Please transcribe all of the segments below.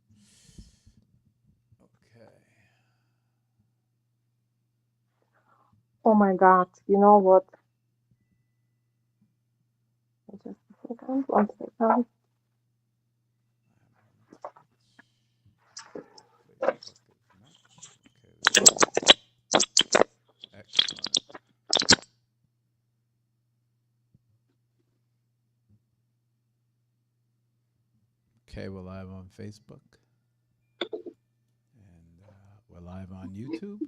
this. Okay. Oh my God. You know what? Just a second. One second. Facebook is next. Okay, there we go. Excellent. Okay, we're live on Facebook. And we're live on YouTube.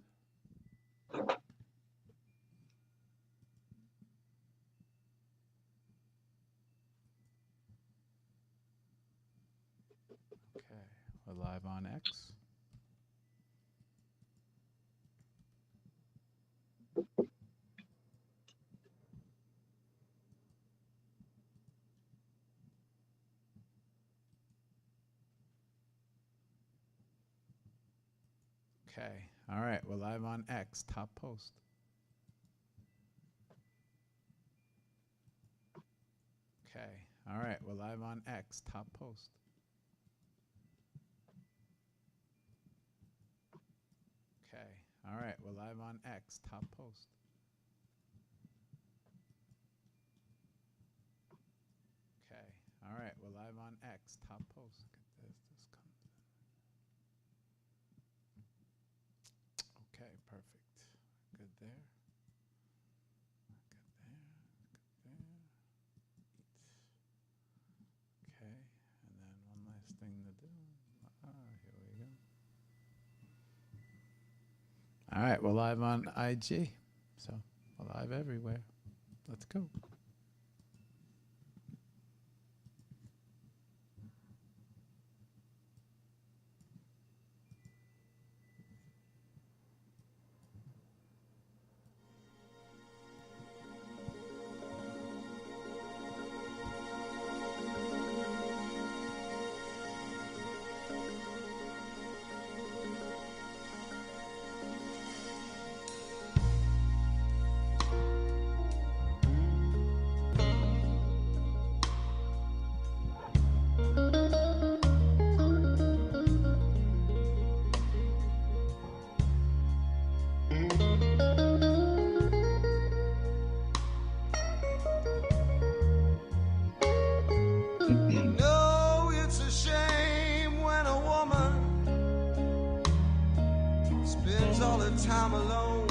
Okay, we're live on X. Okay, all right, we're live on X, top post. Okay, all right, we're live on X, top post. Okay, all right, we're live on X, top post. Okay, all right, we're live on X, top post. This comes. Okay, perfect. Good there. Good there. Good there. Okay, and then one last thing to do. Here we go. All right, we're live on IG. So we're live everywhere. Let's go. No, it's a shame when a woman spends all her time alone.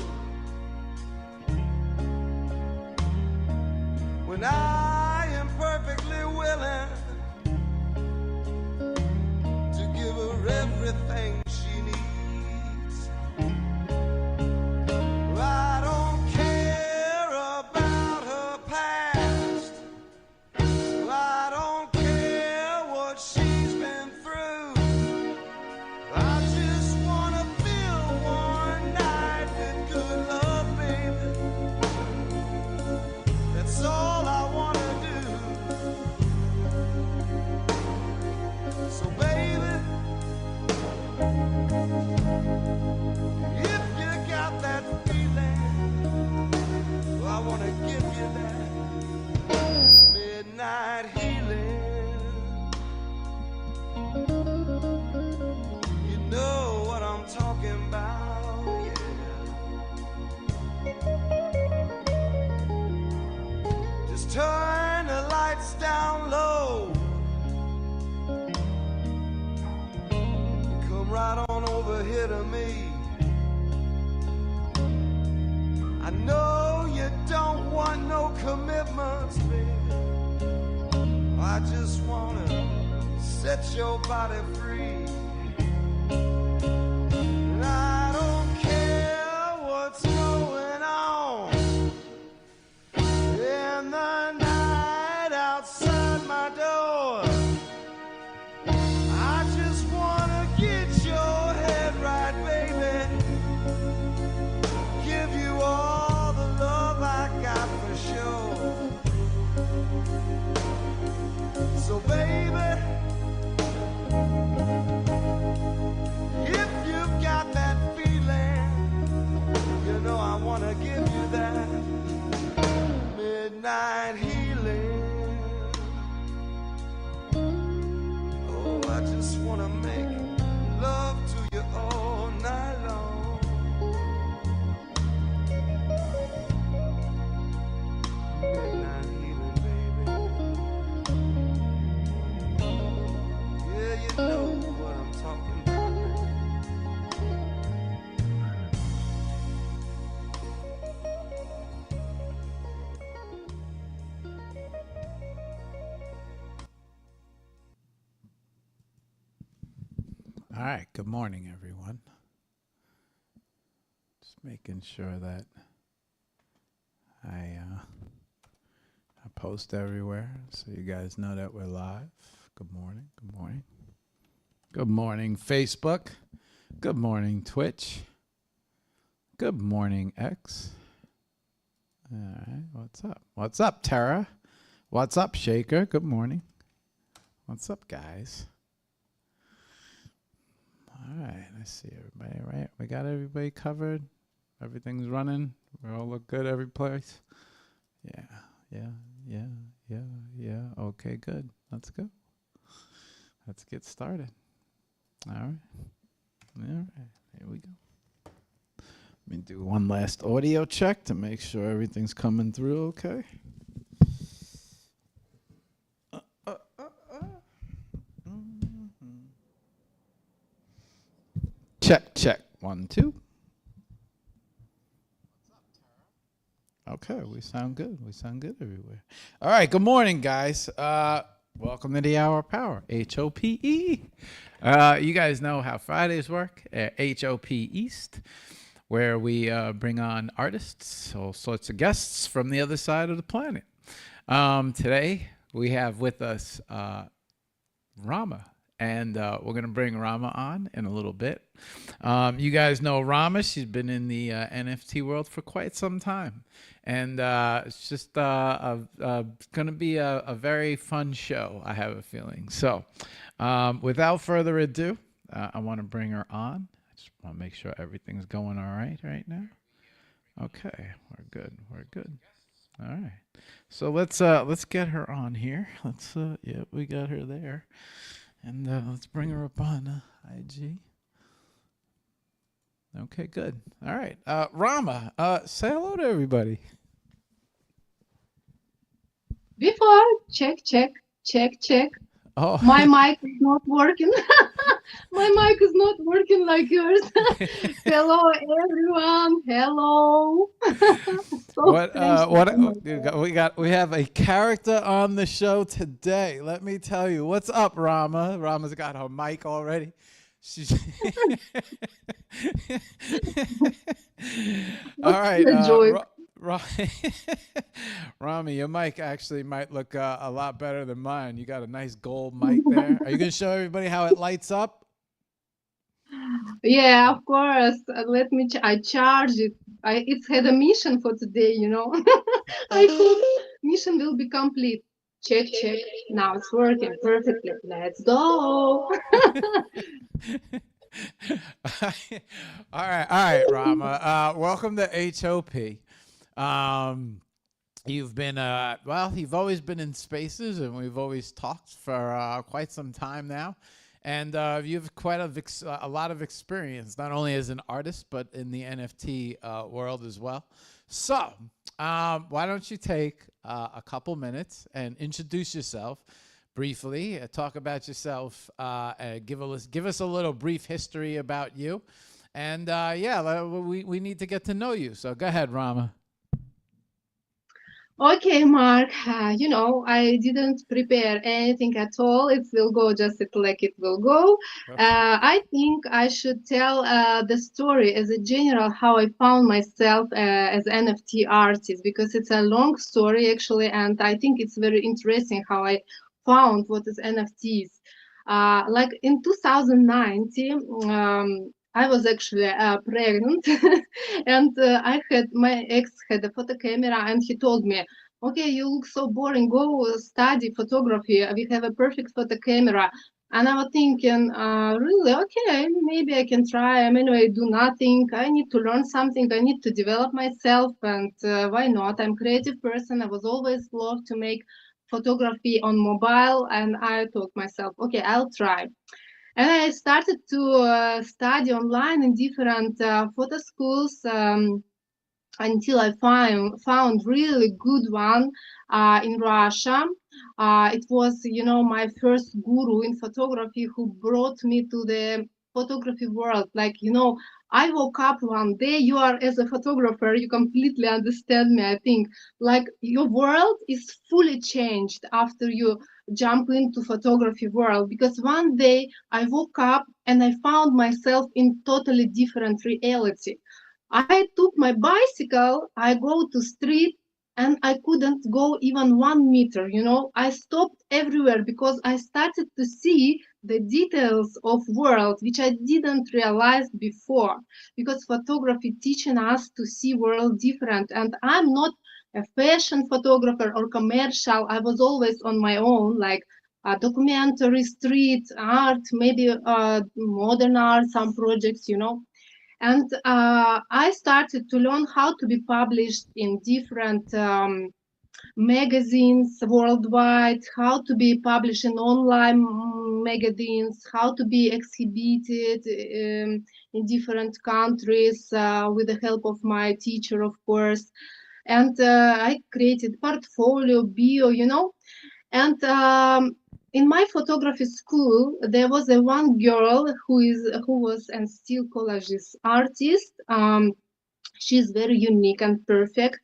When I am perfectly willing to give her everything she needs. I don't care about her past. I don't care what she's been through. I just wanna feel one night with good love, baby. That's all I wanna do. So baby, if you got that feeling, well, I wanna give you that midnight healing. You know what I'm talking about, yeah. Just turn the lights down low. Come right on over here to me. I know you don't want no commitments, baby. I just wanna set your body free. And I don't care what's going on in the night outside my door. I just wanna get your head right, baby. Give you all the love I got for sure. So baby, if you've got that feeling, you know I wanna give you that midnight healing. Oh, I just wanna make love to you all night long. Midnight healing, baby. Yeah, you know what I'm talking about. All right. Good morning, everyone. Just making sure that I post everywhere so you guys know that we're live. Good morning. Good morning. Good morning, Facebook. Good morning, Twitch. Good morning, X. All right. What's up? What's up, Tara? What's up, Shaker? Good morning. What's up, guys? All right, I see everybody, right? We got everybody covered. Everything's running. We all look good every place. Yeah. Okay, good. Let's go. Let's get started. All right. Here we go. Let me do one last audio check to make sure everything's coming through okay. Check. 1, 2. Okay, we sound good. We sound good everywhere. All right, good morning, guys. Welcome to the Hour of Power, HOPE. You guys know how Fridays work at HOP East, where we bring on artists, all sorts of guests from the other side of the planet. Today, we have with us Rama. And we're going to bring Rama on in a little bit. You guys know Rama. She's been in the NFT world for quite some time. And it's just going to be a very fun show, I have a feeling. So without further ado, I want to bring her on. I just want to make sure everything's going all right now. Okay, we're good. All right. So let's get her on here. Yeah, we got her there. And let's bring her up on IG. Okay, good. All right. Rama, say hello to everybody. Before, check. Oh. My mic is not working. My mic is not working like yours. Hello, everyone. Hello. We have a character on the show today. Let me tell you. What's up, Rama? Rama's got her mic already. She's all right. Rami, your mic actually might look a lot better than mine. You got a nice gold mic there. Are you going to show everybody how it lights up? Yeah, of course. Let me. I charged it. It's had a mission for today. I hope mission will be complete. Check. Now it's working perfectly. Let's go. All right, Rama. Welcome to HOP. You've been you've always been in spaces, and we've always talked for quite some time now. And you've quite a lot of experience, not only as an artist, but in the NFT world as well. So why don't you take a couple minutes and introduce yourself briefly, talk about yourself, give us a little brief history about you. And we need to get to know you. So go ahead, Rama. Okay, Mark, I didn't prepare anything at all. It will go just like it will go. Okay. I think I should tell the story as a general, how I found myself as NFT artist, because it's a long story actually, and I think it's very interesting how I found what is NFTs. Like in 2019, I was actually pregnant and my ex had a photo camera, and he told me, okay, you look so boring, go study photography, we have a perfect photo camera. And I was thinking, really, okay, maybe I can try. I mean, I do nothing. I need to learn something. I need to develop myself, and why not? I'm a creative person. I was always loved to make photography on mobile, and I thought myself, okay, I'll try. And I started to study online in different photo schools until I found really good one in Russia. It was, my first guru in photography who brought me to the photography world. Like, I woke up one day, you are as a photographer, you completely understand me, I think. Like, your world is fully changed after you jump into photography world, because one day I woke up and I found myself in totally different reality. I took my bicycle, I go to street, and I couldn't go even 1 meter, I stopped everywhere because I started to see the details of world which I didn't realize before, because photography teaching us to see world different. And I'm not a fashion photographer or commercial. I was always on my own, like documentary, street art, maybe modern art, some projects, and I started to learn how to be published in different magazines worldwide, how to be published in online magazines, how to be exhibited in different countries with the help of my teacher, of course. And I created portfolio, bio, and in my photography school, there was a one girl who was and still collagist artist. She's very unique and perfect.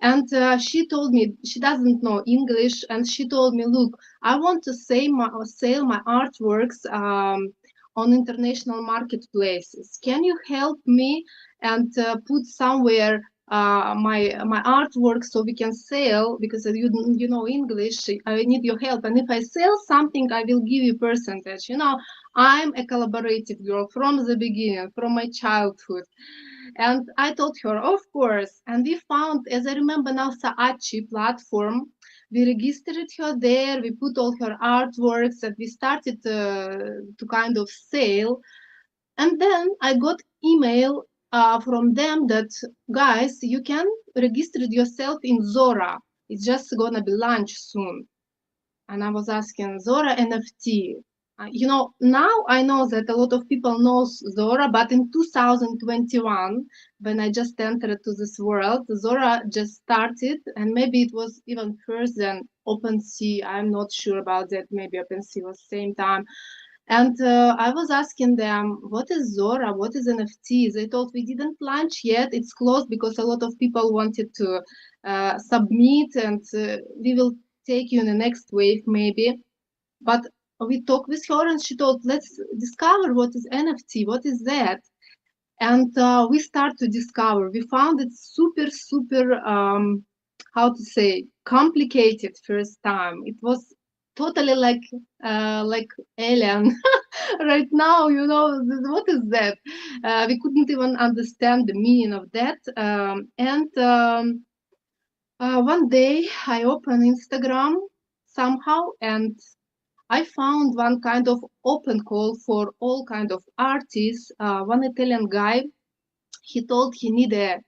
And she told me she doesn't know English, and she told me, "Look, I want to sell my artworks on international marketplaces. Can you help me and put somewhere my artwork so we can sell, because you know English, I need your help, and if I sell something I will give you percentage." I'm a collaborative girl from the beginning, from my childhood. And I told her, of course. And we found, as I remember now, Saachi platform. We registered her there, we put all her artworks, and we started to kind of sell. And then I got email from them that, guys, you can register yourself in Zora. It's just gonna be launch soon. And I was asking, Zora NFT. Now I know that a lot of people know Zora, but in 2021, when I just entered to this world, Zora just started, and maybe it was even first than OpenSea. I'm not sure about that. Maybe OpenSea was same time. And I was asking them, what is Zora? What is NFT? They told we didn't launch yet. It's closed because a lot of people wanted to submit, and we will take you in the next wave maybe. But we talked with her and she told, let's discover what is NFT, what is that? And we start to discover. We found it super, how to say, complicated first time. It was totally like alien. Right now, what is that? We couldn't even understand the meaning of that. One day I opened Instagram somehow, and I found one kind of open call for all kind of artists. One Italian guy, he told he need a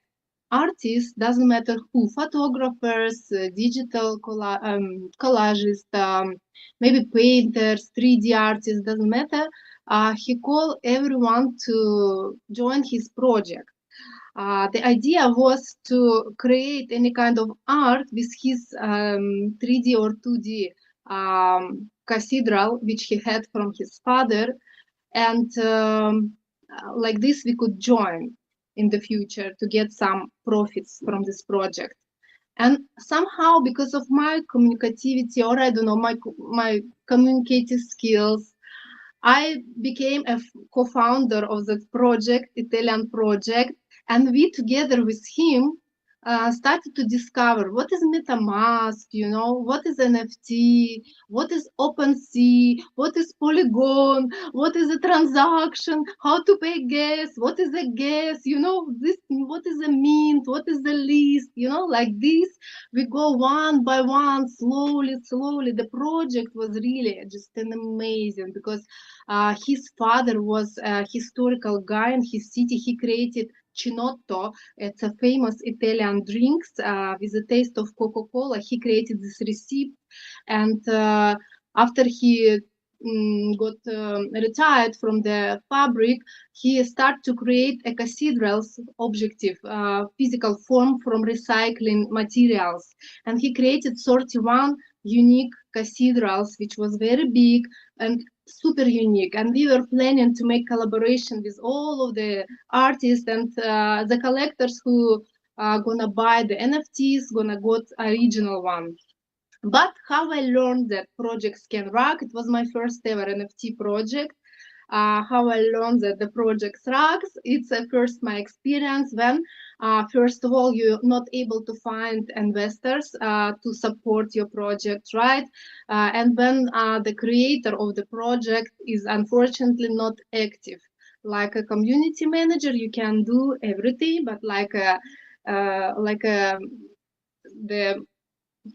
artist, doesn't matter who, photographers, digital collagists, maybe painters, 3D artists, doesn't matter. He called everyone to join his project. The idea was to create any kind of art with his 3D or 2D cathedral, which he had from his father. And like this, we could join in the future to get some profits from this project. And somehow, because of my communicativity, or I don't know, my communicative skills, I became a co-founder of that project, Italian project, and we together with him started to discover what is MetaMask, what is NFT, what is OpenSea, what is Polygon, what is a transaction, how to pay gas, what is a gas, this, what is a mint, what is the list, like this. We go one by one, slowly. The project was really just an amazing, because his father was a historical guy in his city. He created Cinotto. It's a famous Italian drinks with a taste of Coca-Cola. He created this recipe, and after he got retired from the fabric, he started to create a cathedral's objective physical form from recycling materials, and he created 31 unique cathedrals, which was very big and super unique. And we were planning to make collaboration with all of the artists and the collectors who are gonna buy the NFTs, gonna get original one. But how I learned that projects can rock, it was my first ever NFT project. How I learned that the project rocks, it's first my experience when, first of all, you're not able to find investors to support your project, right? And when the creator of the project is unfortunately not active. Like a community manager, you can do everything, but the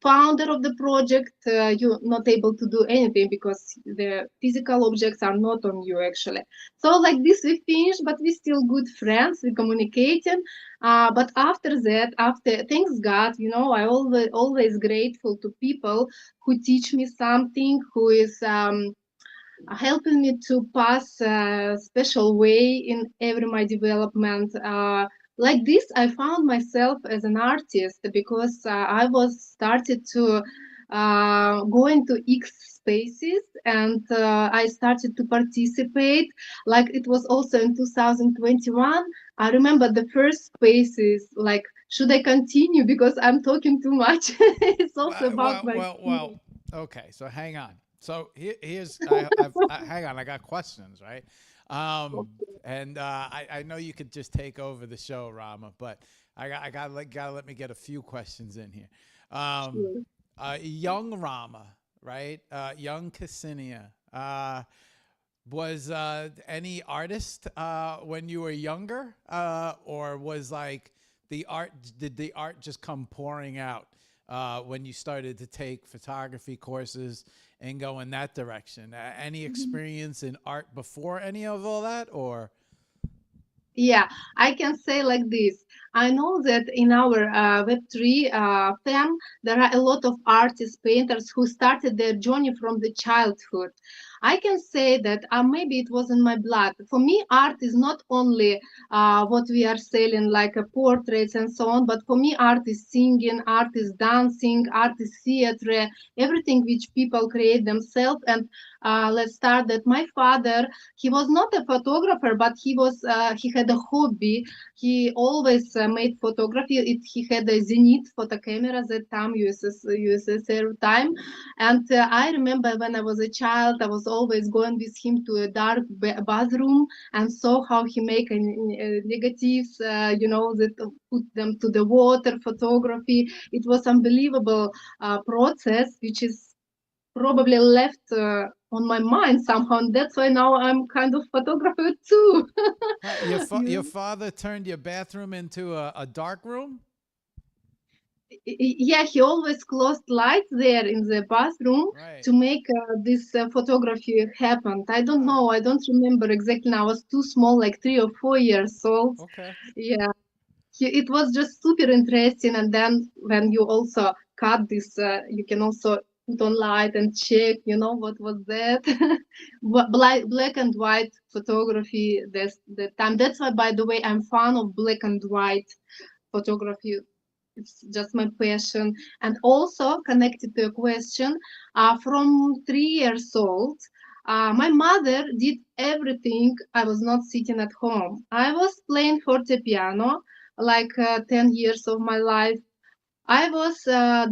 founder of the project, you're not able to do anything because the physical objects are not on you actually. So like this we finished, but we still good friends, we communicating. But after that, after thanks God, you know, I always grateful to people who teach me something, who is helping me to pass a special way in every my development. Like this, I found myself as an artist because I was started to go into X spaces, and I started to participate. Like it was also in 2021. I remember the first spaces. Like, should I continue because I'm talking too much? It's also about my. Well. Okay, so hang on. So here's hang on. I got questions, right? And I know you could just take over the show, Rama, but gotta let me get a few questions in here. Sure. Young Rama, right? Young Ksenia. Was any artist when you were younger, or was like did the art just come pouring out when you started to take photography courses and go in that direction? Any experience in art before any of all that, or? Yeah, I can say like this. I know that in our Web3 fam, there are a lot of artists, painters who started their journey from the childhood. I can say that maybe it was in my blood. For me, art is not only what we are selling, like portraits and so on, but for me, art is singing, art is dancing, art is theater, everything which people create themselves. And let's start that my father, he was not a photographer, but he had a hobby. He always made photography. He had a Zenith photo camera that time, USSR time. And I remember when I was a child, I was always going with him to a dark bathroom and saw how he make negatives, that put them to the water photography. It was unbelievable process, which is probably left on my mind somehow. And that's why now I'm kind of photographer too. Your father turned your bathroom into a dark room? Yeah, he always closed lights there in the bathroom Right. to make this photography happen. I don't know. I don't remember exactly now. I was too small, like 3 or 4 years old. Okay. Yeah. It was just super interesting. And then when you also cut this, you can also put on light and check, what was that? Black and white photography. The time. That's why, by the way, I'm fan of black and white photography. It's just my passion. And also connected to a question, from 3 years old, my mother did everything. I was not sitting at home. I was playing fortepiano like 10 years of my life. I was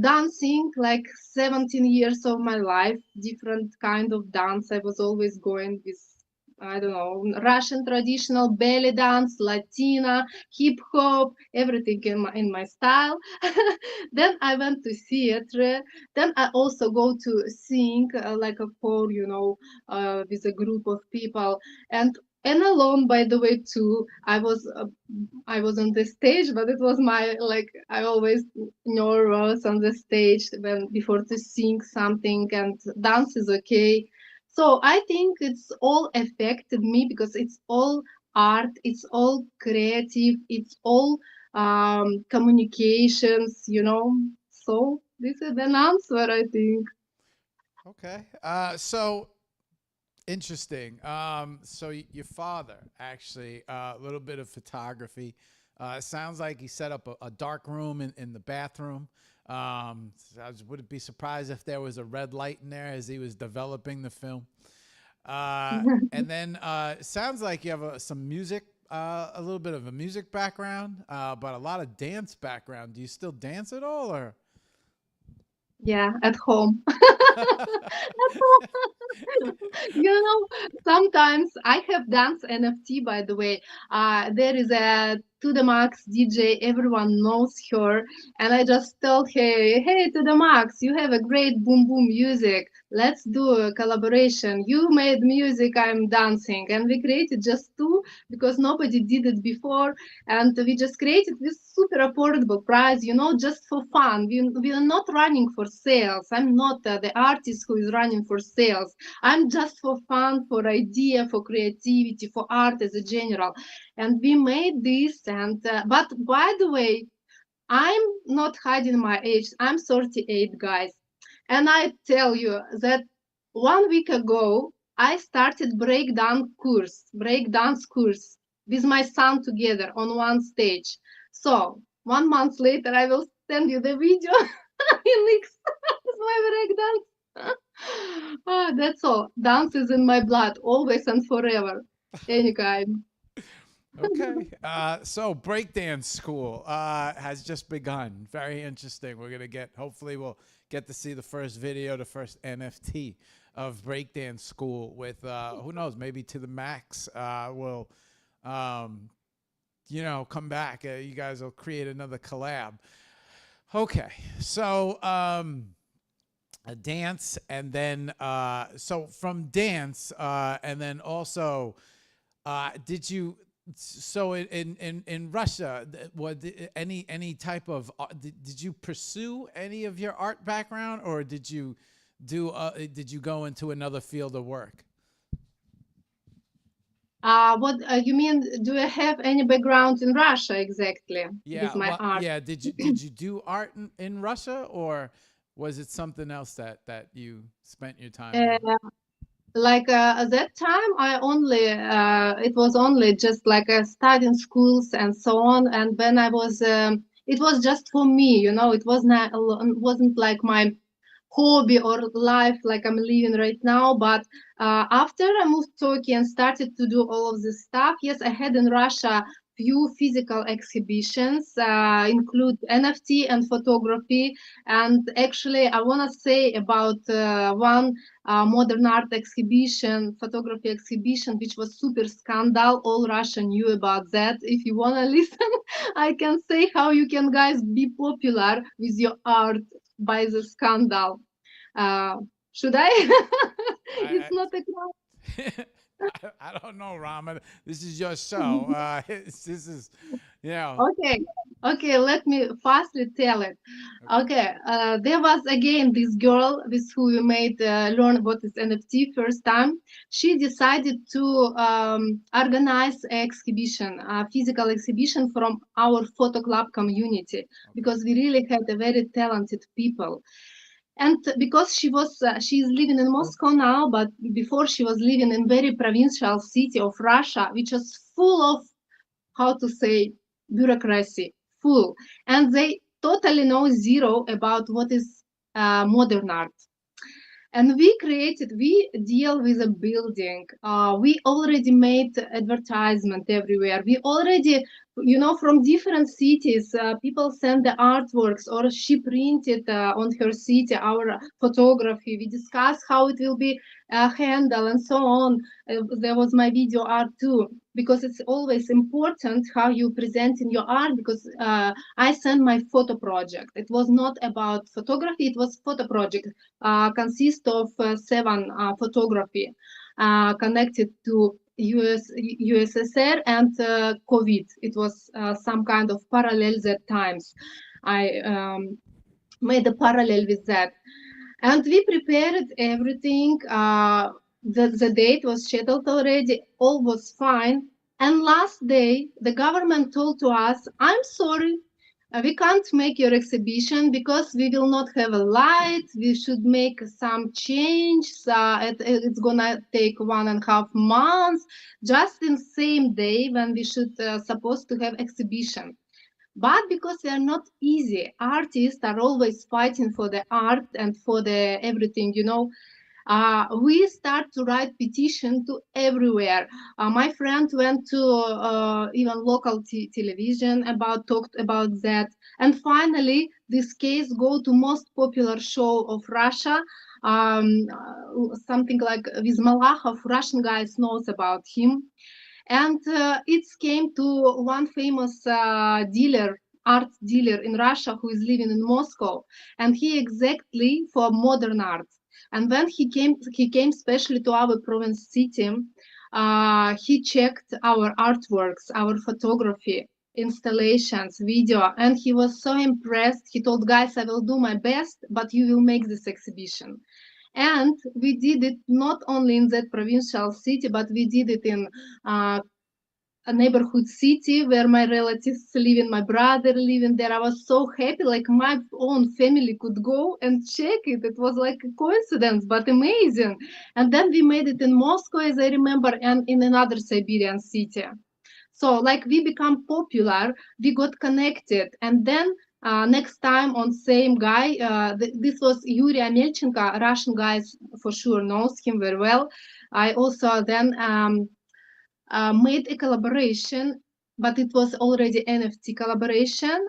dancing like 17 years of my life, different kind of dance. I was always going with, I don't know, Russian traditional belly dance, Latina, hip hop, everything in my style. Then I went to theater. Then I also go to sing like a choir, with a group of people. And alone, by the way, too. I was on the stage, but it was my, like, I always nervous on the stage when before to sing something, and dance is okay. So I think it's all affected me because it's all art, it's all creative, it's all communications, So this is an answer, I think. Okay. So interesting. So your father actually a little bit of photography. It sounds like he set up a dark room in the bathroom. Wouldn't be surprised if there was a red light in there as he was developing the film. And then it sounds like you have some music, a little bit of a music background, but a lot of dance background. Do you still dance at all, or? Yeah, at home. Sometimes I have dance NFT, by the way. There is a To the Max DJ, everyone knows her. And I just told her, hey, To the Max, you have a great boom boom music. Let's do a collaboration. You made music, I'm dancing. And we created just two because nobody did it before. And we just created this super affordable price, just for fun. We are not running for sales. I'm not the artist who is running for sales. I'm just for fun, for idea, for creativity, for art as a general. And we made this. And but by the way, I'm not hiding my age. I'm 38, guys. And I tell you that 1 week ago, I started breakdance course with my son together on one stage. So 1 month later, I will send you the video in mix with my breakdance. That's all. Dance is in my blood, always and forever. Anytime. Okay. So breakdance school has just begun. Very interesting. We're gonna hopefully we'll get to see the first video, the first NFT of breakdance school with who knows, maybe To the Max will come back. You guys will create another collab. Okay. So a dance, and then so from dance and then also did you so in Russia, was any type of did you pursue any of your art background, or did you go into another field of work? What you mean? Do I have any background in Russia exactly with my art? Yeah. Did you do art in Russia, or was it something else that you spent your time doing? Like at that time, it was only just like studying schools and so on. And when I was, it was just for me, it wasn't like my hobby or life like I'm living right now. But after I moved to Turkey and started to do all of this stuff, yes, I had in Russia few physical exhibitions, include NFT and photography. And actually, I want to say about one modern art exhibition, photography exhibition, which was super scandal. All Russia knew about that. If you want to listen, I can say how you can guys be popular with your art by the scandal. Should I? It's not a crime. I don't know, Rama. This is your show. This is, Okay, let me fastly tell it. Okay, there was again this girl with who we made learn what is NFT first time. She decided to organize an exhibition, a physical exhibition from our photo club community, because we really had a very talented people. And because she's living in Moscow now, but before she was living in very provincial city of Russia, which is full of, how to say, bureaucracy, full. And they totally know zero about what is modern art. And we deal with a building. We already made advertisement everywhere. We already, from different cities, people send the artworks, or she printed on her city our photography. We discuss how it will be handled and so on. There was my video art too, because it's always important how you present in your art, because I sent my photo project. It was not about photography, it was photo project. Consists of 7 photography connected to USSR and COVID. It was some kind of parallel that times. I made a parallel with that. And we prepared everything. The date was scheduled already. All was fine. And last day, the government told to us, I'm sorry, we can't make your exhibition because we will not have a light. We should make some change. It's gonna take 1.5 months, just in same day when we should supposed to have exhibition. But because they are not easy, artists are always fighting for the art and for the everything, we start to write petition to everywhere. My friend went to even local television about talked about that, and finally this case go to most popular show of Russia. Something like with Malachov, Russian guys knows about him, and it came to one famous art dealer in Russia who is living in Moscow, and he exactly for modern art. And when he came especially to our province city. He checked our artworks, our photography, installations, video, and he was so impressed. He told guys, I will do my best, but you will make this exhibition. And we did it not only in that provincial city, but we did it in a neighborhood city where my relatives live in, my brother living there. I was so happy, like my own family could go and check it. It was like a coincidence, but amazing. And then we made it in Moscow, as I remember, and in another Siberian city. So like we become popular, we got connected, and then next time on same guy, this was Yuri Amelchenko, Russian guys for sure knows him very well. I also then made a collaboration, but it was already NFT collaboration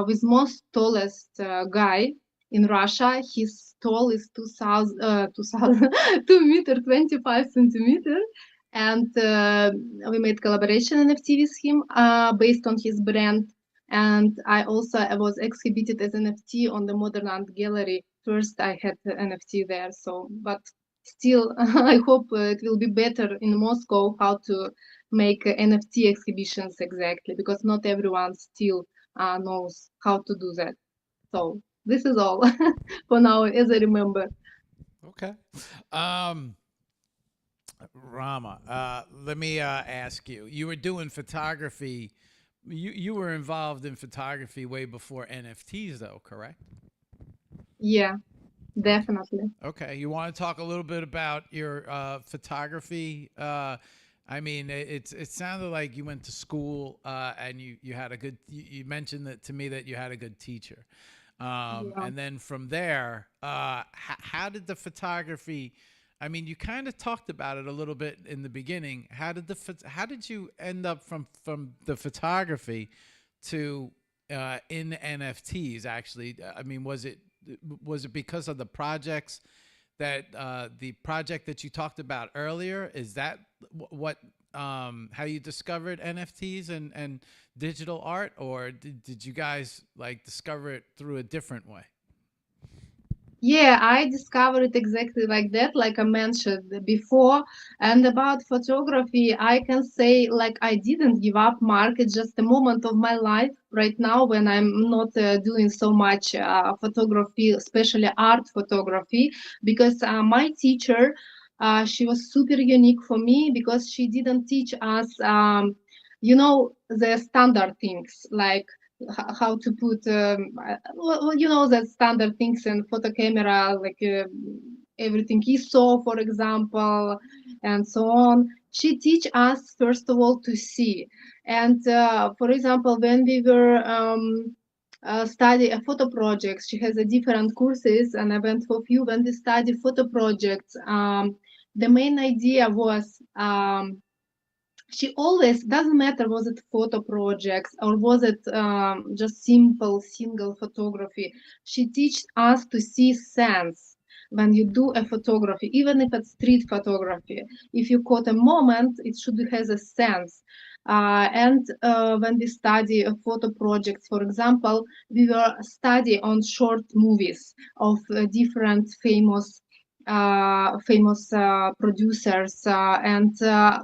with most tallest guy in Russia. His tall is 2 meter 25 centimeter, and we made collaboration NFT with him based on his brand. And I was exhibited as NFT on the Modern Art Gallery. First, I had the NFT there. So, but still, I hope it will be better in Moscow how to make NFT exhibitions exactly, because not everyone still knows how to do that. So this is all for now, as I remember. Okay. Rama, let me ask you. You were doing photography. You were involved in photography way before NFTs, though, correct? Yeah, definitely. Okay. You want to talk a little bit about your photography? I mean, it sounded like you went to school and you had a good. You mentioned that to me that you had a good teacher, Yeah. and then from there, how did the photography? I mean, you kind of talked about it a little bit in the beginning. How did you end up from the photography to in NFTs? Actually, I mean, was it because of the projects that the project that you talked about earlier? Is that what how you discovered NFTs and digital art, or did you guys like discover it through a different way? Yeah, I discovered it exactly like that, like I mentioned before. And about photography, I can say like I didn't give up, Mark. It's just a moment of my life right now when I'm not doing so much photography, especially art photography, because my teacher, she was super unique for me because she didn't teach us, the standard things like how to put the standard things in photo camera, like everything ISO, for example, and so on. She teach us first of all to see. And for example, when we were study a photo projects, she has a different courses, and I went for a few. When we study photo projects, the main idea was she always, doesn't matter was it photo projects or was it just simple single photography, she teaches us to see sense when you do a photography, even if it's street photography. If you caught a moment, it should has a sense. And when we study photo projects, for example, we will study on short movies of different famous producers, and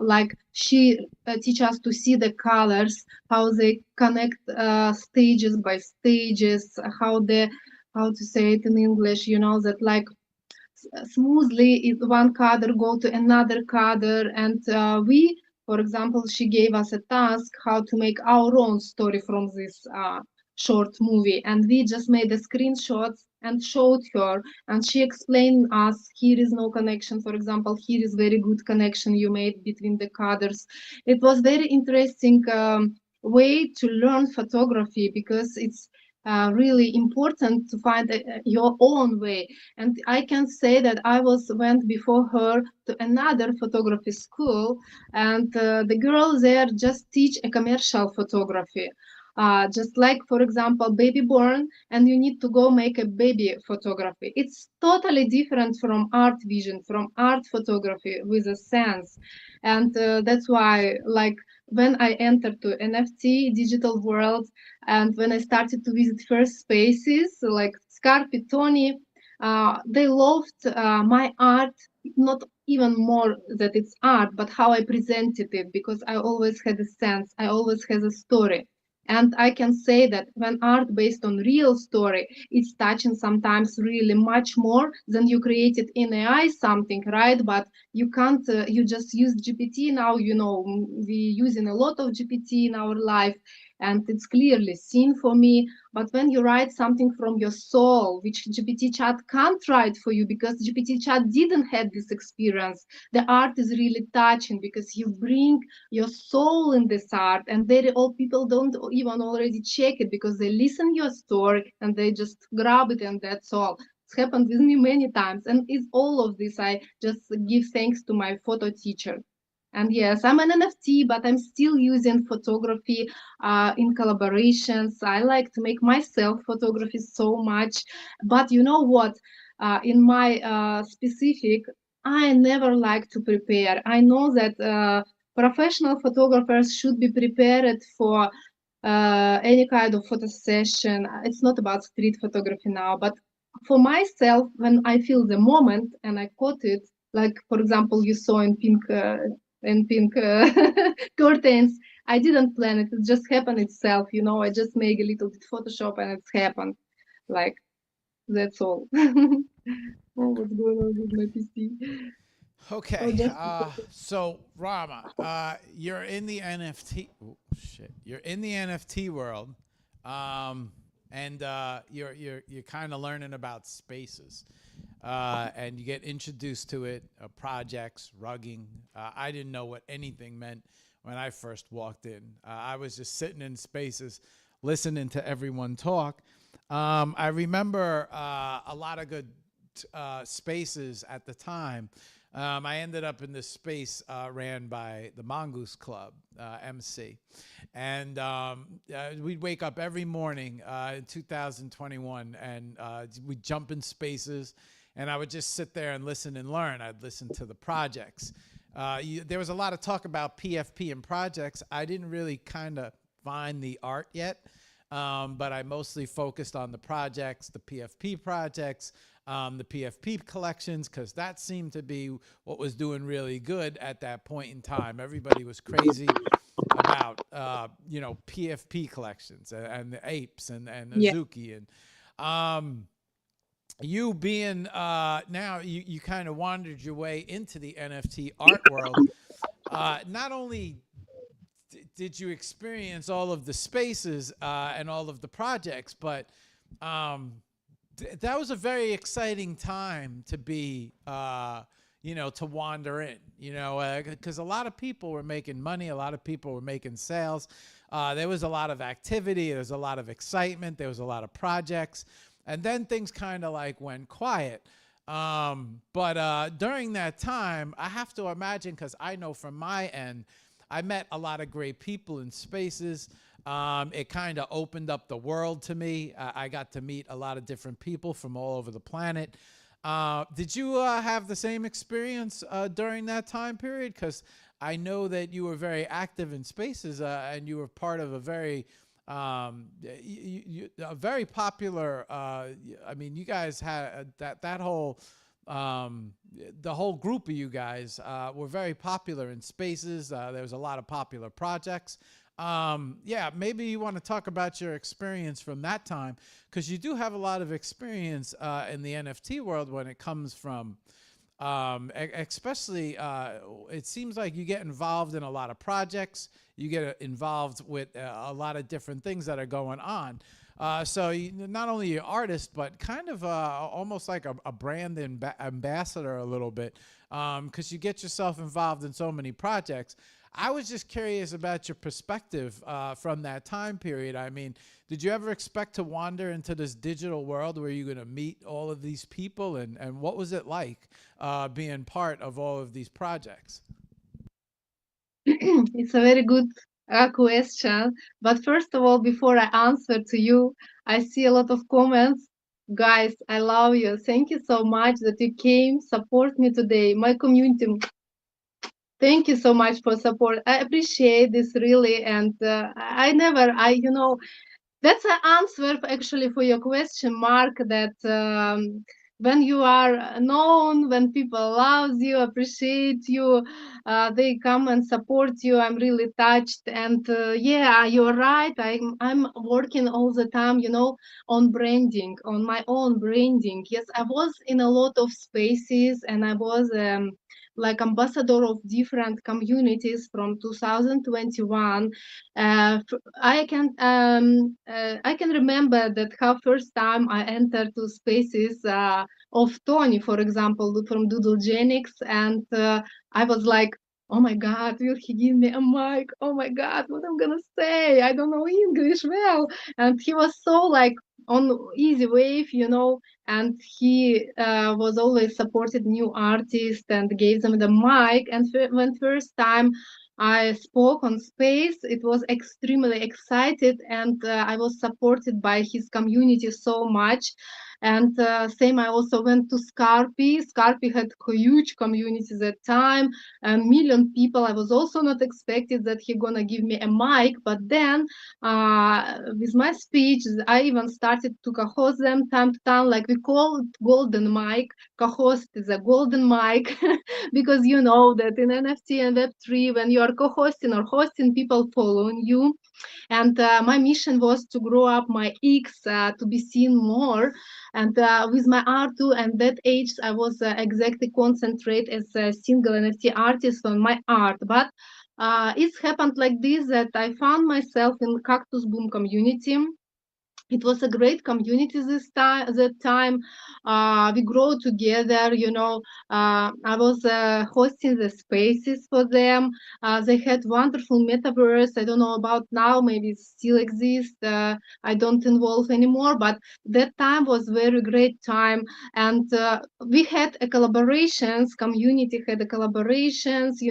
like she teach us to see the colors, how they connect stages by stages, how to say it in English, that like smoothly one color go to another color, and we For example, she gave us a task how to make our own story from this short movie, and we just made the screenshots and showed her, and she explained us, here is no connection, for example, here is very good connection you made between the cadres. It was very interesting way to learn photography, because it's really important to find your own way. And I can say that I went before her to another photography school, and the girls there just teach a commercial photography. Just like, for example, baby born, and you need to go make a baby photography. It's totally different from art vision, from art photography with a sense. And that's why, like, when I entered to NFT digital world, and when I started to visit first spaces like Scarpi, Tony, they loved my art, not even more that it's art, but how I presented it, because I always had a sense, I always had a story. And I can say that when art based on real story, it's touching sometimes really much more than you created in AI something, right? But you can't, you just use GPT now, you know, we using a lot of GPT in our life, and it's clearly seen for me. But when you write something from your soul, which GPT chat can't write for you, because GPT chat didn't have this experience, the art is really touching, because you bring your soul in this art, and very old people don't even already check it, because they listen your story and they just grab it, and that's all. It's happened with me many times, and it's all of this I just give thanks to my photo teacher. And yes, I'm an NFT, but I'm still using photography in collaborations. I like to make myself photography so much. But you know what? In my specific, I never like to prepare. I know that professional photographers should be prepared for any kind of photo session. It's not about street photography now, but for myself, when I feel the moment and I caught it, like for example, you saw in pink curtains. I didn't plan it. It just happened itself. You know, I just make a little bit Photoshop and it's happened. Like, that's all. Oh, what's going on with my PC? Oh, Okay, just so Rama, you're in the NFT. Oh, shit, you're in the NFT world, and you're kind of learning about spaces, and you get introduced to it, projects, rugging. I didn't know what anything meant when I first walked in. I was just sitting in spaces, listening to everyone talk. I remember a lot of good spaces at the time. I ended up in this space ran by the Mongoose Club, MC. And we'd wake up every morning in 2021, and we'd jump in spaces, and I would just sit there and listen and learn. I'd listen to the projects. There was a lot of talk about PFP and projects. I didn't really kind of find the art yet, but I mostly focused on the projects, the PFP projects, the PFP collections, because that seemed to be what was doing really good at that point in time. Everybody was crazy about, PFP collections and the apes and yeah. Azuki. And you being, now you kind of wandered your way into the NFT art world. Not only did you experience all of the spaces and all of the projects, but that was a very exciting time to be, to wander in, because a lot of people were making money. A lot of people were making sales. There was a lot of activity. There was a lot of excitement. There was a lot of projects. And then things kind of like went quiet. But during that time, I have to imagine, because I know from my end, I met a lot of great people in spaces. It kind of opened up the world to me. I got to meet a lot of different people from all over the planet. Did you have the same experience during that time period? Because I know that you were very active in spaces, and you were part of a very very popular. You guys had that whole. The whole group of you guys were very popular in spaces. There was a lot of popular projects. Maybe you want to talk about your experience from that time, because you do have a lot of experience in the NFT world when it comes from Especially it seems like you get involved in a lot of projects. You get involved with a lot of different things that are going on. So you, not only an artist, but kind of almost like a brand ambassador a little bit, because you get yourself involved in so many projects. I was just curious about your perspective from that time period. I mean, did you ever expect to wander into this digital world where you're going to meet all of these people? And what was it like being part of all of these projects? It's a very good question. But first of all, before I answer to you, I see a lot of comments. Guys, I love you. Thank you so much that you came support me today. My community, thank you so much for support. I appreciate this really, and I never, that's an answer actually for your question, Mark, that when you are known, when people love you, appreciate you, they come and support you. I'm really touched. And yeah, you're right. I'm working all the time, on branding, on my own branding. Yes, I was in a lot of spaces, and I was like ambassador of different communities from 2021. I can remember that how first time I entered to spaces of Tony, for example, from Doodlegenics, and I was like, oh my God, will he give me a mic? Oh my God, what I'm gonna say? I don't know English well. And he was so like on easy wave, and he was always supported new artists and gave them the mic. And when first time I spoke on space, it was extremely excited, and I was supported by his community so much. And same, I also went to Scarpi. Scarpi had huge community at that time, a million people. I was also not expected that he gonna give me a mic, but then with my speech, I even started to co-host them time to time, like we call it golden mic. Co-host is a golden mic because you know that in NFT and Web3, when you are co-hosting or hosting, people following you. And my mission was to grow up my X to be seen more. And with my art too, and that age, I was exactly concentrate as a single NFT artist on my art. But it's happened like this that I found myself in Cactus Boom community. It was a great community this time. That time, we grow together. I was hosting the spaces for them. They had wonderful metaverse. I don't know about now. Maybe it still exists. I don't involve anymore. But that time was very great time, and we had a collaborations. Community had a collaborations.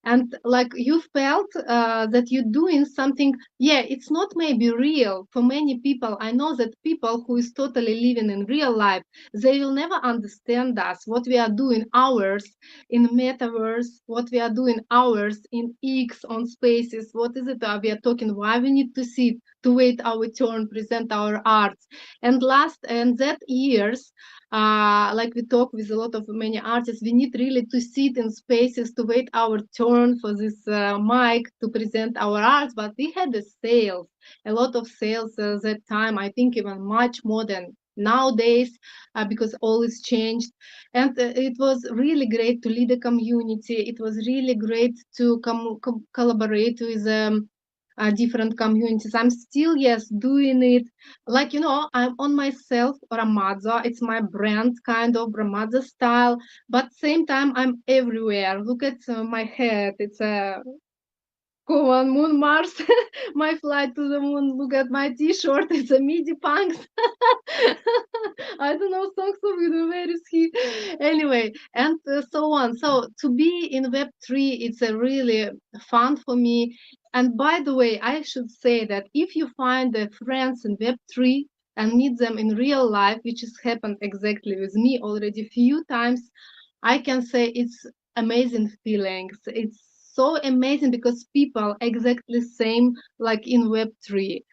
And like you felt that you're doing something. Yeah, it's not maybe real for many people. I know that people who is totally living in real life, they will never understand us, what we are doing hours in metaverse, what we are doing hours in X on spaces. What is it we are talking? Why we need to sit to wait our turn, present our arts. And that years, like we talk with a lot of many artists, we need really to sit in spaces to wait our turn for this mic to present our arts. But we had the sales, a lot of sales that time. I think even much more than nowadays because all is changed. And it was really great to lead a community. It was really great to collaborate with different communities. I'm still, yes, doing it. Like, I'm on myself, Ramadzo. It's my brand, kind of Ramadzo style. But same time, I'm everywhere. Look at my head. It's a Go on Moon Mars, my flight to the moon. Look at my t-shirt. It's a midi punks. I don't know socks of you. Where is he? Anyway, and so on. So to be in Web3, it's a really fun for me. And by the way, I should say that if you find the friends in Web3 and meet them in real life, which has happened exactly with me already a few times, I can say it's amazing feelings. It's so amazing because people exactly same like in Web3.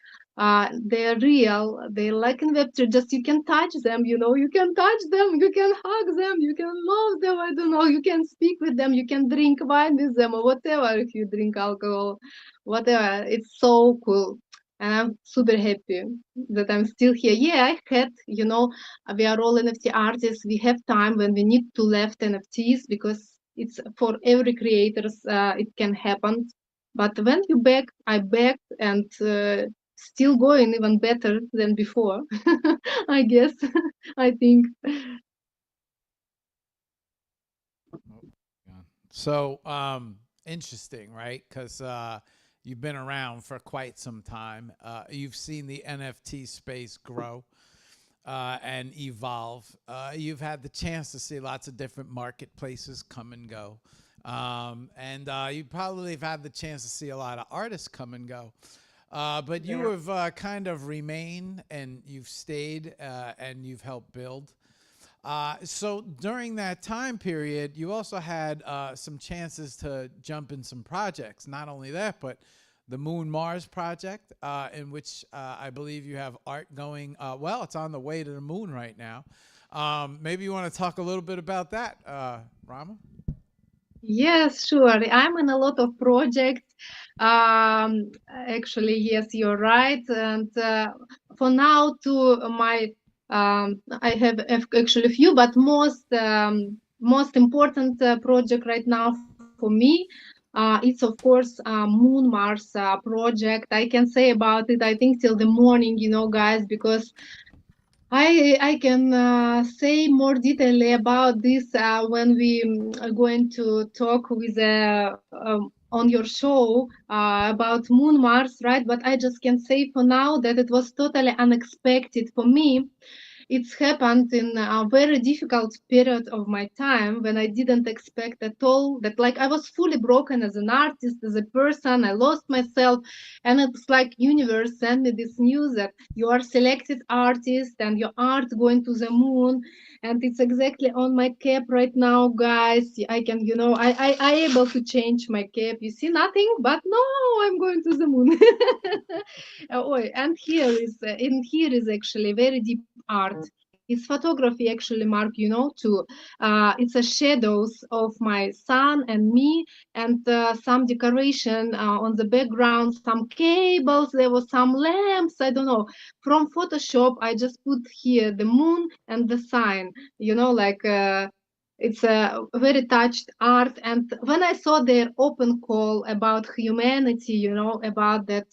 They're real. They like in Web3. Just you can touch them. You can touch them. You can hug them. You can love them. I don't know. You can speak with them. You can drink wine with them or whatever. If you drink alcohol, whatever. It's so cool. And I'm super happy that I'm still here. Yeah, I had, we are all NFT artists. We have time when we need to left NFTs because it's for every creators. It can happen. But when you back, I back and still going even better than before. I guess. I think. So, interesting, right? Because you've been around for quite some time. You've seen the NFT space grow and evolve. You've had the chance to see lots of different marketplaces come and go. And you probably have had the chance to see a lot of artists come and go. But you have kind of remained and you've stayed and you've helped build. So during that time period, you also had some chances to jump in some projects. Not only that, but the Moon Mars project, in which I believe you have art going. Well, it's on the way to the moon right now. Maybe you want to talk a little bit about that, Rama? Yes, sure. I'm in a lot of projects. Actually, yes, you're right. And for now, to my, I have actually a few, but most important project right now for me, it's of course Moon Mars project. I can say about it, I think till the morning, guys, because I can say more detail about this when we are going to talk with on your show about Moon Mars, right? But I just can say for now that it was totally unexpected for me. It's happened in a very difficult period of my time when I didn't expect at all that, like, I was fully broken as an artist, as a person. I lost myself, and it's like universe sent me this news that you are selected artist and your art going to the moon. And it's exactly on my cap right now, guys. I can, I able to change my cap. You see nothing, but no, I'm going to the moon. Oh, and here is actually very deep art. It's photography, actually, Mark. Too. It's a shadows of my son and me, and some decoration on the background, some cables. There was some lamps. I don't know. From Photoshop, I just put here the moon and the sign. Like. It's a very touched art, and when I saw their open call about humanity, about that,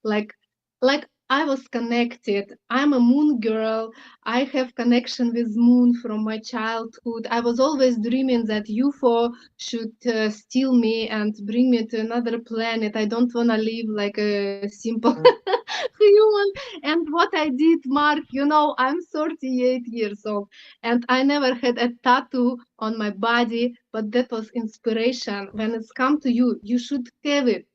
like I was connected. I'm a moon girl. I have connection with moon from my childhood. I was always dreaming that UFO should steal me and bring me to another planet. I don't want to live like a simple human. And what I did, Mark, I'm 38 years old and I never had a tattoo on my body, but that was inspiration. When it's come to you, you should have it.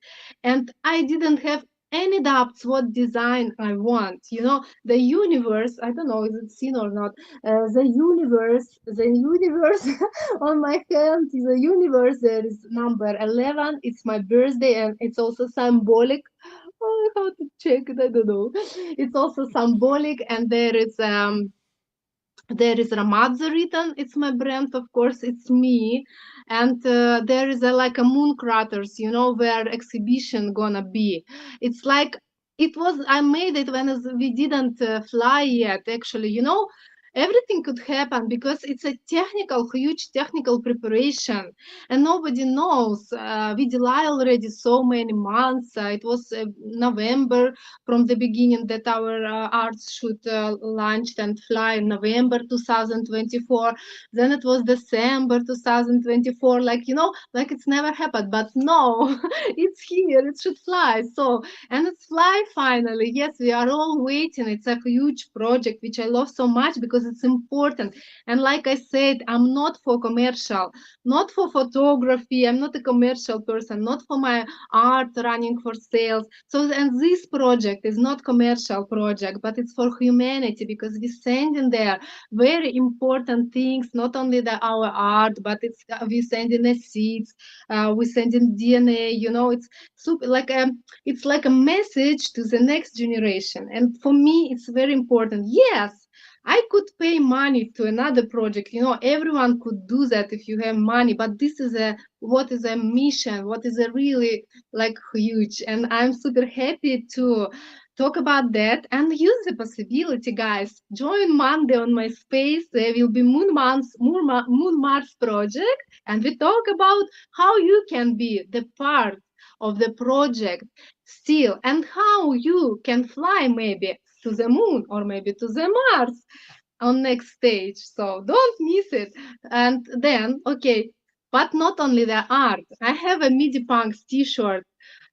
And I didn't have any doubts what design I want. The universe, I don't know, is it seen or not? The universe on my hand, the universe, there is number 11. It's my birthday and it's also symbolic. Oh, how to check it? I don't know. It's also symbolic, and there is Ramadzo written. It's my brand, of course. It's me, and there is like a moon craters, where exhibition gonna be. It's like it was. I made it when we didn't fly yet. Actually, everything could happen because it's a huge technical preparation, and nobody knows. We delay already so many months. It was November from the beginning that our arts should launch and fly in November 2024. Then it was December 2024. Like it's never happened. But no, it's here. It should fly. So, and it's fly finally. Yes, we are all waiting. It's a huge project which I love so much because it's important. And like I said, I'm not for commercial, not for photography. I'm not a commercial person, not for my art running for sales. So, and this project is not commercial project, but it's for humanity because we send in there very important things, not only our art, but we send in the seeds, we send in DNA. It's super it's like a message to the next generation. And for me, it's very important. Yes, I could pay money to another project. Everyone could do that if you have money, but this is what is a mission, what is a really like huge. And I'm super happy to talk about that and use the possibility, guys. Join Monday on my space. There will be Moon Mars project, and we talk about how you can be the part of the project still, and how you can fly maybe to the moon or maybe to the Mars on next stage. So don't miss it. And then, okay, but not only the art. I have a MIDI Punks t-shirt.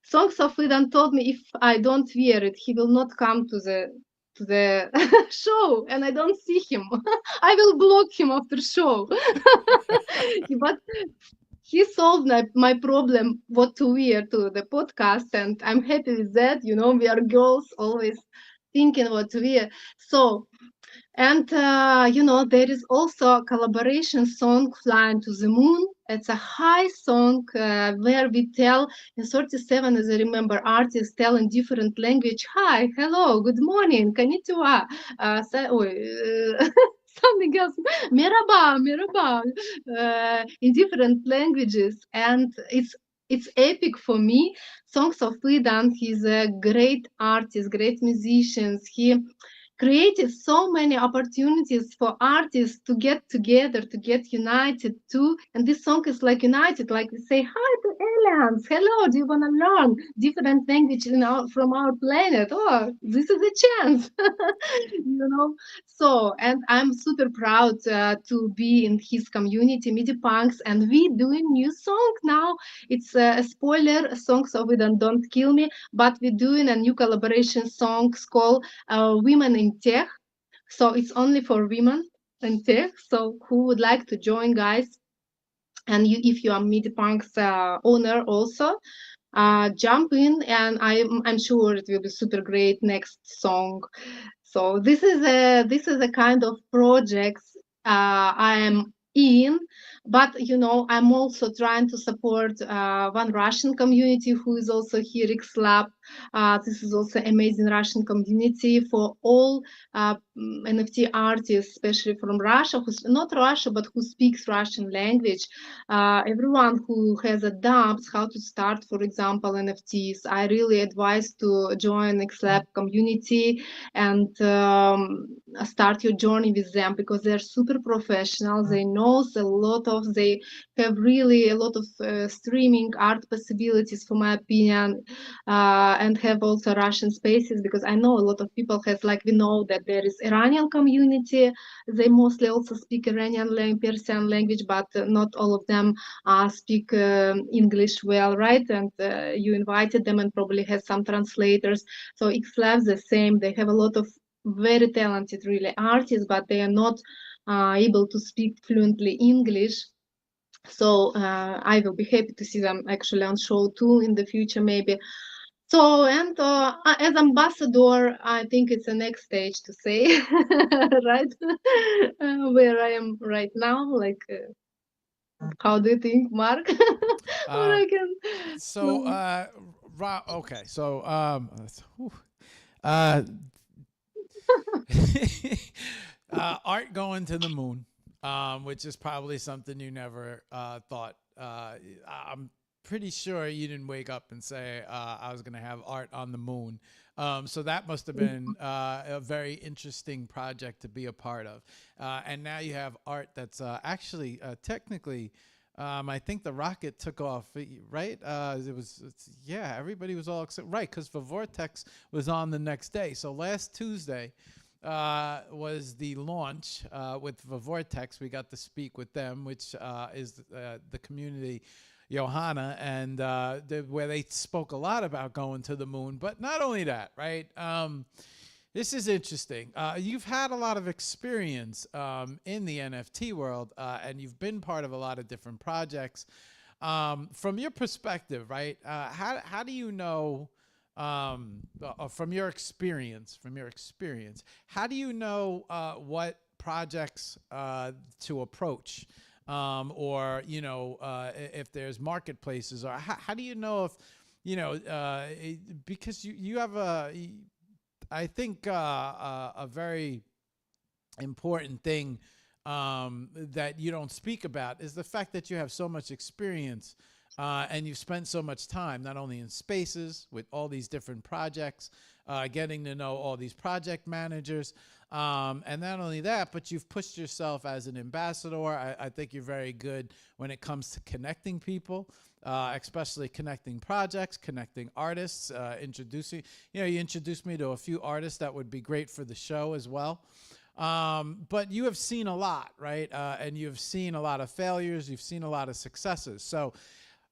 Songs of Freedom told me if I don't wear it, he will not come to the show, and I don't see him. I will block him after show. But he solved my problem what to wear to the podcast, and I'm happy with that. You know, we are girls always thinking what to wear. So and there is also a collaboration song, Flying to the Moon. It's a high song where we tell in 37, as I remember, artists tell in different language, hi, hello, good morning, konnichiwa, something else, merhaba, merhaba, in different languages. And it's epic for me. Songs of Freedom, he's a great artist, great musician. He created so many opportunities for artists to get together, to get united too. And this song is like united, like we say hi to aliens. Hello, do you want to learn different language from our planet? Oh, this is a chance, you know. So, and I'm super proud to be in his community, MIDI Punks, and we doing new song now. It's a spoiler, songs of it and Don't Kill Me, but we're doing a new collaboration song called Women in Tech. So it's only for women in tech. So who would like to join, guys? And if you are MIDI Punk's owner also, jump in, and I'm sure it will be super great next song. So this is a kind of projects I am in, but I'm also trying to support one Russian community who is also here, XLab. This is also amazing Russian community for all NFT artists, especially from Russia, who's not Russia, but who speaks Russian language. Everyone who has a doubts how to start, for example, NFTs, I really advise to join XLab community and start your journey with them, because they're super professional. They know they have really a lot of streaming art possibilities, for my opinion, and have also Russian spaces, because I know a lot of people has, like, we know that there is Iranian community. They mostly also speak Iranian Persian language, but not all of them speak English well, right? And you invited them and probably has some translators. So XLab the same. They have a lot of very talented, really, artists, but they are not able to speak fluently English. So I will be happy to see them actually on show too in the future, maybe. So, and as ambassador, I think it's the next stage to say, right? Where I am right now, like, how do you think, Mark? What I can. So, okay. So, uh, art going to the moon, which is probably something you never thought. I'm pretty sure you didn't wake up and say I was going to have art on the moon. So that must have been a very interesting project to be a part of. And now you have art that's actually technically. I think the rocket took off, right? Everybody was all excited, right? Because the Vortex was on the next day. So last Tuesday was the launch with the Vortex. We got to speak with them, which is the community, Johanna, and where they spoke a lot about going to the moon. But not only that, right? This is interesting. You've had a lot of experience in the NFT world, and you've been part of a lot of different projects. From your perspective, right? How do you know, from your experience, how do you know what projects to approach, or if there's marketplaces, or how do you know if because you have I think a very important thing that you don't speak about is the fact that you have so much experience And you've spent so much time, not only in spaces with all these different projects, getting to know all these project managers. And not only that, but you've pushed yourself as an ambassador. I think you're very good when it comes to connecting people, especially connecting projects, connecting artists, introducing, you introduced me to a few artists that would be great for the show as well. But you have seen a lot, right? And you've seen a lot of failures. You've seen a lot of successes. So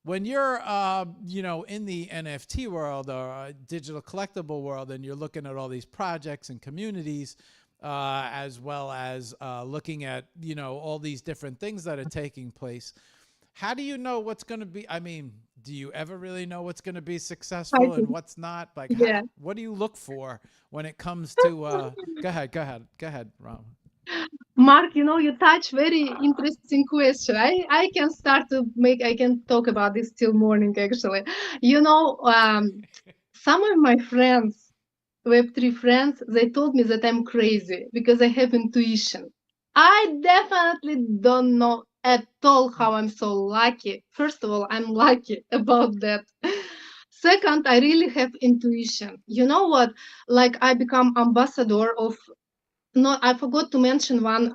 when you're, in the NFT world or digital collectible world, and you're looking at all these projects and communities, as well as looking at, all these different things that are taking place, how do you know what's going to be? I mean, do you ever really know what's going to be successful and what's not? Like, Yeah. what do you look for when it comes to? Go ahead, Ram. Mark, you touch very interesting question. I can I can talk about this till morning, actually. Some of my friends, Web3 friends, they told me that I'm crazy because I have intuition. I definitely don't know at all how I'm so lucky. First of all, I'm lucky about that. Second, I really have intuition. You know what? Like I become ambassador of no, I forgot to mention one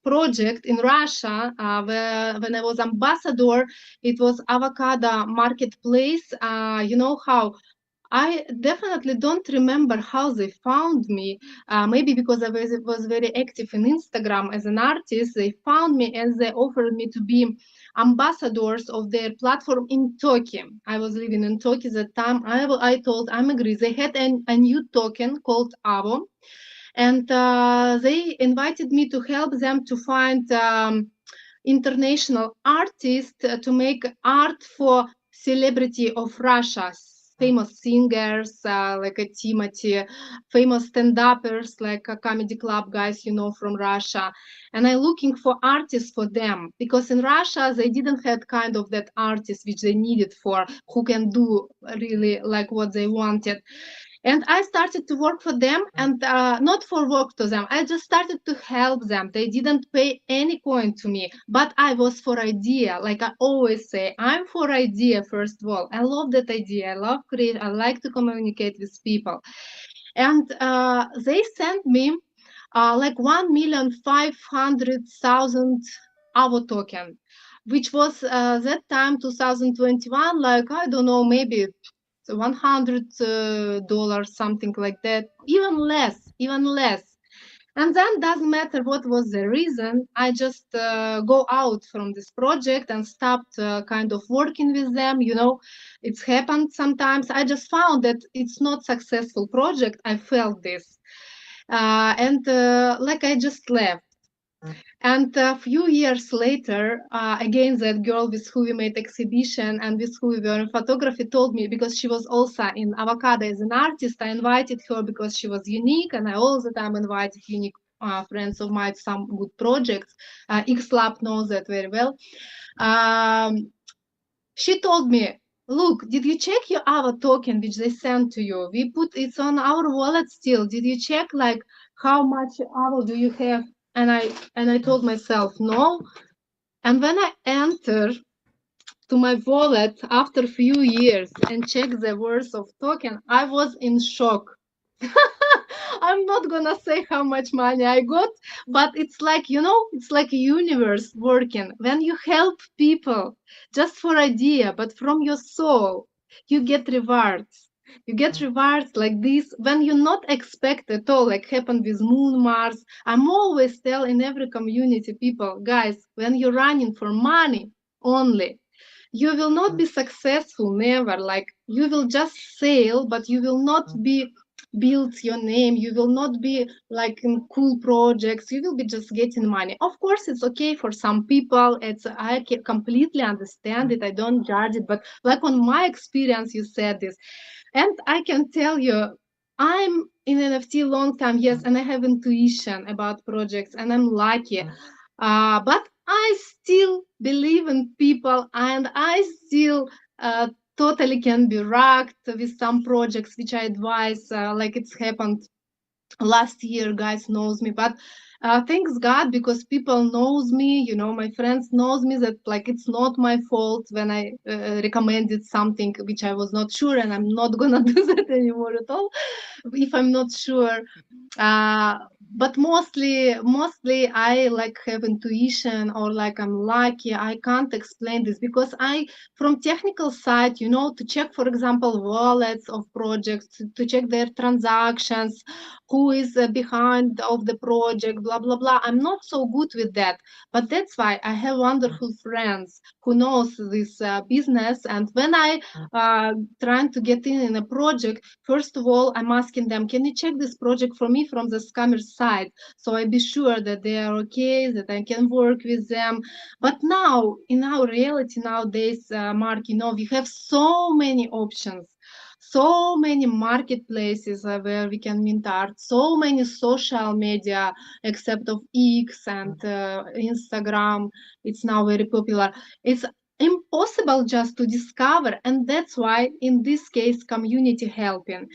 project in Russia where when I was ambassador, it was avocado marketplace. You know how I definitely don't remember how they found me. Maybe because I was very active in Instagram as an artist, they found me and they offered me to be ambassadors of their platform in Turkey. I was living in Turkey at the time. I told I'm agree. They had a new token called Avo, and they invited me to help them to find international artists to make art for celebrity of Russia, famous singers like Timothy, famous stand-uppers like comedy club guys, from Russia. And I'm looking for artists for them because in Russia they didn't have kind of that artist which they needed for who can do really like what they wanted. And I started to work for them and not for work to them. I just started to help them. They didn't pay any coin to me, but I was for idea. Like I always say, I'm for idea, first of all. I love that idea. I love create. I like to communicate with people. And they sent me like 1,500,000 AVO token, which was that time 2021, like I don't know, maybe $100, something like that, even less. And then doesn't matter what was the reason, I just go out from this project and stopped kind of working with them. It's happened sometimes. I just found that it's not successful project. I felt this. And like I just left. And a few years later, again, that girl with who we made exhibition and with who we were in photography told me, because she was also in avocado as an artist, I invited her because she was unique, and I all the time invited unique friends of mine, some good projects. X Lab knows that very well. She told me, look, did you check your Ava token which they sent to you? We put it's on our wallet still. Did you check like how much Ava do you have? And I told myself no. And when I enter to my wallet after a few years and check the worth of token, I was in shock. I'm not gonna say how much money I got, but it's like, it's like a universe working. When you help people just for idea, but from your soul, you get rewards. You get rewards like this when you not expect at all, like happened with Moon, Mars. I'm always tell in every community people, guys, when you're running for money only, you will not be successful, never. Like you will just sail, but you will not be build your name. You will not be like in cool projects. You will be just getting money. Of course, it's okay for some people. I can completely understand it. I don't judge it. But like on my experience, you said this, and I can tell you, I'm in NFT long time, yes, and I have intuition about projects, and I'm lucky. But I still believe in people, and I still totally can be rocked with some projects which I advise, like it's happened last year. Guys knows me, but Thanks God, because people knows me, my friends knows me, that like it's not my fault when I recommended something which I was not sure, and I'm not gonna do that anymore at all if I'm not sure. uh, but mostly I like have intuition, or like I'm lucky. I can't explain this because I, from technical side, to check, for example, wallets of projects, to check their transactions, who is behind of the project, blah blah blah. I'm not so good with that, but that's why I have wonderful friends who knows this business. And when I trying to get in a project, first of all, I'm asking them, can you check this project for me from the scammer side? So I be sure that they are okay, that I can work with them. But now, in our reality nowadays, Mark, we have so many options, so many marketplaces where we can mint art, so many social media, except of X and Instagram. It's now very popular. It's impossible just to discover, and that's why in this case community helping,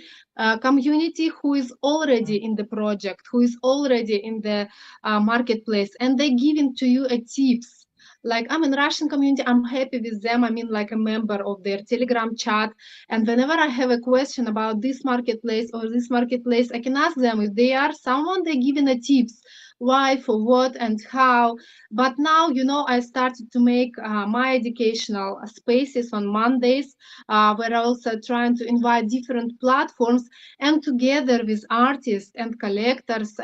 community who is already in the project, who is already in the marketplace, and they giving to you a tips. Like, I'm in Russian community, I'm happy with them, I'm in like a member of their Telegram chat, and whenever I have a question about this marketplace or this marketplace, I can ask them if they are someone, they giving a tips, why, for what, and how. But now, I started to make my educational spaces on Mondays, where I also trying to invite different platforms, and together with artists and collectors,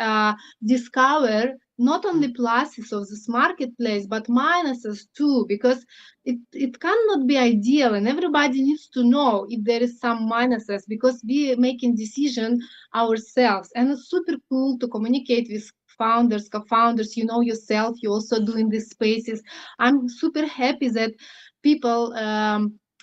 discover not only pluses of this marketplace, but minuses too, because it cannot be ideal, and everybody needs to know if there is some minuses, because we making decision ourselves. And it's super cool to communicate with founders, co-founders, yourself, you also doing these spaces. I'm super happy that people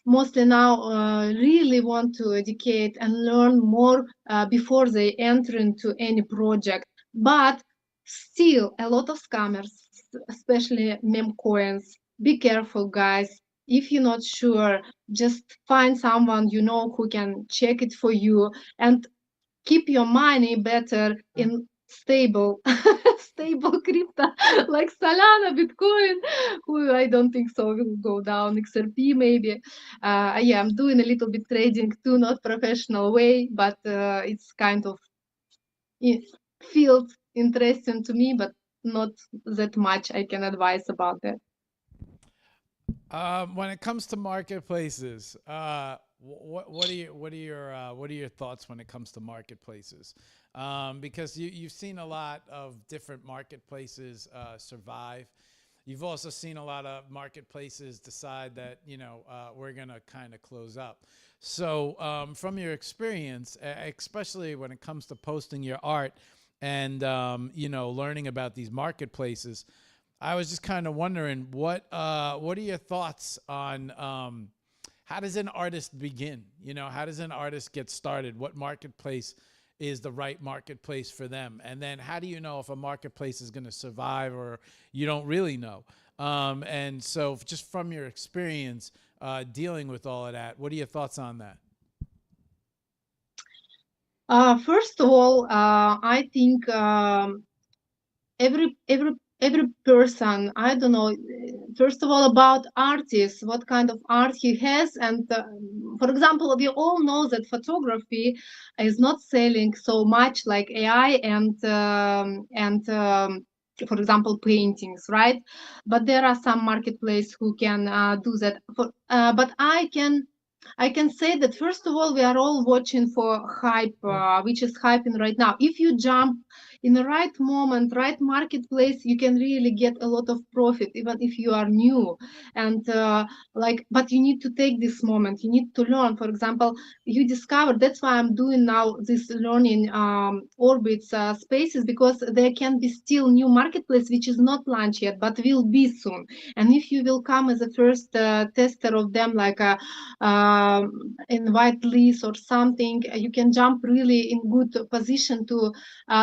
mostly now really want to educate and learn more before they enter into any project. But still, a lot of scammers, especially meme coins. Be careful, guys. If you're not sure, just find someone who can check it for you, and keep your money better in stable stable crypto like Solana, Bitcoin, who I don't think so will go down, XRP maybe. Yeah, I'm doing a little bit trading too, not professional way, but it's kind of, it feels interesting to me, but not that much I can advise about that. When it comes to marketplaces, what are your thoughts when it comes to marketplaces? Because you've seen a lot of different marketplaces survive. You've also seen a lot of marketplaces decide that we're gonna kind of close up. So from your experience, especially when it comes to posting your art and learning about these marketplaces, I was just kind of wondering what are your thoughts on how does an artist begin? How does an artist get started? What marketplace is the right marketplace for them? And then how do you know if a marketplace is going to survive, or you don't really know? And so just from your experience dealing with all of that, what are your thoughts on that? First of all, I think every person, I don't know, first of all, about artists, what kind of art he has. And for example, we all know that photography is not selling so much like AI and for example, paintings, right? But there are some marketplace who can do that. But I can say that first of all, we are all watching for hype, which is hyping right now. If you jump in the right moment, right marketplace, you can really get a lot of profit, even if you are new. And but you need to take this moment. You need to learn. For example, you discover. That's why I'm doing now this learning orbits spaces, because there can be still new marketplace which is not launched yet, but will be soon. And if you will come as a first tester of them, like a invite list or something, you can jump really in good position to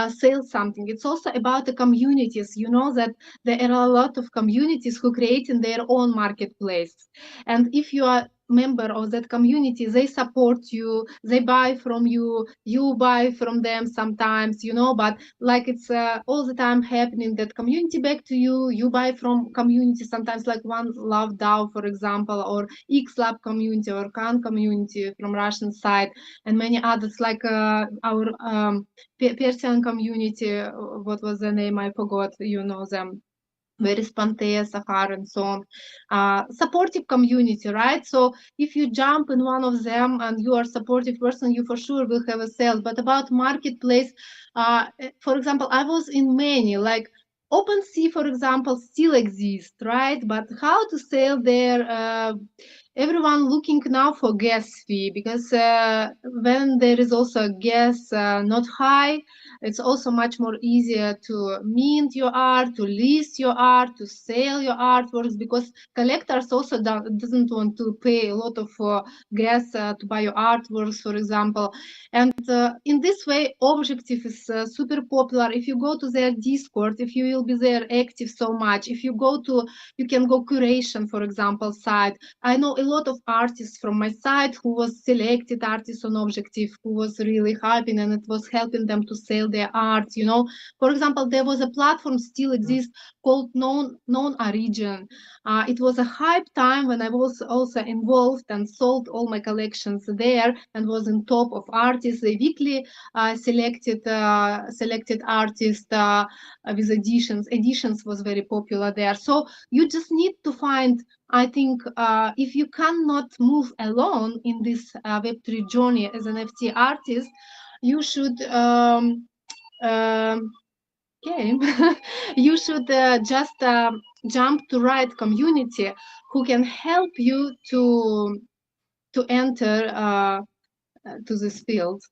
sell something. It's also about the communities. You know that there are a lot of communities who create in their own marketplace, and if you are member of that community, they support you, they buy from you, you buy from them sometimes, but like it's all the time happening that community back to you, you buy from community sometimes, like One Love DAO, for example, or X Lab community or Khan community from Russian side, and many others like our Persian community, what was the name? I forgot, them. Very Spontaneous, Sahar, and so on. Supportive community, right? So if you jump in one of them and you are a supportive person, you for sure will have a sale. But about marketplace, for example, I was in many, like OpenSea, for example, still exists, right? But how to sell there? Everyone looking now for gas fee, because when there is also gas not high, it's also much more easier to mint your art, to list your art, to sell your artworks, because collectors also doesn't want to pay a lot of gas to buy your artworks, for example. And in this way, Objective is super popular. If you go to their Discord, if you will be there active so much, if you can go curation, for example, site. I know a lot of artists from my side who was selected artists on Objective, who was really helping, and it was helping them to sell their art. For example, there was a platform still exists called Known Origin. It was a hype time when I was also involved and sold all my collections there, and was in top of artists. They weekly selected artists with editions. Editions was very popular there. So you just need to find, I think, if you cannot move alone in this Web3 journey as an NFT artist, you should you should just jump to right community who can help you to enter to this field.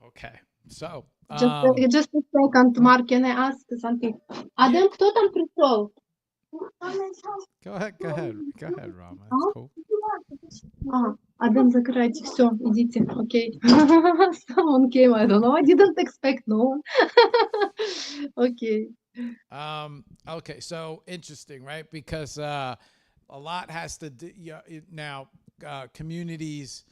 Okay, so Just a second, Mark, can I ask something? Адам, кто там пришел? Go ahead, Rama. That's cool. Адам, закрывайте, все, идите, окей. Someone came, I don't know, I didn't expect no one. Okay. Okay, so interesting, right? Because a lot has to do now. Communities.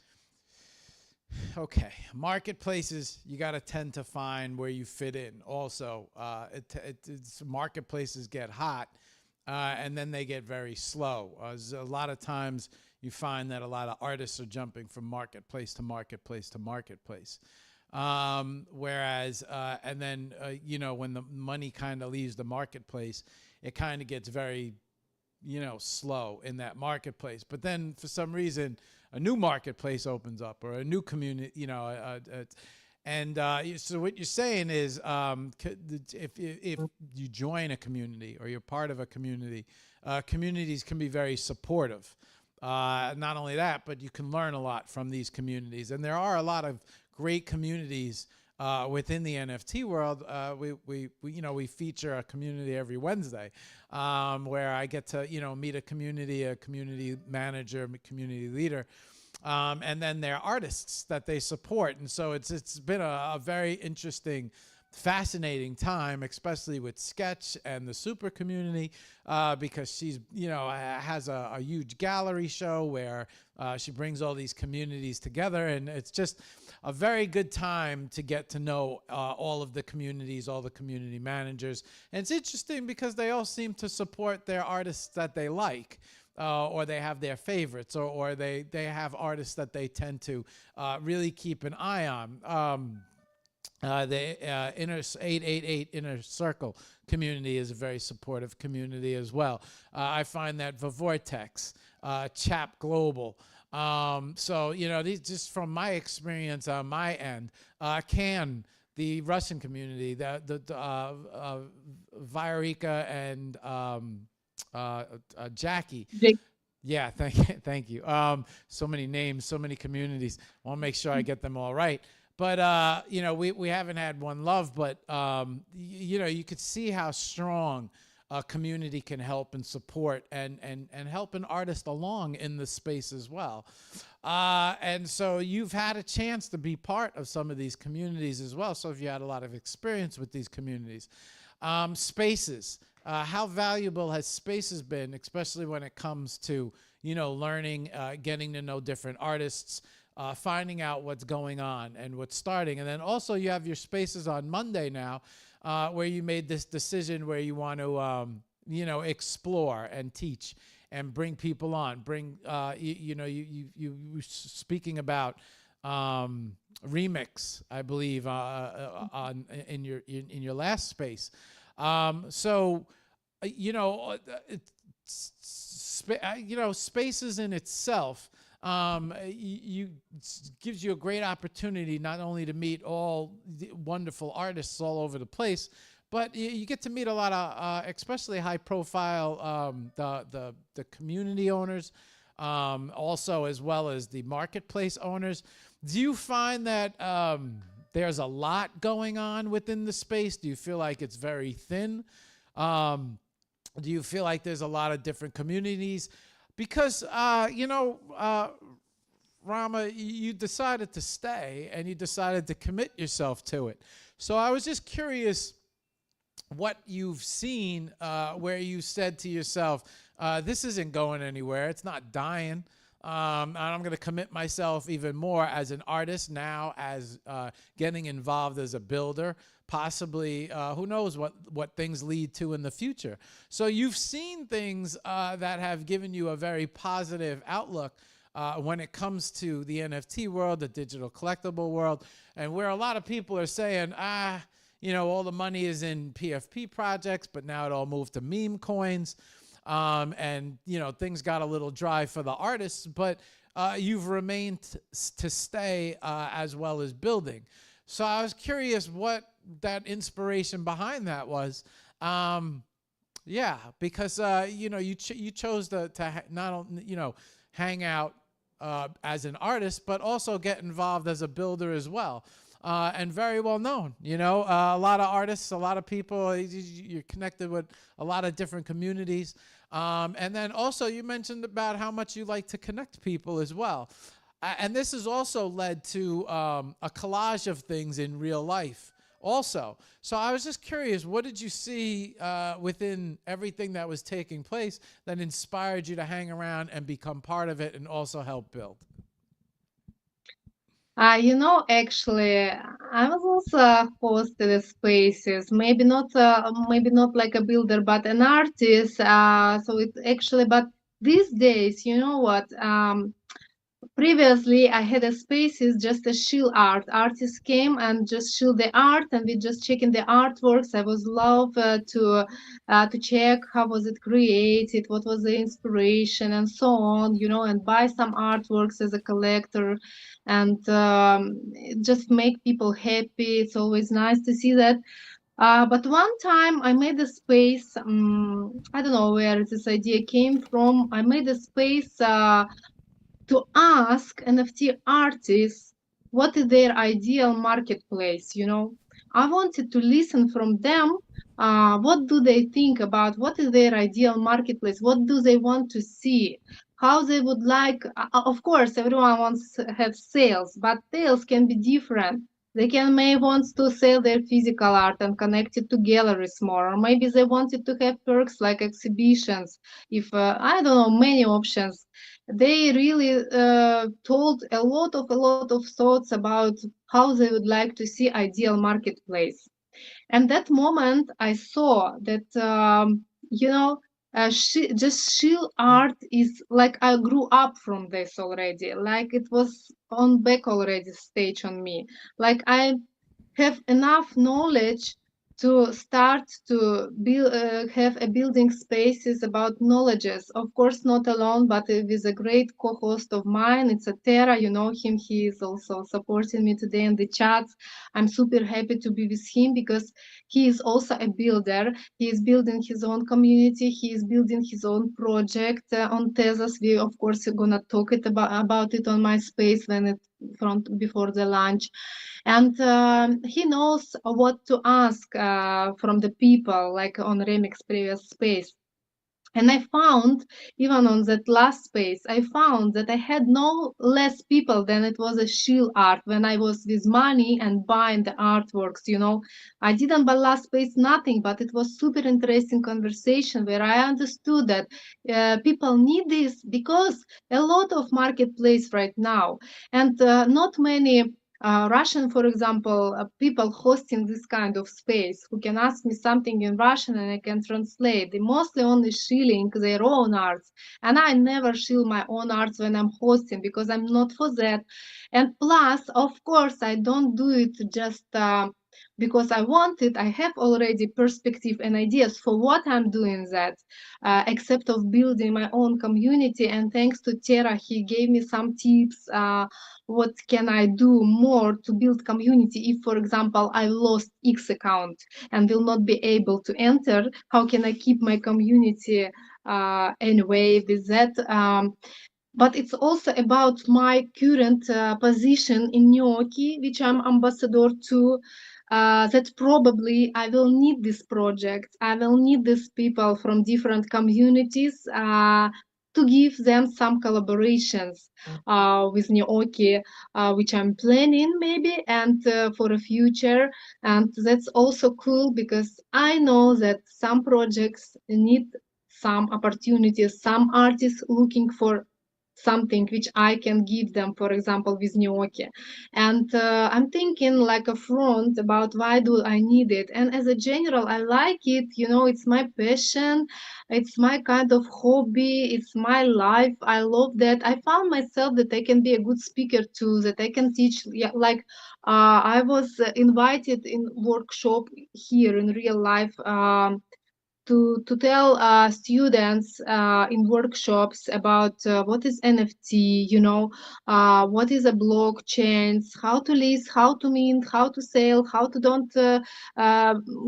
Okay, marketplaces, you got to tend to find where you fit in. Also, it's marketplaces get hot, and then they get very slow. A lot of times you find that a lot of artists are jumping from marketplace to marketplace to marketplace. Whereas, and then, when the money kind of leaves the marketplace, it kind of gets very, slow in that marketplace. But then for some reason, a new marketplace opens up, or a new community, so what you're saying is, if you join a community or you're part of a community, communities can be very supportive. Not only that, but you can learn a lot from these communities, and there are a lot of great communities within the NFT world. We feature a community every Wednesday, where I get to meet a community manager, a community leader, and then their artists that they support. And so it's been a very interesting, fascinating time, especially with Sketch and the super community, because she's has a huge gallery show where she brings all these communities together, and it's just a very good time to get to know all of the communities, all the community managers. And it's interesting because they all seem to support their artists that they like. Or they have their favorites, or they have artists that they tend to really keep an eye on. The 888 Inner Circle community is a very supportive community as well. I find that Vortex, Chap Global. So, these, just from my experience on my end, the Russian community, the Viorica and Jackie. Yeah, thank you. So many names, so many communities. I want to make sure I get them all right. But we haven't had One Love, but you could see how strong a community can help and support and help an artist along in the space as well. And so you've had a chance to be part of some of these communities as well. So if you had a lot of experience with these communities, spaces. how valuable has spaces been, especially when it comes to, learning, getting to know different artists, finding out what's going on and what's starting. And then also you have your spaces on Monday now, where you made this decision where you want to, explore and teach and bring people on. Bring, you were speaking about remix, I believe, on in your last space. So, spaces in itself, gives you a great opportunity not only to meet all the wonderful artists all over the place, but you get to meet a lot of, especially high profile, the community owners, also as well as the marketplace owners. Do you find that there's a lot going on within the space? Do you feel like it's very thin? Do you feel like there's a lot of different communities? Because, Rama, you decided to stay and you decided to commit yourself to it. So I was just curious what you've seen, where you said to yourself, this isn't going anywhere. It's not dying. And I'm going to commit myself even more as an artist now, as getting involved as a builder, possibly, who knows what things lead to in the future. So you've seen things that have given you a very positive outlook when it comes to the NFT world, the digital collectible world, and where a lot of people are saying, all the money is in PFP projects, but now it all moved to meme coins. And, things got a little dry for the artists, but you've remained to stay as well as building. So I was curious what that inspiration behind that was. Because, you chose to not only, hang out as an artist, but also get involved as a builder as well. And very well known, a lot of artists, a lot of people, you're connected with a lot of different communities. And then also you mentioned about how much you like to connect people as well. And this has also led to a collage of things in real life also. So I was just curious, what did you see within everything that was taking place that inspired you to hang around and become part of it and also help build? Actually, I was also hosted the spaces. Maybe not like a builder, but an artist. So it actually, but these days, you know what? Previously, I had a spaces just a shill art. Artists came and just shill the art, and we just checking the artworks. I was love to check how was it created, what was the inspiration, and so on. And buy some artworks as a collector, and just make people happy. It's always nice to see that. But one time I made a space. I don't know where this idea came from. I made a space. To ask NFT artists what is their ideal marketplace. I wanted to listen from them. What do they think about what is their ideal marketplace? What do they want to see? How they would like, of course, everyone wants to have sales, but sales can be different. They may want to sell their physical art and connect it to galleries more, or maybe they wanted to have perks like exhibitions. If I don't know, many options. They really told a lot of thoughts about how they would like to see ideal marketplace. And that moment I saw that just shill art is like I grew up from this already, like it was on back already stage on me, like I have enough knowledge to start to build, have a building spaces about knowledges. Of course, not alone, but with a great co-host of mine. It's a Tera, you know him. He is also supporting me today in the chats. I'm super happy to be with him because he is also a builder. He is building his own community. He is building his own project on Tezos. We, of course, are gonna talk about it on my space when it before the launch. And he knows what to ask from the people, like on Remix previous space. And I found, even on that last space, I found that I had no less people than it was a shield art when I was with money and buying the artworks, you know. I didn't buy last space nothing, but it was super interesting conversation where I understood that people need this because a lot of marketplace right now, and not many Russian, for example, people hosting this kind of space who can ask me something in Russian and I can translate. They mostly only shilling their own arts. And I never shill my own arts when I'm hosting because I'm not for that. And plus, of course, I don't do it just because I want it. I have already perspective and ideas for what I'm doing that, except of building my own community. And thanks to Tara, he gave me some tips. What can I do more to build community if, for example, I lost X account and will not be able to enter? How can I keep my community anyway with that? But it's also about my current position in Gnocchi, which I'm ambassador to. That probably I will need this project. I will need these people from different communities to give them some collaborations with Gnocchi, which I'm planning maybe and for the future. And that's also cool because I know that some projects need some opportunities, some artists looking for something which I can give them, for example, with Gnocchi. And I'm thinking like a front about why do I need it. And as a general, I like it. You know, it's my passion. It's my kind of hobby. It's my life. I love that. I found myself that I can be a good speaker too, that I can teach. Yeah, like I was invited in workshop here in real life. To tell students in workshops about what is NFT, you know, what is a blockchain, how to list, how to mint, how to sell, how to don't uh,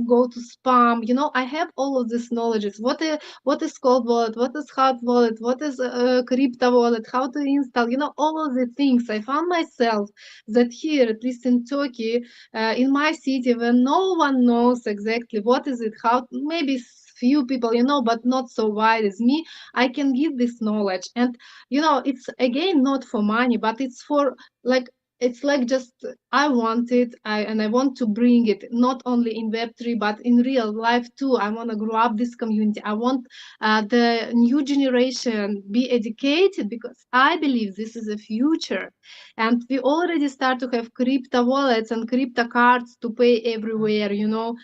go to spam. You know, I have all of this knowledge. What is cold wallet, what is hot wallet, what is crypto wallet, how to install. You know, all of the things. I found myself that here, at least in Turkey, in my city, when no one knows exactly what is it, how maybe few people, you know, but not so wide as me, I can give this knowledge. And you know, it's again not for money, but it's for like, it's like just I want it, and I want to bring it not only in Web3 but in real life too. I want to grow up this community. I want the new generation be educated because I believe this is the future. And we already start to have crypto wallets and crypto cards to pay everywhere, you know.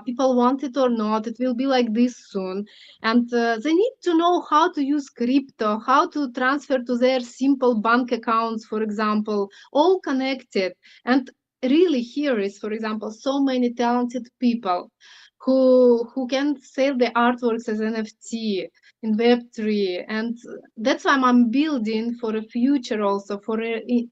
People want it or not, it will be like this soon. And they need to know how to use crypto, how to transfer to their simple bank accounts, for example, all connected. And really here is, for example, so many talented people who can sell the artworks as NFT in Web3. And that's why I'm building for a future also, for a,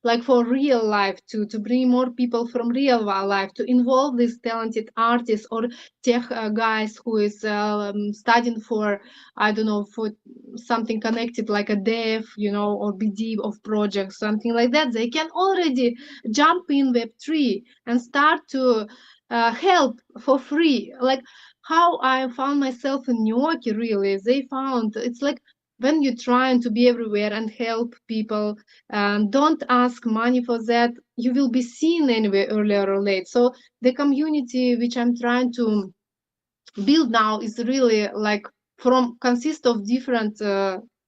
like for real life, to bring more people from real life, to involve these talented artists or tech guys who is studying for, I don't know, for something connected like a dev, you know, or BD of projects, something like that. They can already jump in Web3 and start to help for free. Like how I found myself in Gnocchi, really, they found it's like when you're trying to be everywhere and help people, don't ask money for that. You will be seen anyway, earlier or late. So the community which I'm trying to build now is really like from consist of different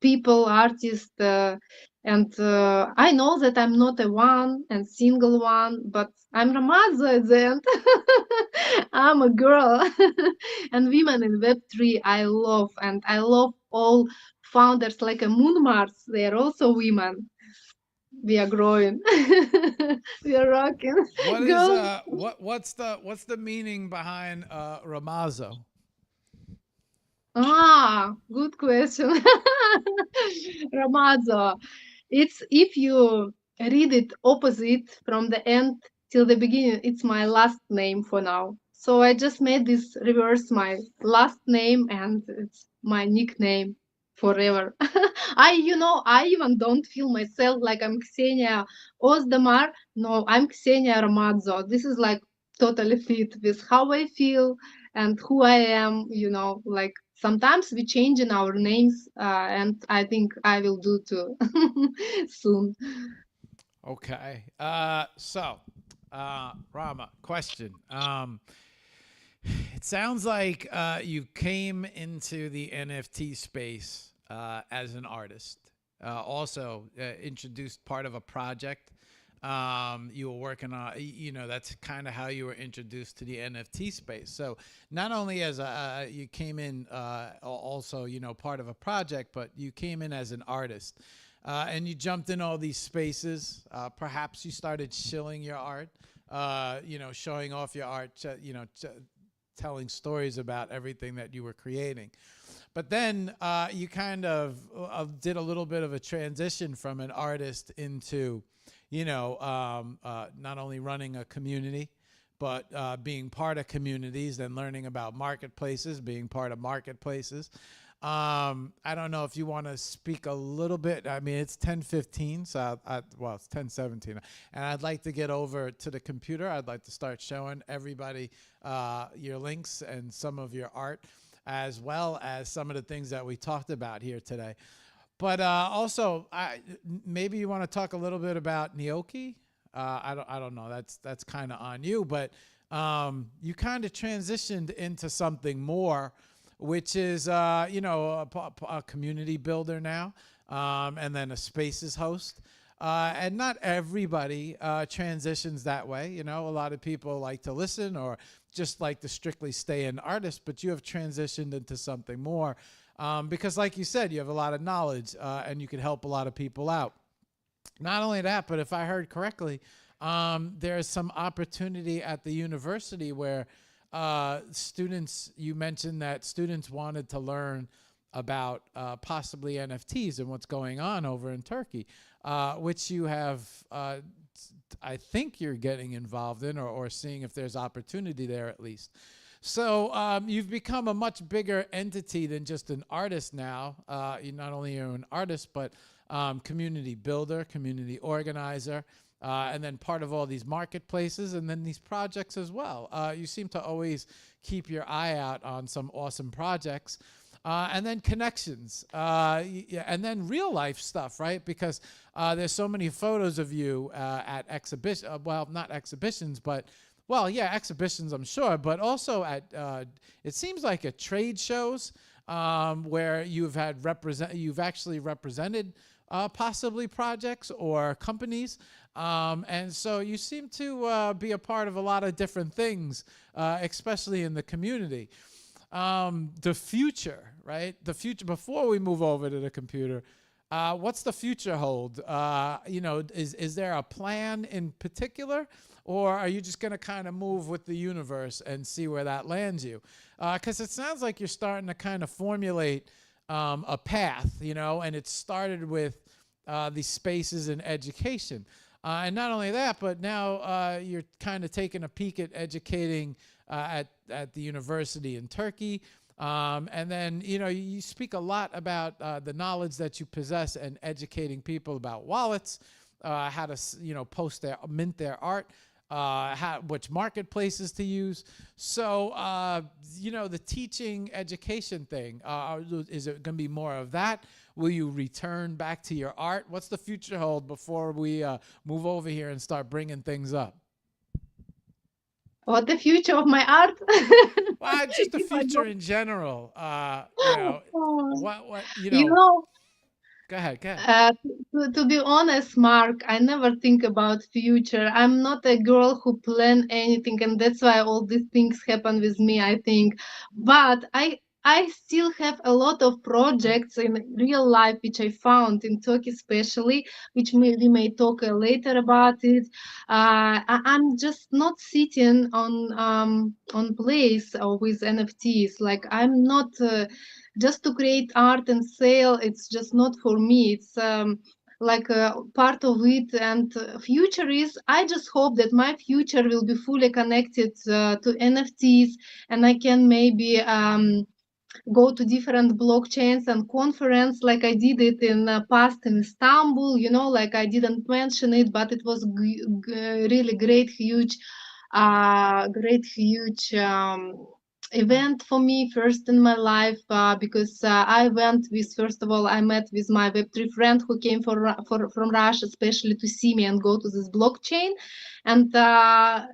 people, artists, and I know that I'm not a one and single one, but I'm Ramadzo at the end. I'm a girl. And women in Web3 I love, and I love all founders like a Moon Mars. They are also women. We are growing. We are rocking. What is Girls. what's the meaning behind Ramazo? Good question. Ramadzo. It's if you read it opposite from the end till the beginning, it's my last name for now. So I just made this reverse my last name and it's my nickname forever. I even don't feel myself like I'm Ksenia Ozdemar. No, I'm Ksenia Ramadzo. This is like totally fit with how I feel and who I am, like sometimes we change in our names, and I think I will do too soon. Okay. Rama, question. It sounds like you came into the NFT space as an artist. Also, introduced part of a project. You were working on, that's kind of how you were introduced to the NFT space. So not only as you came in, also, part of a project, but you came in as an artist. And you jumped in all these spaces. Perhaps you started shilling your art, showing off your art, telling stories about everything that you were creating. But then you kind of did a little bit of a transition from an artist into, not only running a community, but being part of communities and learning about marketplaces, being part of marketplaces. I don't know if you want to speak a little bit. I mean, it's 10:15, so it's 10:17, and I'd like to get over to the computer. I'd like to start showing everybody your links and some of your art, as well as some of the things that we talked about here today. But also, maybe you want to talk a little bit about Gnocchi. I don't know. That's kind of on you, but you kind of transitioned into something more, which is, a community builder now, and then a spaces host. And not everybody transitions that way. A lot of people like to listen or just like to strictly stay an artist, but you have transitioned into something more because, like you said, you have a lot of knowledge and you can help a lot of people out. Not only that, but if I heard correctly, there's some opportunity at the university where students, you mentioned that students wanted to learn about possibly NFTs and what's going on over in Turkey, which you have, I think you're getting involved in or seeing if there's opportunity there at least. So you've become a much bigger entity than just an artist now. You not only are an artist, but community builder, community organizer, and then part of all these marketplaces and then these projects as well. You seem to always keep your eye out on some awesome projects. And then connections, and then real life stuff, right? Because there's so many photos of you at exhibition, well, not exhibitions, but exhibitions, I'm sure, but also at it seems like at trade shows where you've actually represented possibly projects or companies. And so you seem to be a part of a lot of different things, especially in the community. The future, right? The future, before we move over to the computer, what's the future hold? Is there a plan in particular, or are you just going to kind of move with the universe and see where that lands you? Because it sounds like you're starting to kind of formulate a path, and it started with these spaces in education. And not only that, but now you're kind of taking a peek at educating at the university in Turkey. And then, you speak a lot about the knowledge that you possess and educating people about wallets, how to, mint their art, which marketplaces to use. So, the teaching education thing, is it going to be more of that? Will you return back to your art? What's the future hold before we move over here and start bringing things up? What the future of my art? Well, just the future in general. Oh, What you know, Go ahead. to be honest, Mark, I never think about future. I'm not a girl who plan anything, and that's why all these things happen with me, I think. But I still have a lot of projects in real life which I found in Turkey, especially, which we may talk later about it. I'm just not sitting on place with NFTs. Like I'm not. Just to create art and sale, it's just not for me. It's like a part of it. And future is, I just hope that my future will be fully connected to NFTs, and I can maybe go to different blockchains and conference like I did it in past in Istanbul. Like I didn't mention it, but it was really great, huge event for me first in my life, because I went with, first of all, I met with my Web3 friend who came from Russia, especially to see me and go to this blockchain. And how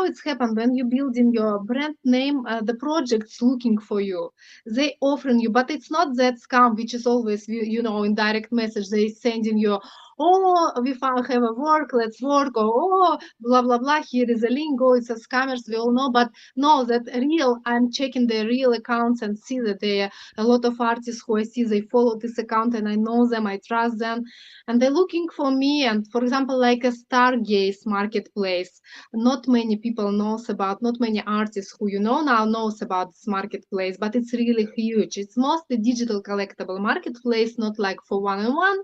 it's happened when you building your brand name, the project's looking for you, they offering you, but it's not that scam which is always, in direct message they sending you, oh, we found have a work, let's work, or oh, blah blah blah, here is a link, go, it's a scammers, we all know. But no, that real, I'm checking the real accounts and see that there are a lot of artists who I see they follow this account and I know them, I trust them, and they're looking for me. And for example, like a Stargaze marketplace, not many people knows about, not many artists who now knows about this marketplace, but it's really huge. It's mostly digital collectible marketplace, not like for one-on-one.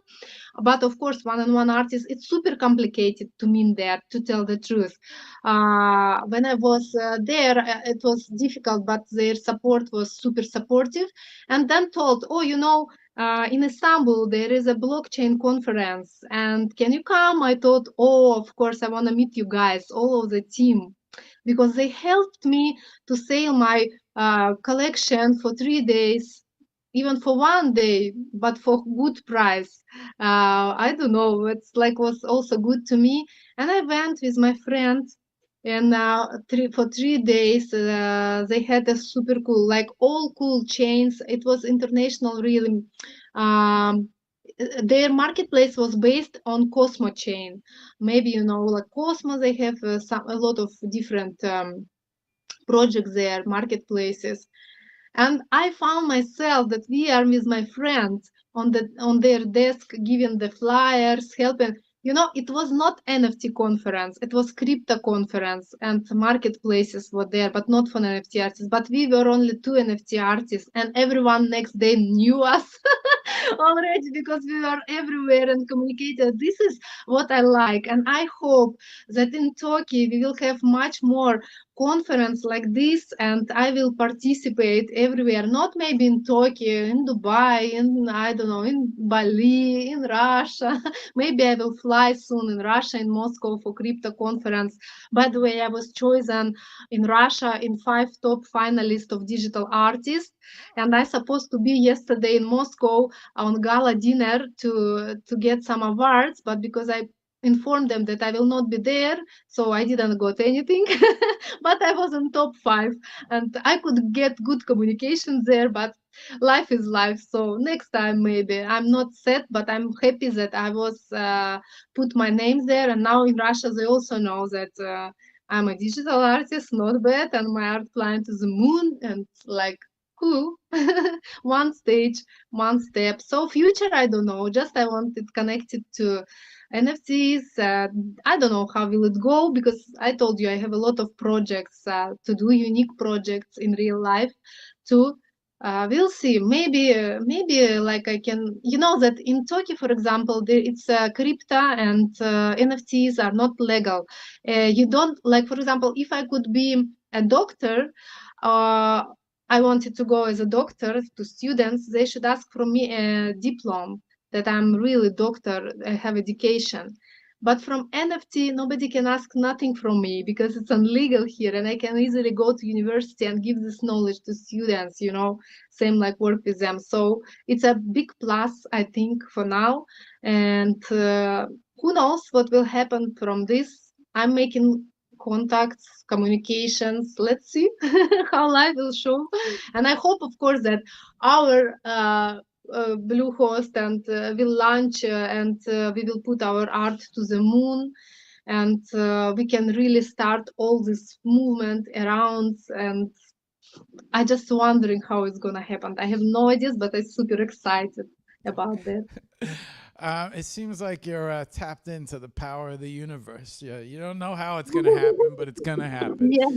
But of course, one-on-one artists, it's super complicated to mean that, to tell the truth. When I was there, it was difficult, but their support was super supportive. And then told, oh, in Istanbul, there is a blockchain conference, and can you come? I thought, oh, of course, I want to meet you guys, all of the team, because they helped me to sell my collection for 3 days, even for one day, but for good price. I don't know, it's like was also good to me. And I went with my friend, and for 3 days they had a super cool, like all cool chains. It was international, really. Um, their marketplace was based on Cosmo chain. Maybe like Cosmo, they have a lot of different projects there, marketplaces. And I found myself that we are with my friends on their desk, giving the flyers, helping. It was not NFT conference, it was crypto conference, and marketplaces were there, but not for NFT artists. But we were only 2 NFT artists, and everyone next day knew us already because we were everywhere and communicated. This is what I like, and I hope that in Turkey we will have much more conference like this, and I will participate everywhere, not maybe in Tokyo, in Dubai, in, I don't know, in Bali, in Russia. Maybe I will fly soon in Russia, in Moscow for crypto conference. By the way, I was chosen in Russia in 5 top finalists of digital artists, and I supposed to be yesterday in Moscow on gala dinner to get some awards, but because I informed them that I will not be there, so I didn't got anything. But I was in top 5, and I could get good communication there. But life is life, so next time maybe. I'm not sad, but I'm happy that I was put my name there, and now in Russia they also know that I'm a digital artist, not bad, and my art flying to the moon, and like cool. One stage, one step. So future, I don't know, just I want it connected to NFTs. I don't know how will it go, because I told you I have a lot of projects to do, unique projects in real life too. We'll see. Maybe like I can, that in Turkey, for example, it's crypto and NFTs are not legal. You don't, like, for example, if I could be a doctor, uh, I wanted to go as a doctor to students, they should ask from me a diploma that I'm really doctor, I have education. But from NFT, nobody can ask nothing from me because it's illegal here, and I can easily go to university and give this knowledge to students, same like work with them. So it's a big plus, I think, for now. And who knows what will happen from this? I'm making contacts, communications. Let's see how life will show. And I hope, of course, that our Blue Host and will launch and we will put our art to the moon, and we can really start all this movement around. And I just wondering how it's gonna happen. I have no ideas, but I'm super excited about that. It seems like you're tapped into the power of the universe. Yeah, you don't know how it's gonna happen, but it's gonna happen. Yeah.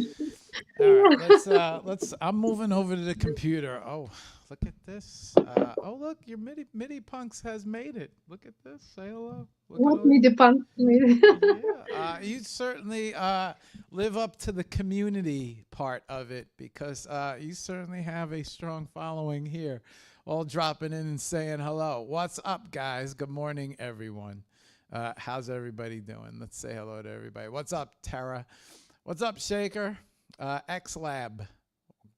All right, let's. I'm moving over to the computer. Oh, look at this. Oh, look, your MIDI punks has made it. Look at this. Say hello. Look at What all me the punk me. yeah, you certainly live up to the community part of it, because you certainly have a strong following here, all dropping in and saying hello. What's up, guys? Good morning, everyone. How's everybody doing? Let's say hello to everybody. What's up, Tara? What's up, Shaker? XLab.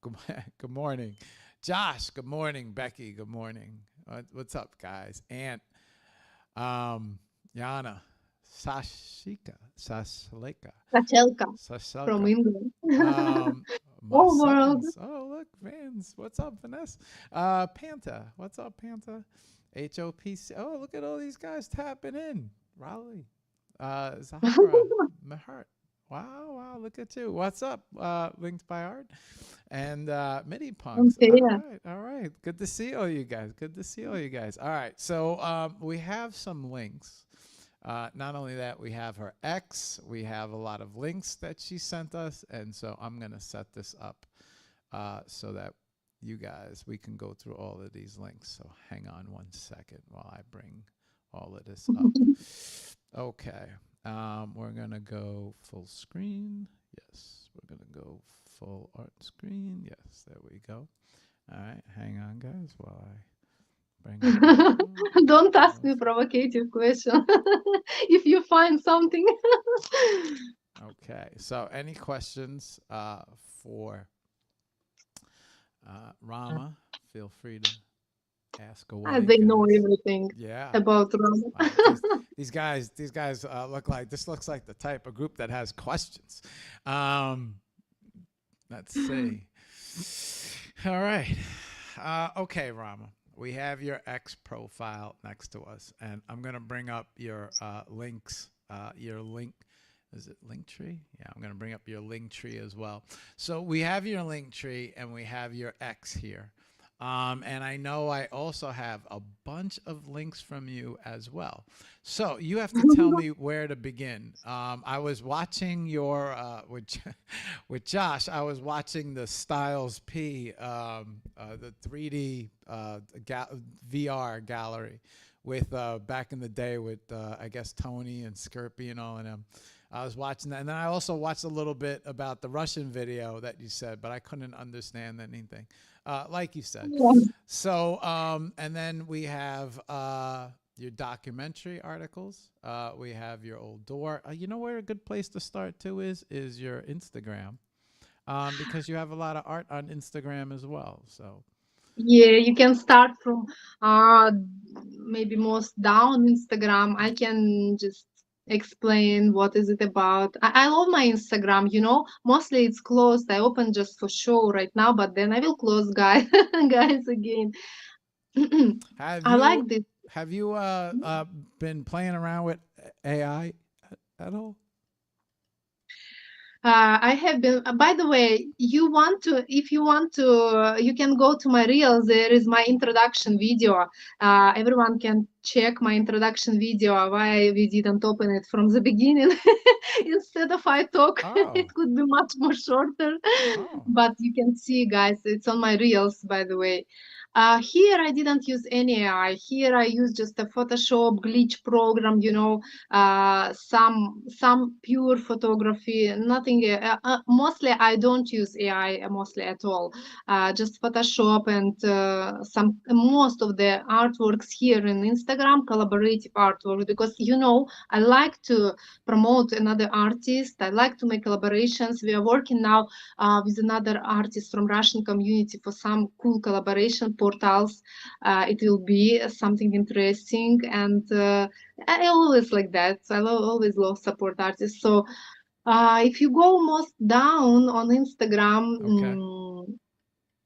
Good, good morning. Josh, good morning. Becky, good morning. What's up, guys? Ant, Yana, Sashleka, Kachelka from Sashelka. England. My Oh, world. sons. Oh, look, Vans. What's up, Vanessa? Panta. What's up, Panta? HOPC. Oh, look at all these guys tapping in. Raleigh. Zahara. Mehart. Wow, look at you. What's up? Linked by Art. And MIDI Punks. Okay, yeah. All right. Good to see all you guys. All right. So we have some links. Not only that, we have her ex. We have a lot of links that she sent us. And so I'm going to set this up so that you guys, we can go through all of these links. So hang on 1 second while I bring all of this up. Okay. We're going to go full screen. Yes. We're going to go full art screen. Yes. There we go. All right. Hang on, guys, while I bring it up. Don't ask me provocative question. If you find something. Okay. So any questions for Rama? Feel free to ask away. They know guys. everything Yeah. about Rama. These guys look like the type of group that has questions. Let's see. All right. Okay, Rama. We have your X profile next to us, and I'm gonna bring up your links. Your link. Is it Linktree? Yeah, I'm gonna bring up your Linktree as well. So we have your Linktree, and we have your X here. And I know I also have a bunch of links from you as well. So you have to tell me where to begin. I was watching your, with Josh, I was watching the Styles P, the 3D VR gallery with, back in the day with, I guess, Tony and Skirpy and all of them. I was watching that. And then I also watched a little bit about the Russian video that you said, but I couldn't understand anything. Like you said. Yeah. So, and then we have your documentary articles. We have your old door. You know where a good place to start too is your Instagram, because you have a lot of art on Instagram as well. So. Yeah, you can start from maybe most down Instagram. I can just explain what is it about. I love my Instagram, mostly it's closed. I open just for show right now, but then I will close guys again. I like this. Have you been playing around with AI at all? I have been, by the way, if you want to, you can go to my reels. There is my introduction video. Everyone can check my introduction video, why we didn't open it from the beginning. Instead of I talk, it could be much more shorter. But you can see, guys, it's on my reels, by the way. Here I didn't use any AI. Here I use just a Photoshop glitch program, some pure photography, nothing. Mostly I don't use AI mostly at all. Just Photoshop and most of the artworks here in Instagram, collaborative artwork, because I like to promote another artist. I like to make collaborations. We are working now with another artist from Russian community for some cool collaboration portals. It will be something interesting, and I always like that. So I always love support artists. So if you go most down on Instagram,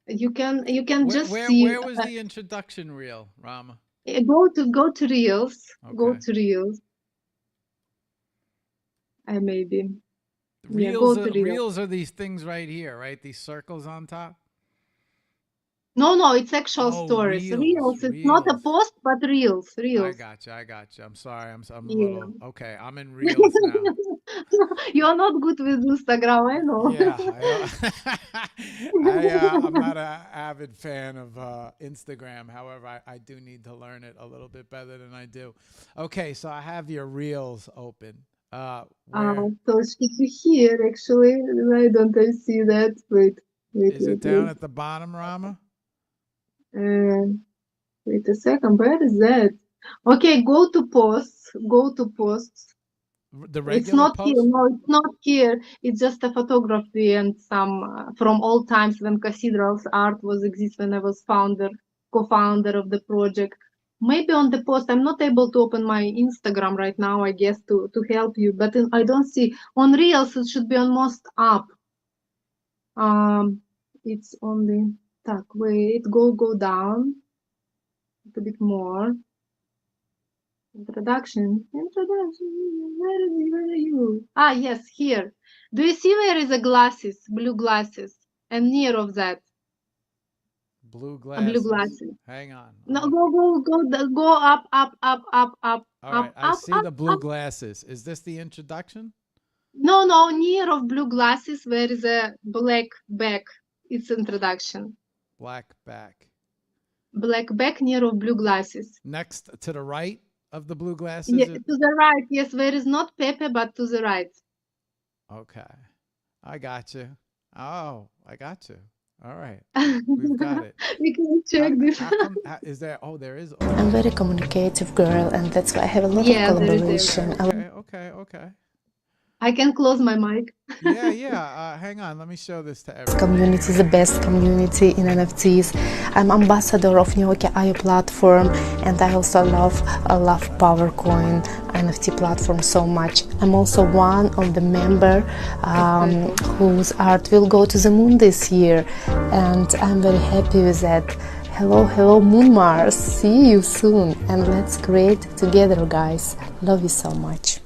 you can just see. Where was the introduction reel, Rama? Go to reels. Okay. Go to reels. Maybe. Reels are these things right here, right? These circles on top. No, it's actual stories. Reels. It's not a post, but reels. I got you. I'm sorry. I'm a little. Okay, I'm in reels now. You're not good with Instagram, I know. Yeah, I'm not an avid fan of Instagram. However, I do need to learn it a little bit better than I do. Okay, so I have your reels open. So here, actually, why don't I see that? Wait. Is it down at the bottom, Rama? Wait a second, where is that? Okay, go to posts. The It's regular not here. post? No, it's not here. It's just a photography and some from old times when cathedrals art was exist when I was co-founder of the project. Maybe on the post. I'm not able to open my Instagram right now, I guess, to help you. But I don't see on Reels. It should be almost up. It's only wait, go down a bit more. Introduction. Where are you? Ah, yes, here. Do you see where is the glasses, blue glasses, and near of that, Blue blue glasses. glasses. Hang on. No, go up, All right, I see the blue up. glasses. Is this the introduction? No, near of blue glasses, where is a black back. It's introduction. Black back. Black back near of blue glasses. Next to the right of the blue glasses? Yeah, to the right. Yes, where is not Pepe, but to the right. Okay. I got you. Oh, I got you. All right. We've got it. We can check this. Is there? Oh, there is. I'm very communicative girl, and that's why I have a lot Yeah, of there is collaboration. Okay. I can close my mic. Yeah. Hang on. Let me show this to everyone. Community, the best community in NFTs. I'm ambassador of Nyoki.io platform, and I also love Powercoin NFT platform so much. I'm also one of the member whose art will go to the moon this year, and I'm very happy with that. Hello Moon Mars, see you soon, and let's create together, guys. Love you so much.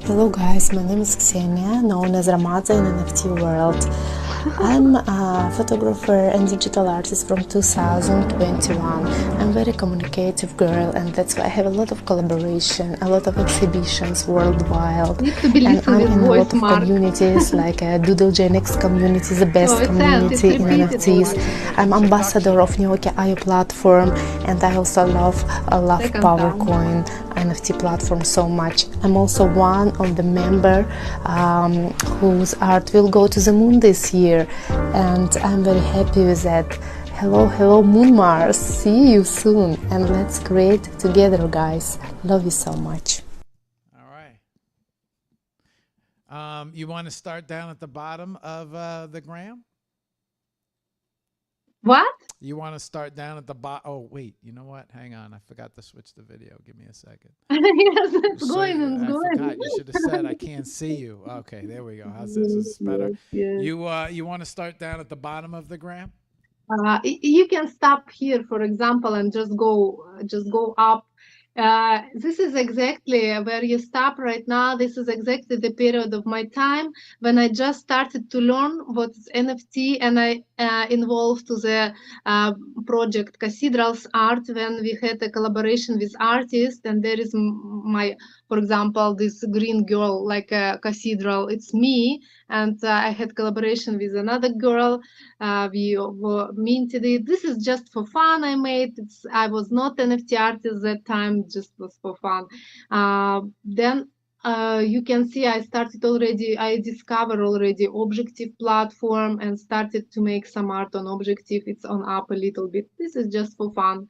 Hello guys, my name is Ksenia, known as Ramadzo in NFT world. I'm a photographer and digital artist from 2021. I'm a very communicative girl, and that's why I have a lot of collaboration, a lot of exhibitions worldwide. And I'm in a lot of communities like Doodlegenics community, the best community in NFTs. I'm ambassador of Nyoki.io platform, and I also love Powercoin NFT platform so much. I'm also one of the member whose art will go to the moon this year, and I'm very happy with that. Hello Moon Mars, see you soon, and let's create together, guys. Love you so much. All right. You want to start down at the bottom of the gram? What? You want to start down at the bottom? Oh, wait. You know what? Hang on. I forgot to switch the video. Give me a second. Yes, it's going. I forgot. You should have said I can't see you. Okay, there we go. How's this? Is this better? Yes. You want to start down at the bottom of the gram? You can stop here, for example, and just go up. This is exactly where you stop right now. This is exactly the period of my time when I just started to learn what's NFT, and I involved to the project Cathedrals Art when we had a collaboration with artists, and there is for example, this green girl like a cathedral. It's me, and I had collaboration with another girl. We minted it. This is just for fun. I made it. I was not NFT artist that time. Just was for fun. Then you can see I discovered already Objective platform and started to make some art on Objective. It's on up a little bit. This is just for fun.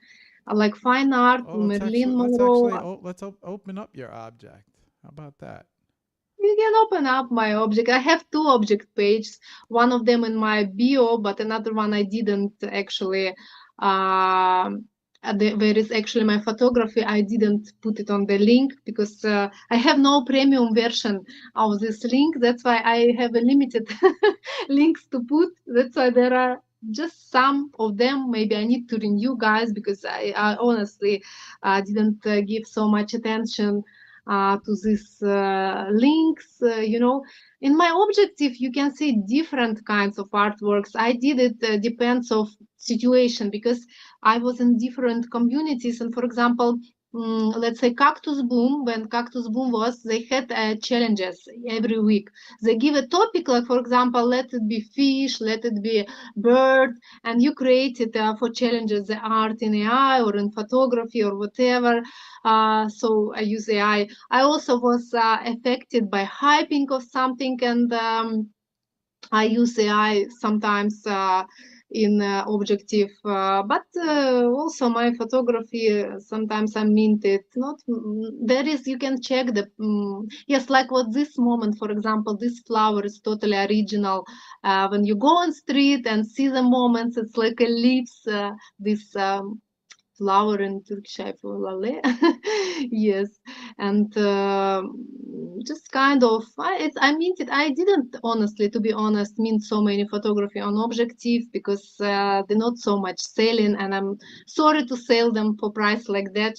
Like fine art, Marilyn Monroe. Let's open up your object. How about that? You can open up my object. I have two object pages. One of them in my bio, but another one I didn't actually. Where is actually my photography, I didn't put it on the link because I have no premium version of this link. That's why I have a limited links to put. That's why there are just some of them. Maybe I need to renew, guys, because I honestly didn't give so much attention to these links. In my objective, you can see different kinds of artworks. I did it depends of situation because I was in different communities. And for example, let's say Cactus Boom, when Cactus Boom was, they had challenges every week. They give a topic, like for example, let it be fish, let it be bird, and you create it for challenges, the art in AI or in photography or whatever. So I use AI. I also was affected by hyping of something, and I use AI sometimes in objective, but also my photography sometimes I mint it. Not there is, you can check the yes, like what this moment, for example, this flower is totally original. When you go on street and see the moments, it's like a leaves, this flower in Turkish, I feel lale. Yes, and just kind of I mean it. I didn't honestly, to be honest, mean so many photography on objective because they're not so much selling, and I'm sorry to sell them for price like that.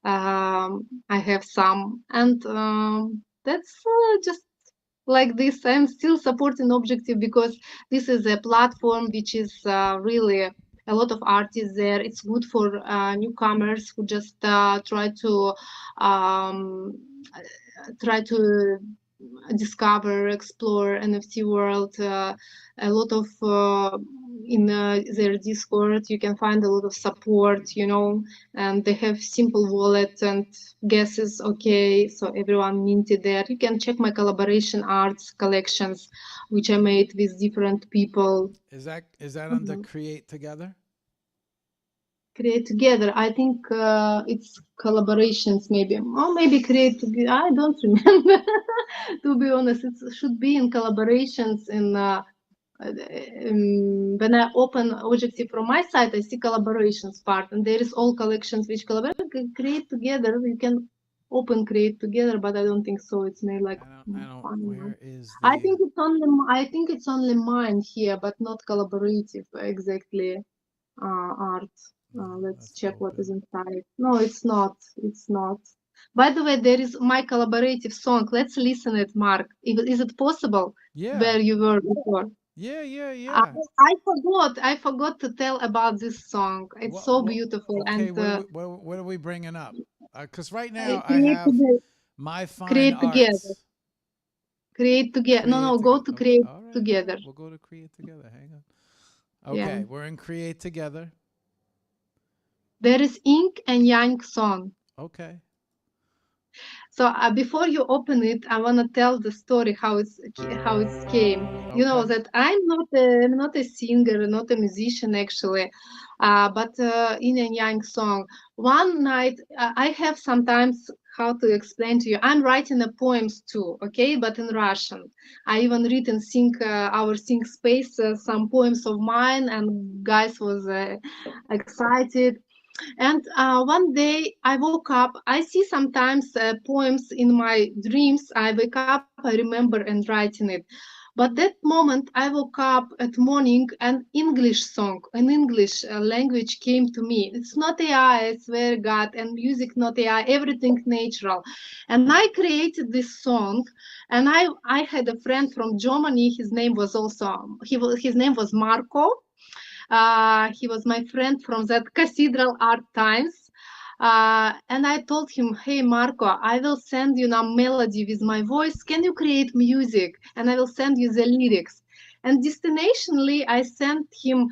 I have some, and that's just like this. I'm still supporting objective because this is a platform which is really a lot of artists there. It's good for newcomers who just um, try to discover, explore NFT world. A lot of in their Discord, you can find a lot of support, and they have simple wallet and gas is okay. So everyone minted there. You can check my collaboration arts collections, which I made with different people. Is that under Create Together? Create Together. I think it's collaborations, maybe. Or maybe Create Together. I don't remember. To be honest, it should be in collaborations. When I open Objective from my side, I see collaborations part, and there is all collections which collaborate. Create Together. You can open Create Together, but I don't think so. It's made like. I don't. Where is the? I think it's only mine here, but not collaborative exactly. Art. Let's check what is inside. No, it's not. It's not. By the way, there is my collaborative song. Let's listen it, Mark. Is it possible? Yeah. Where you were before? Yeah. I forgot to tell about this song. It's so beautiful. Okay, and what are we bringing up? Because right now I Create have Together. my fine Create arts. Together. Create Together. No, go to Create Together. We'll go to Create Together. Hang on. Okay, Yeah. we're in Create Together. There is Ink and Yang song. Okay. So before you open it, I want to tell the story how it came. Okay. You know that I'm not a singer, not a musician actually, but in a Yang song. One night, I have sometimes how to explain to you. I'm writing the poems too, okay, but in Russian. I even read in our Sync space some poems of mine, and guys was excited. And one day I woke up. I see sometimes poems in my dreams. I wake up, I remember and writing it. But that moment I woke up at morning, an English song, an English language came to me. It's not AI, I swear God, and music not AI, everything natural. And I created this song, and I had a friend from Germany. His name was Marco. He was my friend from that Cathedral Art Times. And I told him, hey, Marco, I will send you now melody with my voice. Can you create music? And I will send you the lyrics. And destinationally, I sent him,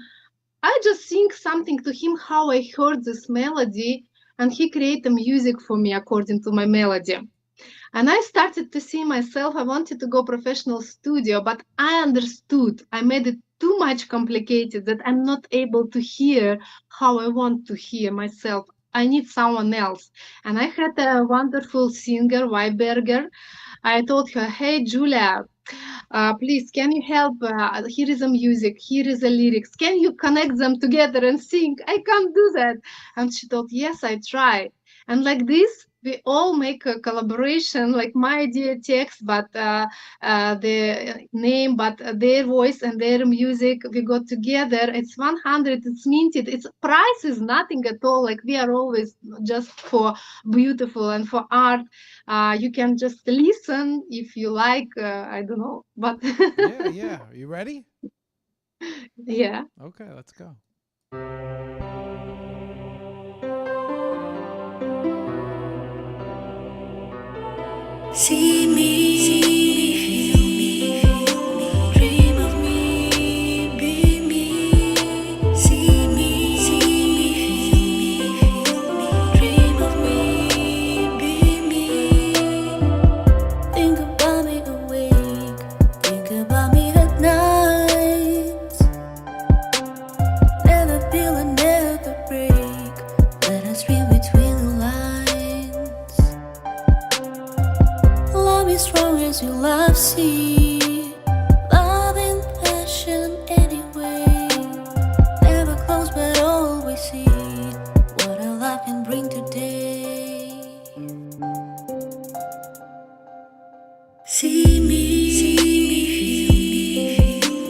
I just sing something to him, how I heard this melody. And he created music for me according to my melody. And I started to see myself, I wanted to go professional studio, but I understood, I made it too much complicated that I'm not able to hear how I want to hear myself. I need someone else. And I had a wonderful singer, Weiberger. I told her, hey, Julia, please, can you help? Here is the music, here is the lyrics. Can you connect them together and sing? I can't do that. And she told, yes, I try. And like this, we all make a collaboration, like my idea text, but the name, but their voice and their music, we got together. It's 100, it's minted. Its price is nothing at all. Like we are always just for beautiful and for art. You can just listen if you like, I don't know, but. Yeah. You ready? Yeah. Okay, let's go. See me, feel me, dream of me, be me. See me, feel me, dream of me, be me. Think about me awake, think about me at night. strong as your love sea. Love and passion anyway. Never close but always see what our love can bring today. See me, feel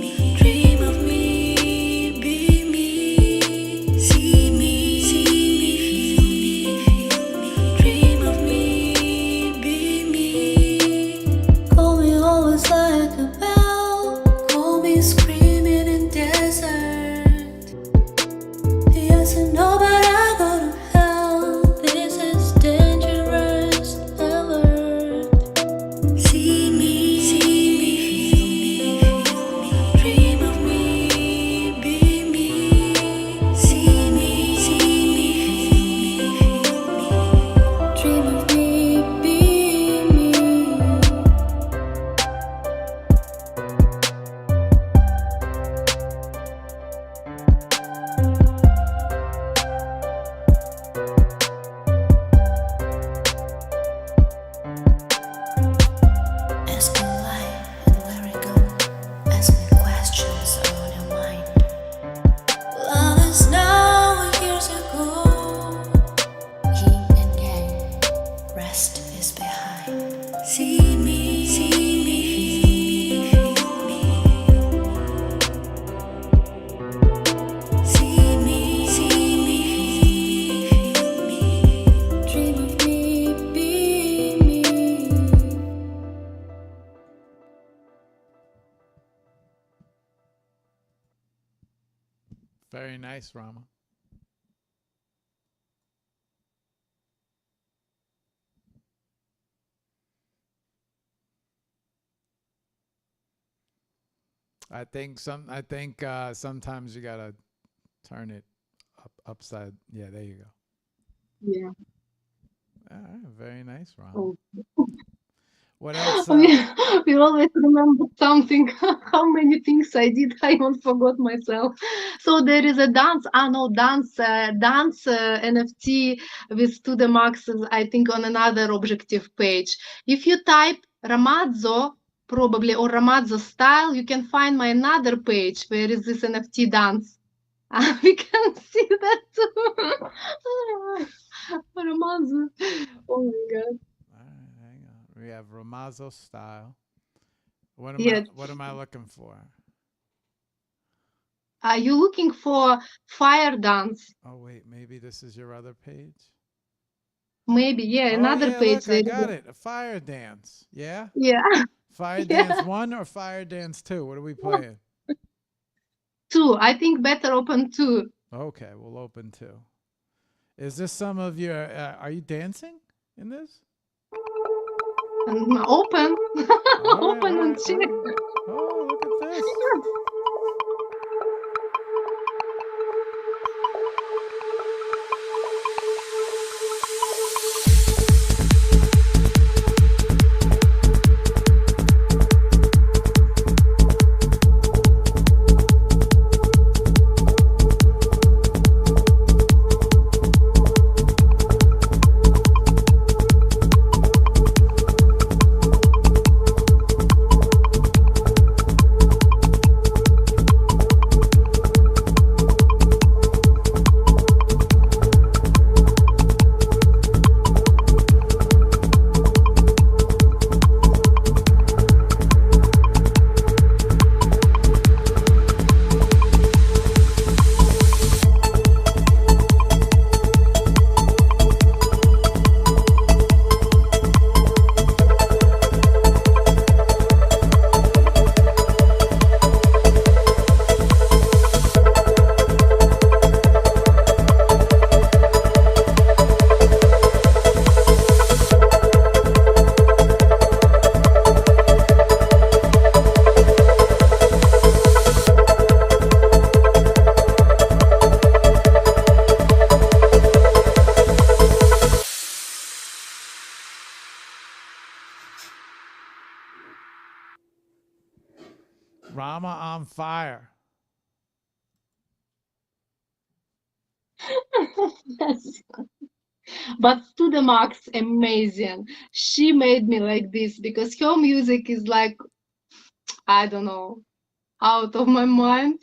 me, dream of me, be me. See me, feel me, dream of me, be me. Call me always like a bell, call me screaming in desert. Yes, I know, but I go to hell. This is dangerous alert. See me, feel me, dream of me, be me. See me, feel me, dream of me, be me. Ask me why and where I go. Ask me questions on your mind. Love is now years ago. Yin and yang, rest is behind. See me, feel me. See me, feel me. Dream of me, be me. Very nice, Rama. I think sometimes you gotta turn it upside. Yeah, there you go. Yeah. All right, very nice, Rama. Oh. What else? We always remember something. How many things I did, I even forgot myself. So there is a dance, dance NFT with to the maxes, I think, on another objective page. If you type Ramadzo, probably, or Ramadzo style, you can find my another page where is this NFT dance. We can see that too. Ramadzo. Oh my God. All right, hang on. We have Ramazo style. What Yes. am I looking for? Are you looking for fire dance? Oh wait, maybe this is your other page. Maybe, yeah, Oh another yeah, page. look, I got it. A fire dance. Yeah. Yeah, Fire yeah. Dance 1 or Fire Dance 2? What are we playing? Two. I think better open two. Okay, we'll open 2. Is this some of your are you dancing in this? Open. All right, Open all and right, check. all right. Oh, look at this. Rama on fire. Yes. But to the max, amazing. She made me like this because her music is like, I don't know, out of my mind.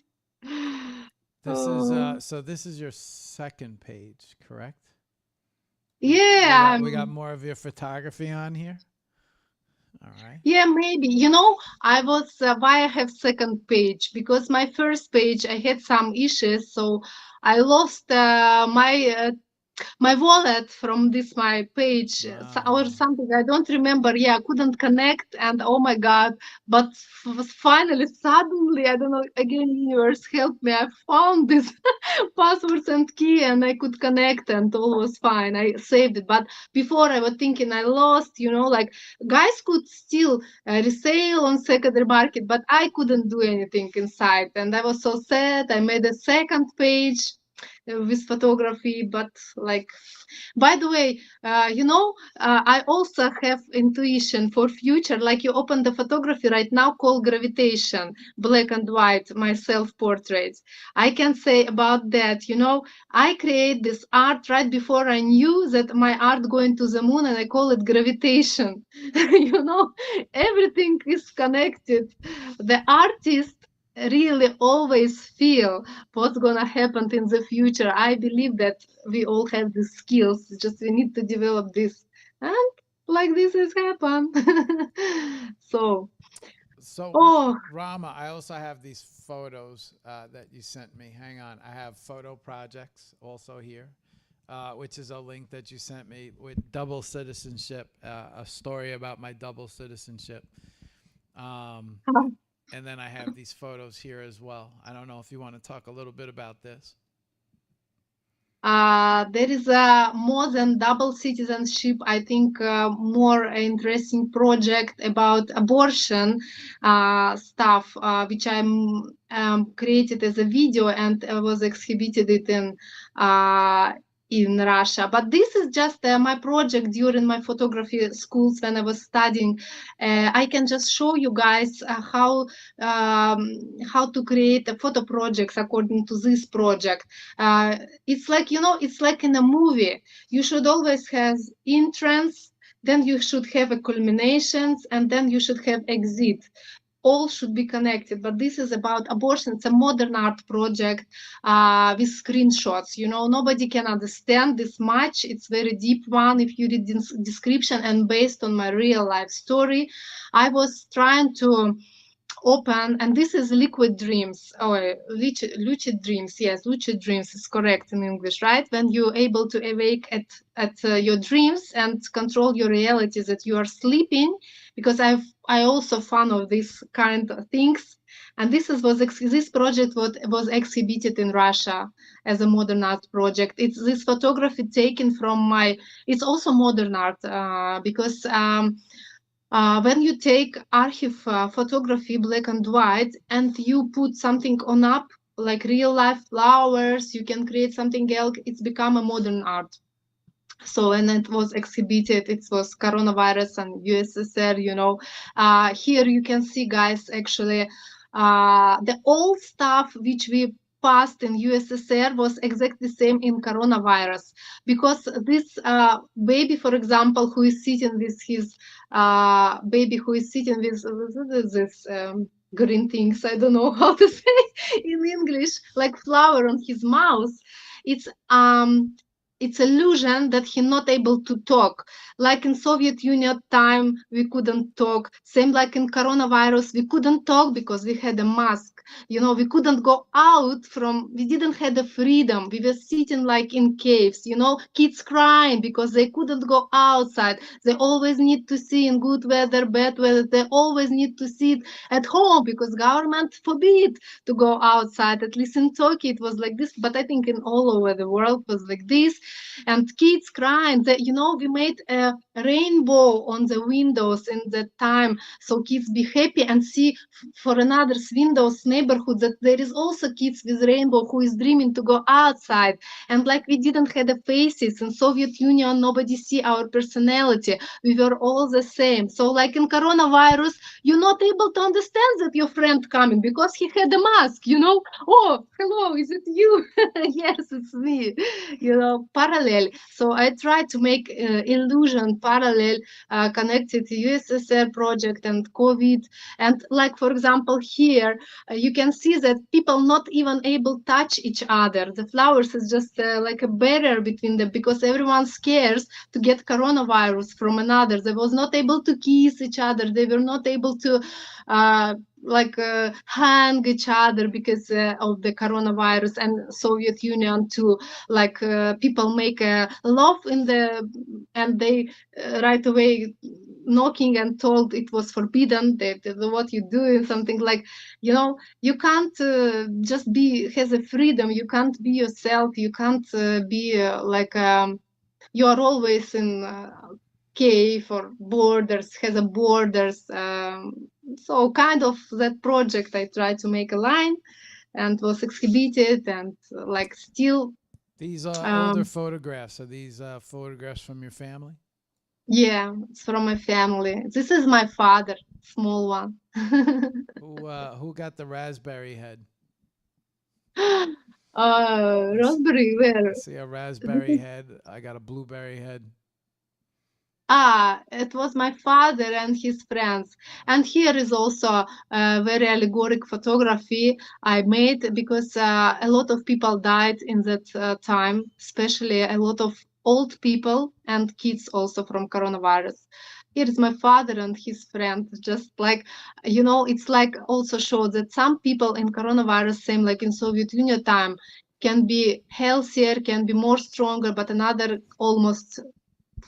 This is Oh, so this is your second page, correct? yeah, We got more of your photography on here. All right. yeah, maybe. I was why I have second page because my first page I had some issues, so I lost my wallet from this my page or Ah. something. I don't remember. Yeah, I couldn't connect, and oh my god! But finally, suddenly, I don't know. Again, universe helped me. I found this passwords and key, and I could connect, and all was fine. I saved it. But before, I was thinking I lost. Like guys could still resale on secondary market, but I couldn't do anything inside, and I was so sad. I made a second page with photography, but like, by the way, I also have intuition for future. Like you open the photography right now called gravitation, black and white, my self-portraits. I can say about that, I create this art right before I knew that my art going to the moon, and I call it gravitation. Everything is connected. The artist really always feel what's gonna happen in the future. I believe that we all have these skills. Just we need to develop this, and like this has happened. So, So, oh, Rama, I also have these photos that you sent me. Hang on. I have photo projects also here, which is a link that you sent me with double citizenship, a story about my double citizenship. Um, and then I have these photos here as well. I don't know if you want to talk a little bit about this. there is a more than double citizenship. I think more interesting project about abortion stuff, which I'm created as a video and was exhibited it in Russia. But this is just my project during my photography schools when I was studying. I can just show you guys how to create a photo projects according to this project. It's like it's like in a movie. You should always have entrance, then you should have a culminations, and then you should have exit. All should be connected, but this is about abortion. It's a modern art project with screenshots. Nobody can understand this much. It's very deep one if you read the description, and based on my real life story, I was trying to open, and this is liquid dreams or lucid dreams. Yes, lucid dreams is correct in English, right? When you're able to awake at your dreams and control your reality, that you are sleeping, because I also fan of this kind of things. And this project was exhibited in Russia as a modern art project. It's this photography taken from it's also modern art because when you take archive photography, black and white, and you put something on up, like real life flowers, you can create something else. It's become a modern art. So, and it was exhibited, it was coronavirus and USSR, here you can see, guys, actually, the old stuff which we passed in USSR was exactly the same in coronavirus, because this baby, for example, who is sitting with his baby who is sitting with this green things, I don't know how to say in English, like flower on his mouth. It's it's illusion that he not able to talk. Like in Soviet Union time, we couldn't talk. Same like in coronavirus, we couldn't talk because we had a mask. We couldn't go out we didn't have the freedom. We were sitting like in caves, kids crying because they couldn't go outside. They always need to see in good weather, bad weather. They always need to sit at home because government forbid to go outside. At least in Turkey it was like this, but I think in all over the world was like this. And kids crying. We made a rainbow on the windows in that time, so kids be happy and see for another windows neighborhood that there is also kids with rainbow who is dreaming to go outside. And like we didn't have the faces in Soviet Union, nobody see our personality. We were all the same. So like in coronavirus, you're not able to understand that your friend coming because he had a mask. Oh, hello, is it you? Yes, it's me. parallel. So I tried to make illusion parallel connected to USSR project and COVID. And like, for example, here, you can see that people not even able to touch each other. The flowers is just like a barrier between them because everyone scares to get coronavirus from another. They was not able to kiss each other. They were not able to hang each other because of the coronavirus, and Soviet Union too. Like people make love in the, and they right away knocking and told it was forbidden, that what you do is something like, you can't just be, has a freedom, you can't be yourself, you can't be you are always in cave or borders, has a borders. So kind of that project I tried to make a line and was exhibited and like still. These older photographs, are these photographs from your family? Yeah, it's from my family. This is my father, small one. Who got the raspberry head? Raspberry, where? I see a raspberry head. I got a blueberry head. It was my father and his friends. And here is also a very allegoric photography I made because a lot of people died in that time, especially a lot of old people and kids also from coronavirus. Here is my father and his friend, just like, it's like also shows that some people in coronavirus, same like in Soviet Union time, can be healthier, can be more stronger, but another almost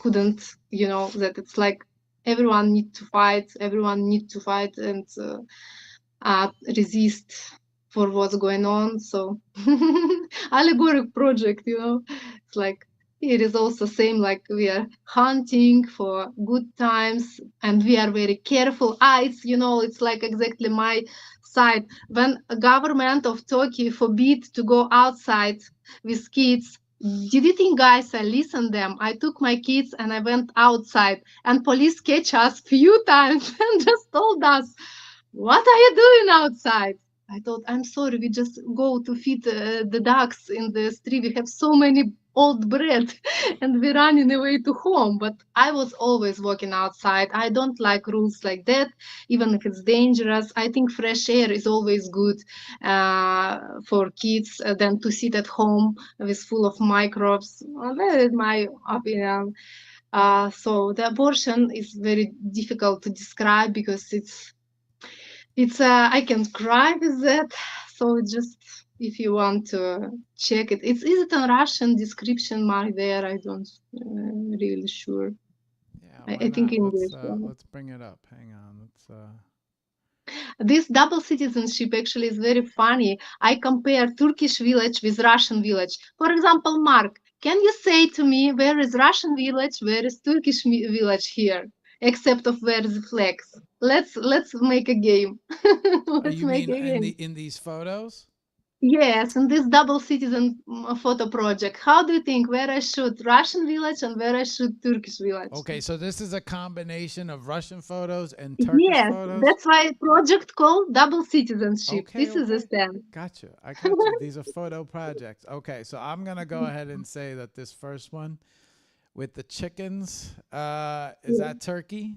couldn't, that it's like everyone need to fight and resist for what's going on. So allegoric project, it's like it is also same, like we are hunting for good times and we are very careful. It's like exactly my side. When a government of Turkey forbid to go outside with kids, did you think, guys, I listened them? I took my kids and I went outside, and police catch us few times and just told us, "What are you doing outside?" I thought, I'm sorry, we just go to feed the ducks in the street. We have so many old bread and we're running away to home. But I was always walking outside. I don't like rules like that, even if it's dangerous. I think fresh air is always good for kids than to sit at home with full of microbes. That is my opinion. So the abortion is very difficult to describe because it's I can cry with that. So just if you want to check it, is it a Russian description mark there? I don't really sure. Yeah, I think English. Let's bring it up. Hang on. This double citizenship actually is very funny. I compare Turkish village with Russian village. For example, Mark, can you say to me where is Russian village, where is Turkish village here, except of where the flags? Let's make a game. Let's make a game. In these photos? Yes, in this double citizen photo project, how do you think where I shoot Russian village and where I shoot Turkish village? Okay, so this is a combination of Russian photos and Turkish Yes, photos? that's why project called double citizenship. Okay, this is a stand. Gotcha. I got you. These are photo projects. Okay, so I'm going to go ahead and say that this first one with the chickens, is that turkey?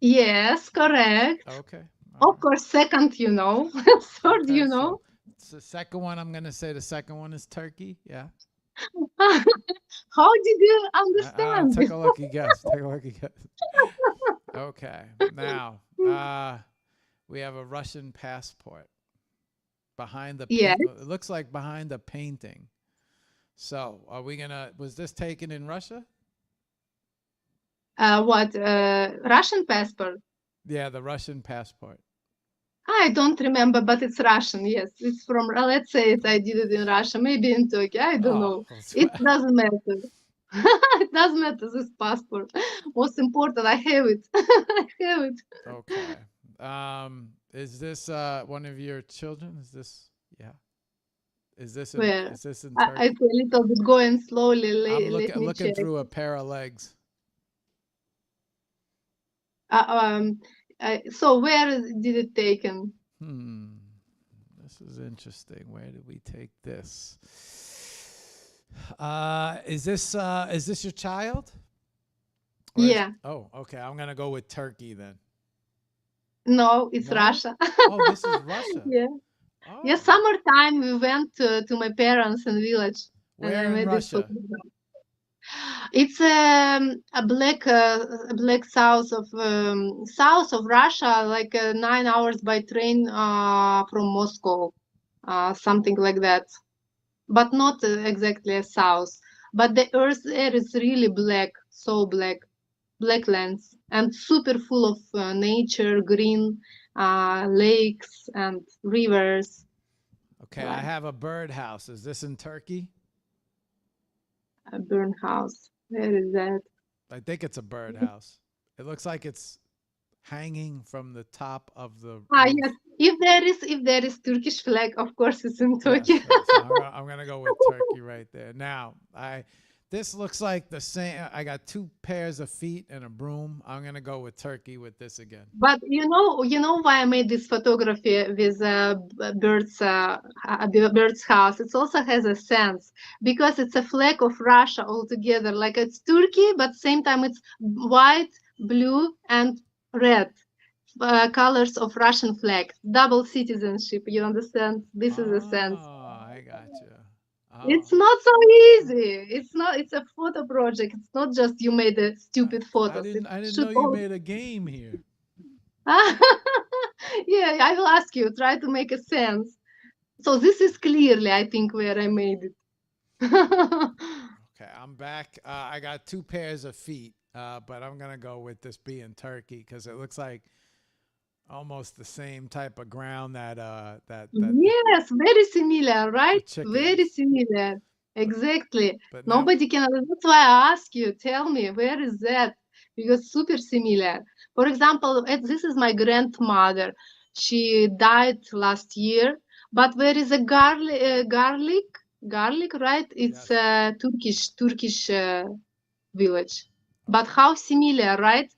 Yes, correct. Okay. Of course, second, third, Okay, so it's the second one. I'm going to say the second one is turkey. Yeah. How did you understand? Take a lucky guess. Take a lucky guess. Okay. Now, we have a Russian passport behind the Yes. It looks like behind the painting. So, are we going to, was this taken in Russia? What? Russian passport? Yeah, the Russian passport. I don't remember, but it's Russian. Yes, it's from, let's say I did it in Russia, maybe in Turkey. I don't know. It doesn't matter. It doesn't matter, this passport. Most important, I have it. I have it. Okay. Is this one of your children? Is this, yeah. Is this in Turkey? I feel a little bit going slowly. I'm Let me looking check. through a pair of legs. So where did it taken? This is interesting. Where did we take this? Is this your child? Or is- Yeah. oh, okay. I'm gonna go with Turkey then. No, it's No? Russia. Oh, this is Russia. Yeah. Oh, Yeah, summertime we went to my parents in village and I where in made this Russia? photograph. It's a black south of Russia, like 9 hours by train from Moscow, something like that. But not exactly a south. But the earth there is really black, so black lands, and super full of nature, green lakes and rivers. Okay, I have a birdhouse. Is this in Turkey? A burn house. Where is that? I think it's a birdhouse. It looks like it's hanging from the top of the roof. Yes. If there is Turkish flag, of course it's in Yes, Turkey. yes. I'm gonna go with Turkey right there. Now, this looks like the same. I got 2 pairs of feet and a broom. I'm gonna go with Turkey with this again. But you know why I made this photography with bird's house. It also has a sense because it's a flag of Russia altogether. Like it's Turkey, but same time it's white, blue, and red. Colors of Russian flag, double citizenship. You understand? This is a sense. Oh, I got you. It's Oh, not so easy. It's not. It's a photo project. It's not just you made a stupid I photos. didn't. It I didn't should know you all. made a game here. Yeah, I will ask you. Try to make a sense. So this is clearly, I think, where I made it. Okay, I'm back. I got 2 pairs of feet, but I'm gonna go with this being Turkey because it looks like almost the same type of ground that Yes, very similar, right? chicken Very is. similar. Exactly. But now, Nobody can. That's why I ask you. Tell me, where is that? Because super similar. For example, this is my grandmother. She died last year. But where is a garlic, right? It's yes. a Turkish village. But how similar, right?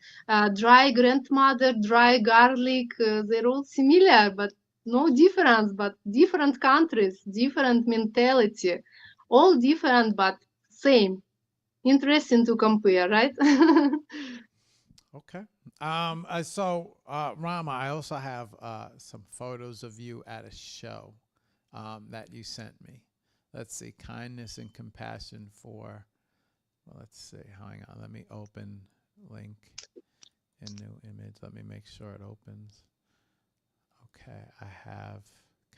Dry grandmother, dry garlic, they're all similar, but no difference, but different countries, different mentality, all different, but same. Interesting to compare, right? Okay. Rama, I also have some photos of you at a show that you sent me. Let's see, kindness and compassion for. Well, let's see. Hang on. Let me open link in new image. Let me make sure it opens. Okay, I have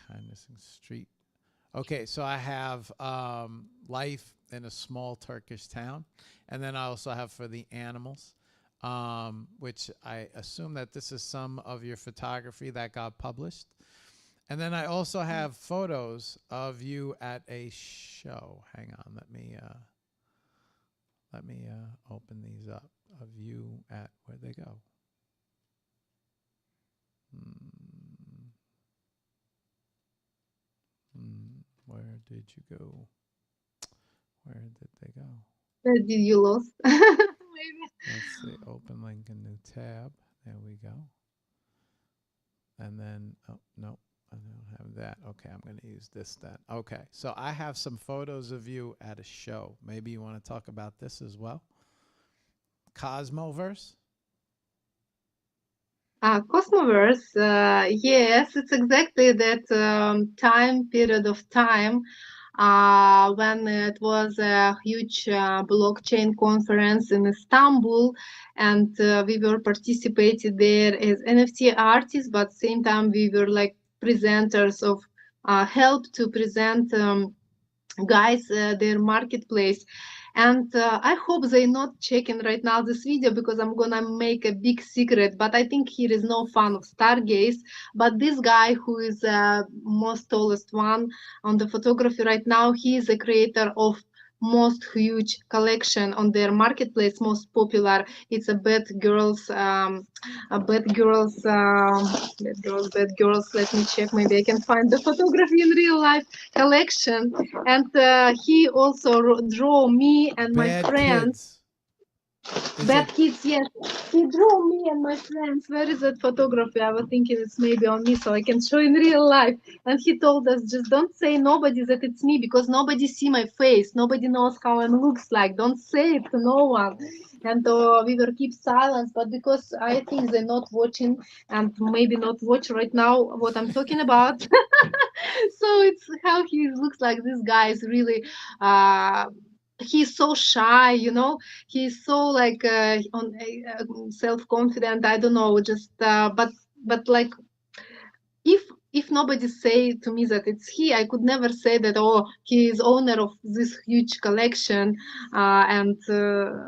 kindness and street. Okay, so I have life in a small Turkish town, and then I also have for the animals, which I assume that this is some of your photography that got published. And then I also have photos of you at a show. Hang on, let me open these up of you at where'd they go? Where did you go? Where did they go? Where did you lose? Maybe. Let's see. Open link in new tab. There we go. And then, oh, no, I don't have that. Okay, I'm going to use this then. Okay, so I have some photos of you at a show. Maybe you want to talk about this as well? Cosmoverse? Cosmoverse, yes, it's exactly that period of time when it was a huge blockchain conference in Istanbul, and we were participated there as NFT artists, but same time we were like presenters of help to present guys their marketplace. And I hope they're not checking right now this video because I'm gonna make a big secret, but I think he is no fan of Stargaze. But this guy who is most tallest one on the photography right now, he is a creator of most huge collection on their marketplace, most popular. It's a bad girls. Let me check. Maybe I can find the photography in real life collection. And he also draw me and my Bad friends. Kids. Is Bad it? Kids, yes. He drew me and my friends. Where is that photography? I was thinking it's maybe on me so I can show in real life. And he told us, just don't say nobody that it's me because nobody see my face. Nobody knows how it looks like. Don't say it to no one. And we will keep silence. But because I think they're not watching and maybe not watch right now what I'm talking about. So it's how he looks like. This guy is really, he's so shy, he's so like on self-confident. I don't know, just but like if nobody say to me that it's he, I could never say that, oh, he is owner of this huge collection. And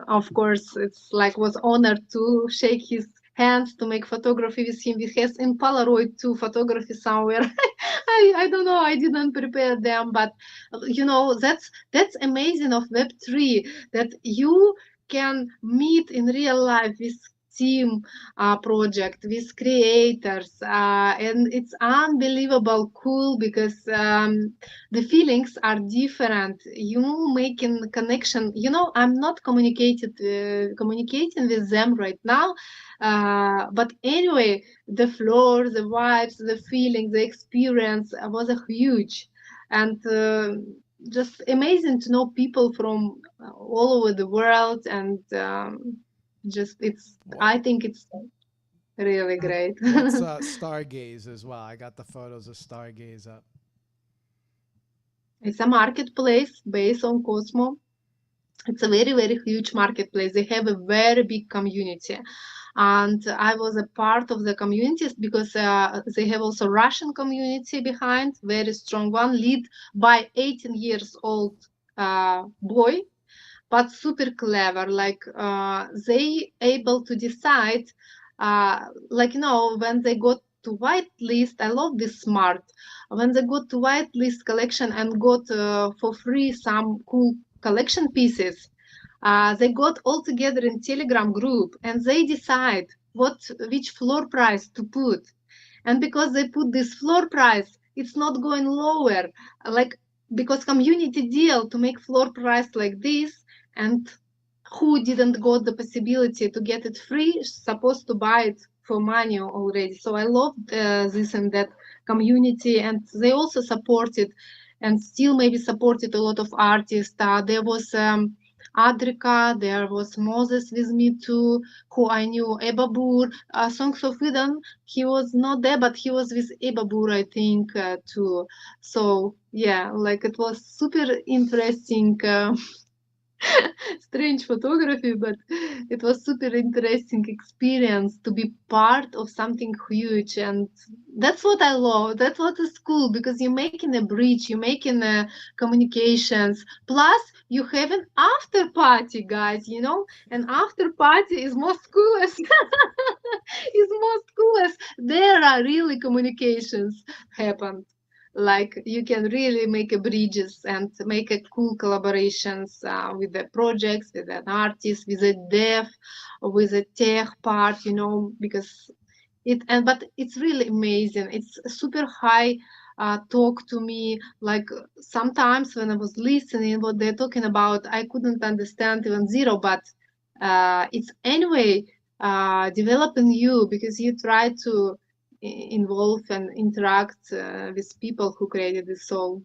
of course it's like was honored to shake his hands, to make photography with him. We have in Polaroid too photography somewhere. I don't know, I didn't prepare them, but that's amazing of Web3, that you can meet in real life with team project with creators, and it's unbelievable cool because the feelings are different. You making connection. I'm not communicating with them right now, but anyway, the floor, the vibes, the feeling, the experience was a huge, and just amazing to know people from all over the world. And just it's I think it's really great. What's Stargaze as well? I got the photos of Stargaze up. It's a marketplace based on Cosmo. It's a very, very huge marketplace. They have a very big community. And I was a part of the communities because they have also Russian community behind, very strong one, lead by 18 years old boy, but super clever. Like they able to decide, like when they got to whitelist. I love this smart. When they got to whitelist collection and got for free some cool collection pieces, they got all together in Telegram group and they decide which floor price to put. And because they put this floor price, it's not going lower, like because community deal to make floor price like this. And who didn't got the possibility to get it free supposed to buy it for money already. So I love this and that community, and they also supported and still maybe supported a lot of artists. There was Adrika, there was Moses with me too, who I knew, Ebabur, Songs of Eden. He was not there, but he was with Ebabur, I think, too. So yeah, like it was super interesting. Strange photography, but it was super interesting experience to be part of something huge. And that's what I love. That's what is cool, because you're making a bridge, you're making communications, plus you have an after party, guys. An after party is most coolest. Is most coolest. There are really communications happen, like you can really make a bridges and make a cool collaborations with the projects, with an artist, with a dev, with a tech part, because but it's really amazing. It's super high talk to me. Like sometimes when I was listening what they're talking about, I couldn't understand even zero, but it's anyway developing you, because you try to involve and interact with people who created this. So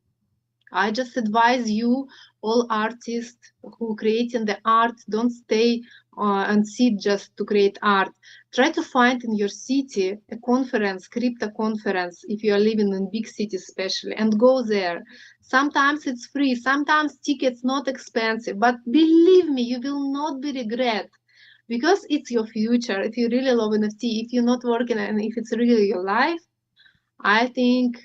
I just advise you, all artists who creating the art, don't stay and sit just to create art. Try to find in your city a conference, crypto conference, if you are living in big cities especially, and go there. Sometimes it's free, sometimes tickets not expensive, but believe me, you will not be regret, because it's your future. If you really love NFT, if you're not working and if it's really your life, I think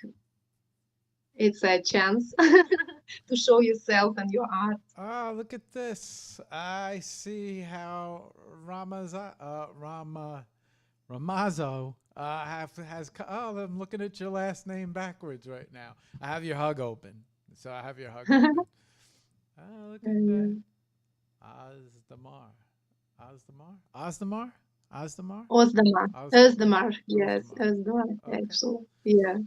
it's a chance to show yourself and your art. Oh, look at this. I see how Ramazo oh, I'm looking at your last name backwards right now. I have your hug open. So I have your hug open. Oh, look at that. Ozdemar. Ozdemar? Özdemir. Ozdemar. Özdemir. Yes, Ozdemar. Özdemir. Okay. Actually, yeah.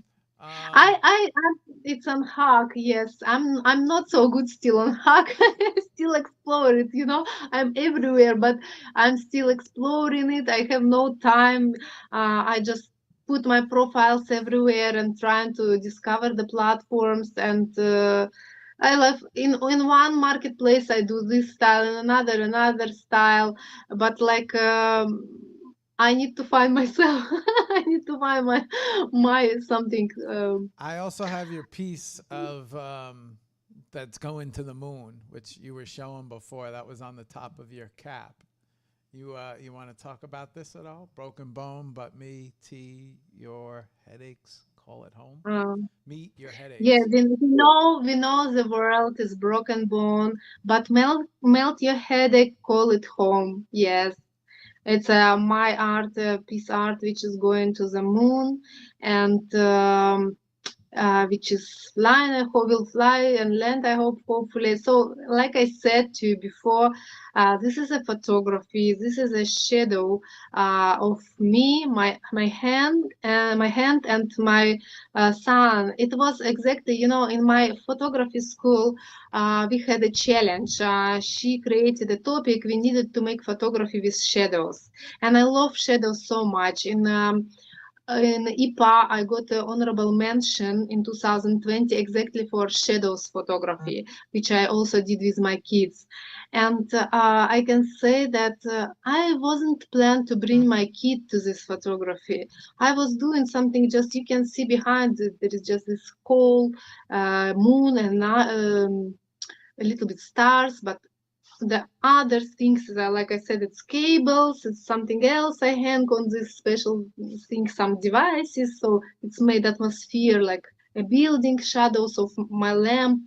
It's on Hack. Yes, I'm not so good still on Hack. I still explore it. I'm everywhere, but I'm still exploring it. I have no time. I just put my profiles everywhere and trying to discover the platforms. And I love in one marketplace I do this style, in another style, but like. I need to find myself. I need to find my something. I also have your piece of that's going to the moon, which you were showing before. That was on the top of your cap. You want to talk about this at all? Broken bone, but me, tea, your headaches, call it home. Meet your headaches. Yeah, we know the world is broken bone, but melt your headache, call it home. Yes. It's my art, piece art, which is going to the moon, and which is flying. I hope will fly and land. I hope hopefully. So, like I said to you before, this is a photography. This is a shadow of me, my hand, and my son. It was exactly, in my photography school. We had a challenge. She created a topic. We needed to make photography with shadows, and I love shadows so much. In IPA, I got an honorable mention in 2020 exactly for shadows photography, which I also did with my kids. And I can say that I wasn't planned to bring my kid to this photography. I was doing something, just you can see behind it, there is just this cold moon and a little bit stars, but the other things, like I said, it's cables, it's something else. I hang on this special thing, some devices, so it's made atmosphere like a building, shadows of my lamp.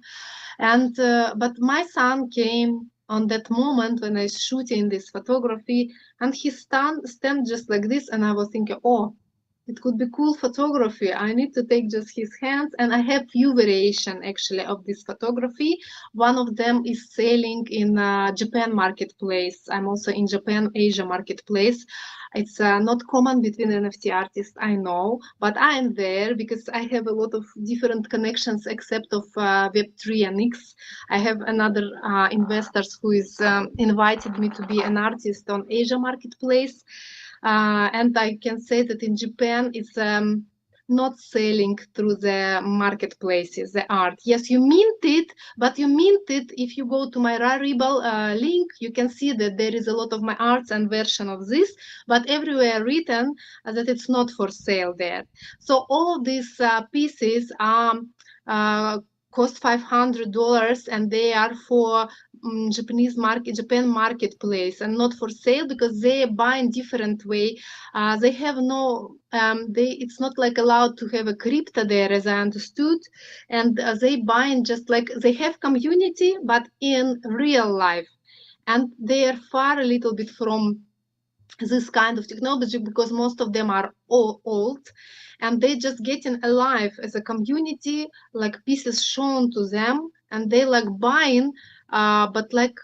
And but my son came on that moment when I was shooting this photography, and he stand just like this, and I was thinking, oh, it could be cool photography. I need to take just his hands, and I have few variation actually of this photography. One of them is selling in Japan marketplace. I'm also in Japan Asia marketplace. It's not common between NFT artists, I know, but I am there because I have a lot of different connections except of Web3 and X. I have another investors who is invited me to be an artist on Asia marketplace. And I can say that in Japan, it's not selling through the marketplaces, the art. Yes, you mint it, but you mint it. If you go to my Rarible link, you can see that there is a lot of my arts and version of this, but everywhere written that it's not for sale there. So all of these pieces cost $500, and they are for Japan marketplace, and not for sale because they buy in different way. They have no it's not like allowed to have a crypto there, as I understood, and they buy in just like they have community but in real life, and they are far a little bit from this kind of technology because most of them are all old, and they just getting alive as a community, like pieces shown to them, and they like buying, but like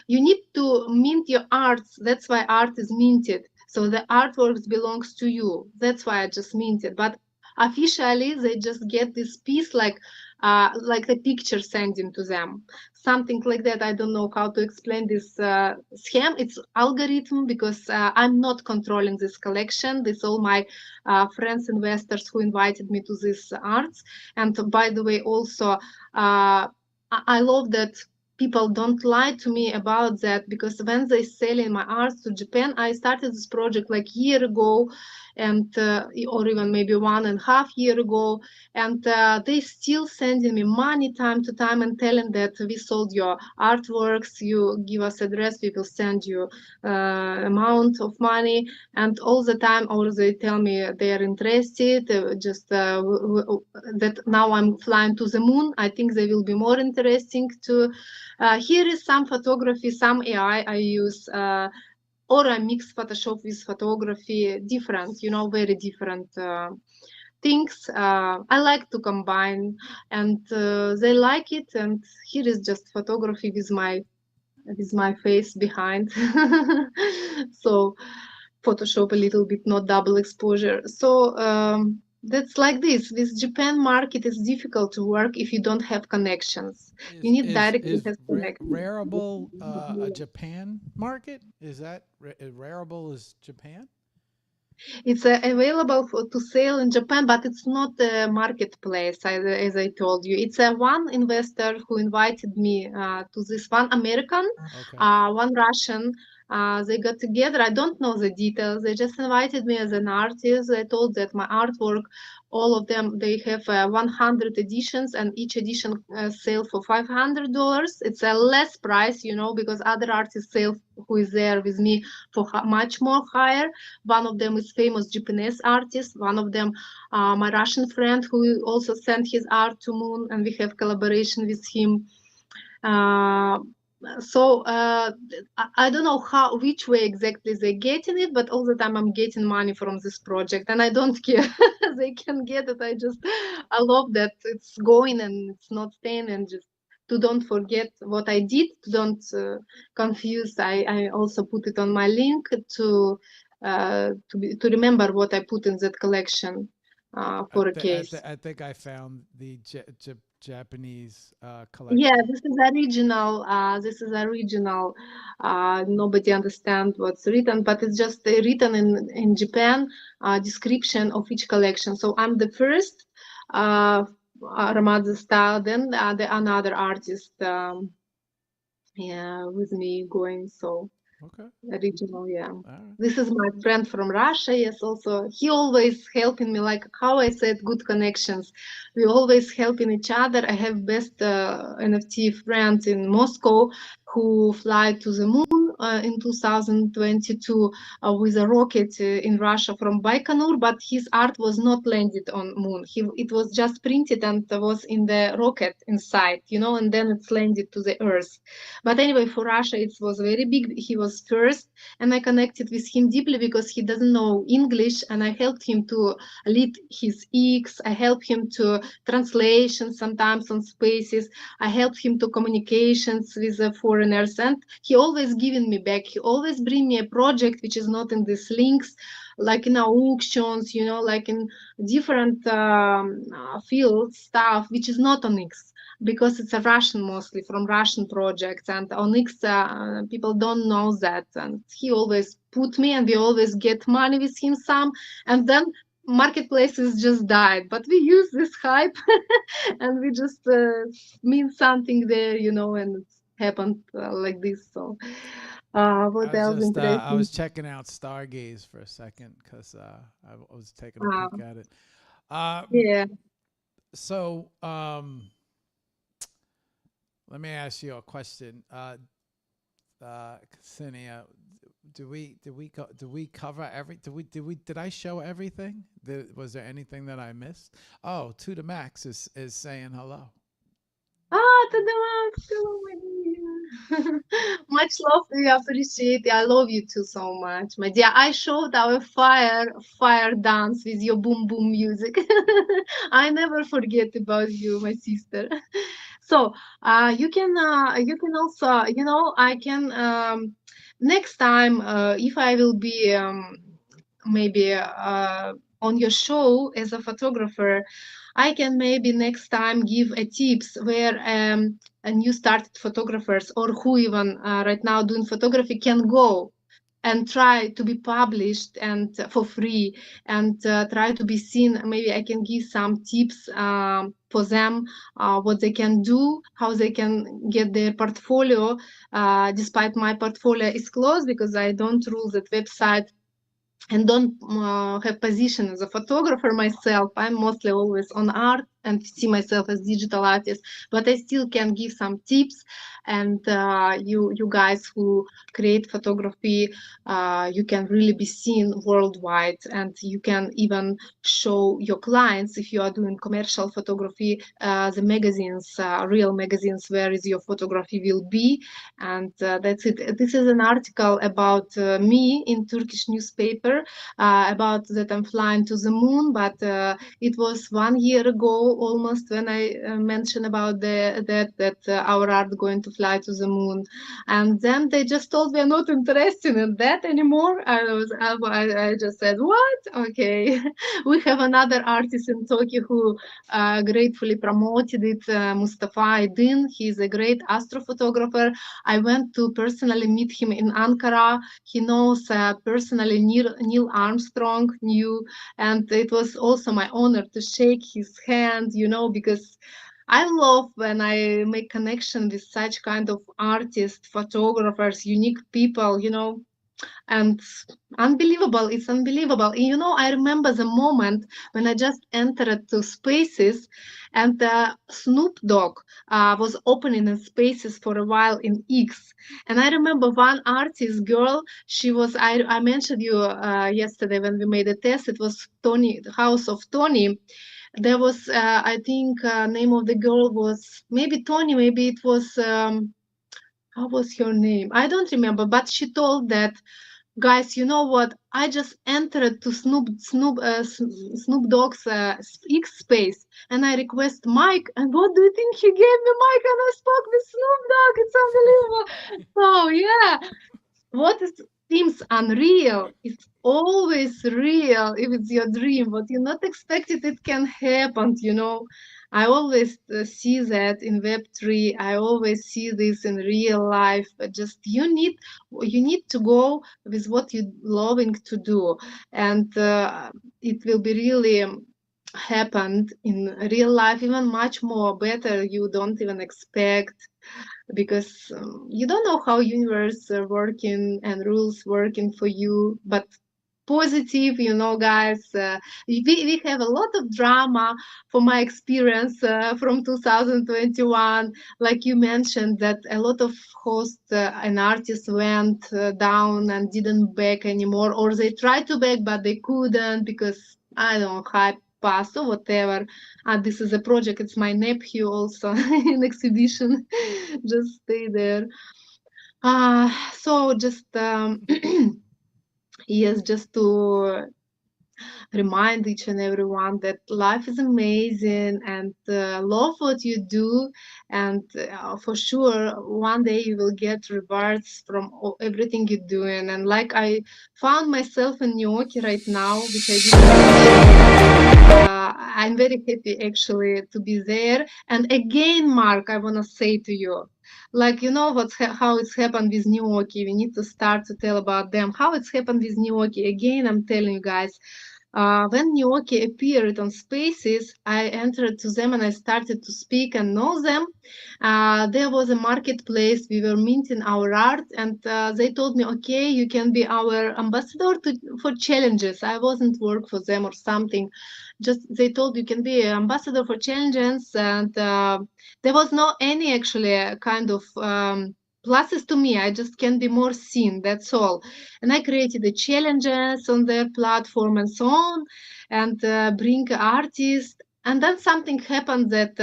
you need to mint your arts. That's why art is minted. So the artworks belongs to you. That's why I just minted. But officially, they just get this piece like the picture sending to them, something like that. I don't know how to explain this scheme. It's algorithm because I'm not controlling this collection. This all my friends, investors who invited me to this arts. And by the way, also I love that people don't lie to me about that, because when they selling my arts to Japan, I started this project like a year ago, and or even maybe 1.5 years ago, and they still sending me money time to time and telling that we sold your artworks, you give us address, we will send you amount of money, and all the time, or they tell me they are interested, that now I'm flying to the moon. I think they will be more interesting to. Here is some photography, some AI I use, or I mix Photoshop with photography, different, very different things. I like to combine, and they like it. And here is just photography with my face behind. So Photoshop a little bit, not double exposure. So That's like this. With Japan market, it's difficult to work if you don't have connections. You need directly has connections. Rarible a Japan market? Is that Rarible is Japan? It's available to sale in Japan, but it's not a marketplace, as I told you. It's one investor who invited me to this, one American, Okay. one Russian. They got together. I don't know the details. They just invited me as an artist. I told that my artwork, all of them, they have 100 editions, and each edition sell for $500. It's a less price, because other artists sell who is there with me for much more higher. One of them is famous Japanese artist. One of them, my Russian friend, who also sent his art to Moon, and we have collaboration with him. I don't know which way exactly they're getting it, but all the time I'm getting money from this project, and I don't care. They can get it. I love that it's going and it's not staying, and just to don't forget what I did, to don't confuse. I also put it on my link to remember what I put in that collection for a case. I think I found the Japanese collection. Yeah, this is original. Nobody understands what's written, but it's just written in Japan description of each collection. So I'm the first Ramadzo style, then another artist with me going. So Okay. original, yeah. All right. This is my friend from Russia. Yes, also he always helping me. Like how I said, good connections. We always helping each other. I have best NFT friend in Moscow who fly to the moon in 2022 with a rocket in Russia from Baikonur, but his art was not landed on moon. It was just printed and was in the rocket inside, and then it's landed to the Earth. But anyway, for Russia, it was very big. He was first, and I connected with him deeply because he doesn't know English, and I helped him to lead his X. I helped him to translation sometimes on spaces. I helped him to communications with the foreigners, and he always giving me back. He always bring me a project which is not in these links, like in auctions, like in different field stuff, which is not on X, because it's a Russian, mostly from Russian projects, and Onyx people don't know that, and he always put me, and we always get money with him some, and then marketplaces just died, but we use this hype and we just mean something there, and it's happened like this. So what else interesting? I was checking out Stargaze for a second because I was taking a peek at it. Yeah. So let me ask you a question, Ksenia. Did we cover did I show everything? Was there anything that I missed? Oh, To the Max is saying hello. To the max. Hello, my dear. Much love to you. Appreciate it. I love you too so much, my dear. I showed our fire dance with your boom boom music. I never forget about you, my sister. So you can also, I can next time if I will be maybe on your show as a photographer, I can maybe next time give a tips where a new started photographers or who even right now doing photography can go and try to be published and for free, and try to be seen. Maybe I can give some tips for them, what they can do, how they can get their portfolio, despite my portfolio is closed because I don't rule that website and don't have position as a photographer myself. I'm mostly always on art and see myself as digital artist, but I still can give some tips. And you guys who create photography, you can really be seen worldwide, and you can even show your clients, if you are doing commercial photography, the magazines, real magazines, where is your photography will be. And that's it. This is an article about me in Turkish newspaper about that I'm flying to the moon, but it was 1 year ago almost when I mentioned about that our art going to fly to the moon, and then they just told we are not interested in that anymore. I just said what? Okay, we have another artist in Tokyo who gratefully promoted it, Mustafa Aydin. He's a great astrophotographer. I went to personally meet him in Ankara. He knows personally Neil Armstrong knew, and it was also my honor to shake his hand, because I love when I make connection with such kind of artists, photographers, unique people, and unbelievable. It's unbelievable. I remember the moment when I just entered to Spaces, and Snoop Dogg was opening in Spaces for a while in X. And I remember one artist girl, she was, I mentioned you yesterday when we made a test, it was Tony, the House of Tony. There was, I think, name of the girl was maybe Tony, maybe it was, how was her name? I don't remember, but she told that, guys, you know what? I just entered to Snoop Dogg's X space, and I request Mike. And what do you think he gave me, Mike? And I spoke with Snoop Dogg. It's unbelievable. So yeah, what is seems unreal, it's always real if it's your dream. What you not expected, it can happen. I always see that in Web3. I always see this in real life. But just you need to go with what you loving to do, and it will be really happened in real life even much more better. You don't even expect, because you don't know how universe working and rules working for you, but positive, guys. We have a lot of drama for my experience from 2021. Like you mentioned, that a lot of hosts and artists went down and didn't back anymore, or they tried to back but they couldn't because I don't know, hype pass or whatever. This is a project, it's my nephew also in exhibition. Just stay there. So just yes, just to remind each and everyone that life is amazing, and love what you do, and for sure one day you will get rewards from everything you're doing. And like I found myself in gnocchi right now, which I didn't. I'm very happy actually to be there. And again, Mark, I want to say to you, like, how it's happened with gnocchi. We need to start to tell about them, how it's happened with gnocchi. Again, I'm telling you guys, when gnocchi appeared on Spaces, I entered to them and I started to speak and know them. There was a marketplace. We were minting our art, and they told me, okay, you can be our ambassador for challenges. I wasn't work for them or something. Just they told you can be an ambassador for challenges, and there was no any actually kind of pluses to me. I just can be more seen, that's all. And I created the challenges on their platform and so on, and bring artists. And then something happened that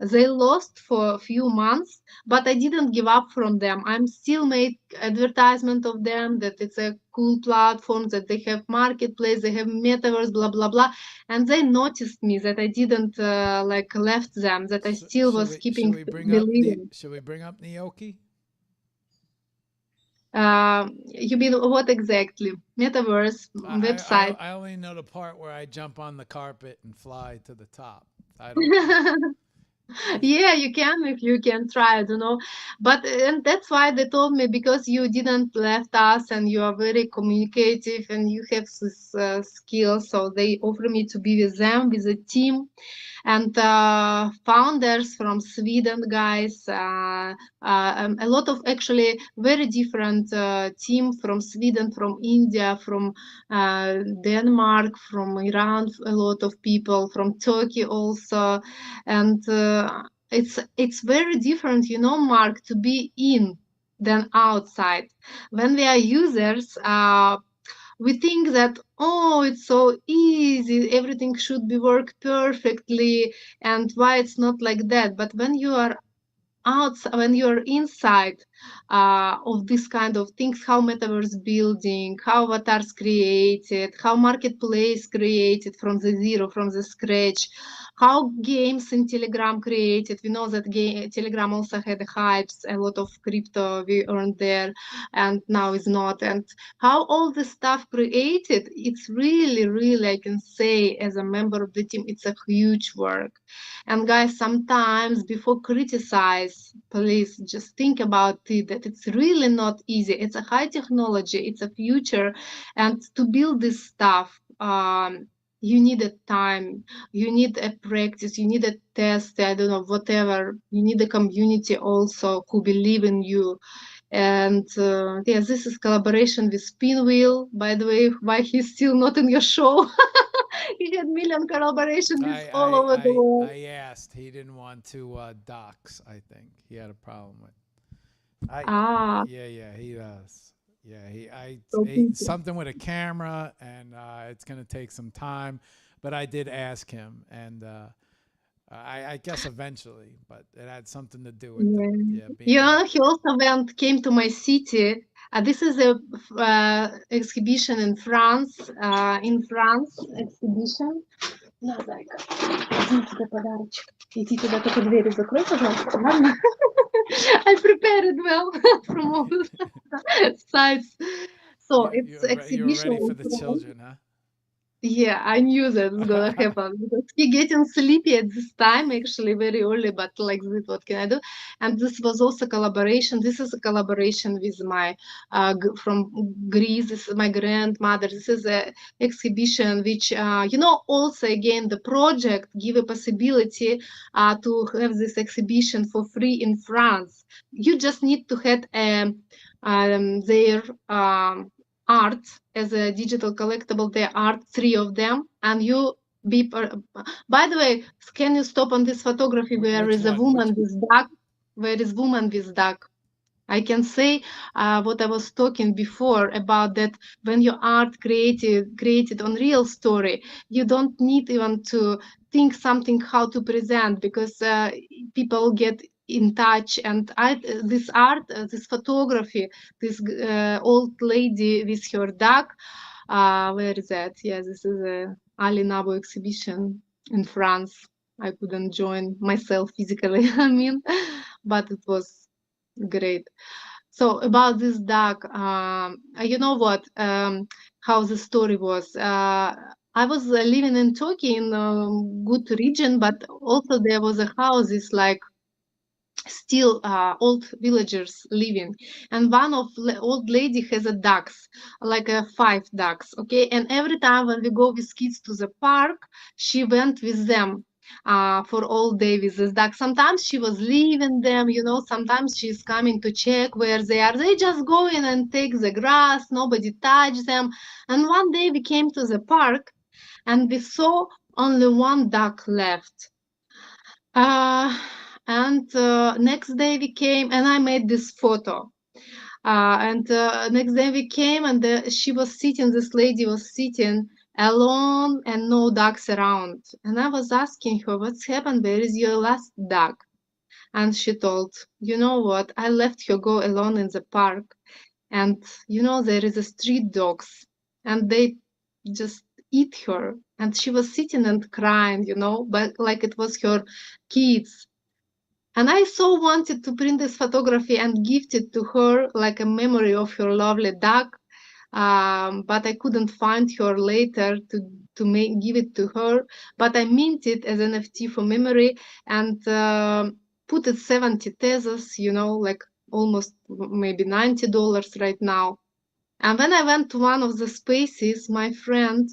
they lost for a few months, but I didn't give up from them. I'm still make advertisement of them, that it's a cool platform, that they have marketplace, they have metaverse, blah blah blah. And they noticed me, that I didn't left them, that I still was keeping believing. Should we bring up gnocchi? You mean what exactly? Metaverse website? I only know the part where I jump on the carpet and fly to the top. I don't. Yeah, you can if you can try. I don't know, but and that's why they told me, because you didn't left us and you are very communicative and you have this skills. So they offer me to be with them, with a team, and founders from Sweden, guys. A lot of actually very different team from Sweden, from India, from Denmark, from Iran, a lot of people from Turkey also, and it's very different, Mark, to be in than outside. When we are users, we think that, oh, it's so easy, everything should be work perfectly, and why it's not like that. But when you are outside, when you're inside, of this kind of things, how metaverse building, how avatars created, how marketplace created from the zero, from the scratch, how games in Telegram created. We know that Telegram also had hypes, a lot of crypto we earned there, and now is not. And how all this stuff created, it's really, really, I can say as a member of the team, it's a huge work. And guys, sometimes before criticize, please just think about it, that it's really not easy. It's a high technology, it's a future, and to build this stuff, you need a time, you need a practice, you need a test, I don't know, whatever. You need a community also who believe in you. And yeah, this is collaboration with Pinwheel. By the way, why he's still not in your show? He had million collaboration with all over the world. I asked. He didn't want to dox. I think he had a problem with. Ah, Yeah, he does. Yeah, so something with a camera, and it's gonna take some time. But I did ask him, and I guess eventually. But it had something to do with yeah. being. You know, he also came to my city. This is a exhibition in France. In France exhibition. На, зайка, иди туда подарочек. Иди туда, только двери закрой, пожалуйста, ладно? I prepared well from all sides. So it's exhibition. You're ready for the children, huh? Yeah, I knew that was gonna happen because he getting sleepy at this time, actually very early, but like this, what can I do? And this was also collaboration. This is a collaboration with my from Greece. This is my grandmother. This is a exhibition which you know, also again the project give a possibility to have this exhibition for free in France. You just need to have their art as a digital collectible. There are 3 of them, and you be by the way, can you stop on this photography where is a woman with duck? Where is woman with duck? I can say what I was talking before about that when your art created on real story, you don't need even to think something how to present, because people get in touch. And this art, this photography, this old lady with her duck, where is that? Yeah, this is a Ali Nabo exhibition in France. I couldn't join myself physically, I mean, but it was great. So about this duck, you know what? How the story was. I was living in Turkey in a good region, but also there was a house. It's like still old villagers living, and one of old lady has a ducks, like 5 ducks. Okay, and every time when we go with kids to the park, she went with them for all day with this duck. Sometimes she was leaving them, you know, sometimes she's coming to check where they are. They just go in and take the grass, nobody touch them. And one day we came to the park and we saw only one duck left. And next day we came and I made this photo. And next day we came and she was sitting, this lady was sitting alone and no ducks around. And I was asking her, what's happened? Where is your last duck? And she told, you know what? I left her go alone in the park. And, you know, there is a street dogs and they just eat her. And she was sitting and crying, you know, but like it was her kids. And I so wanted to print this photography and gift it to her like a memory of her lovely duck. But I couldn't find her later to give it to her. But I mint it as NFT for memory and put it 70 pesos, you know, like almost maybe $90 right now. And when I went to one of the spaces, my friend,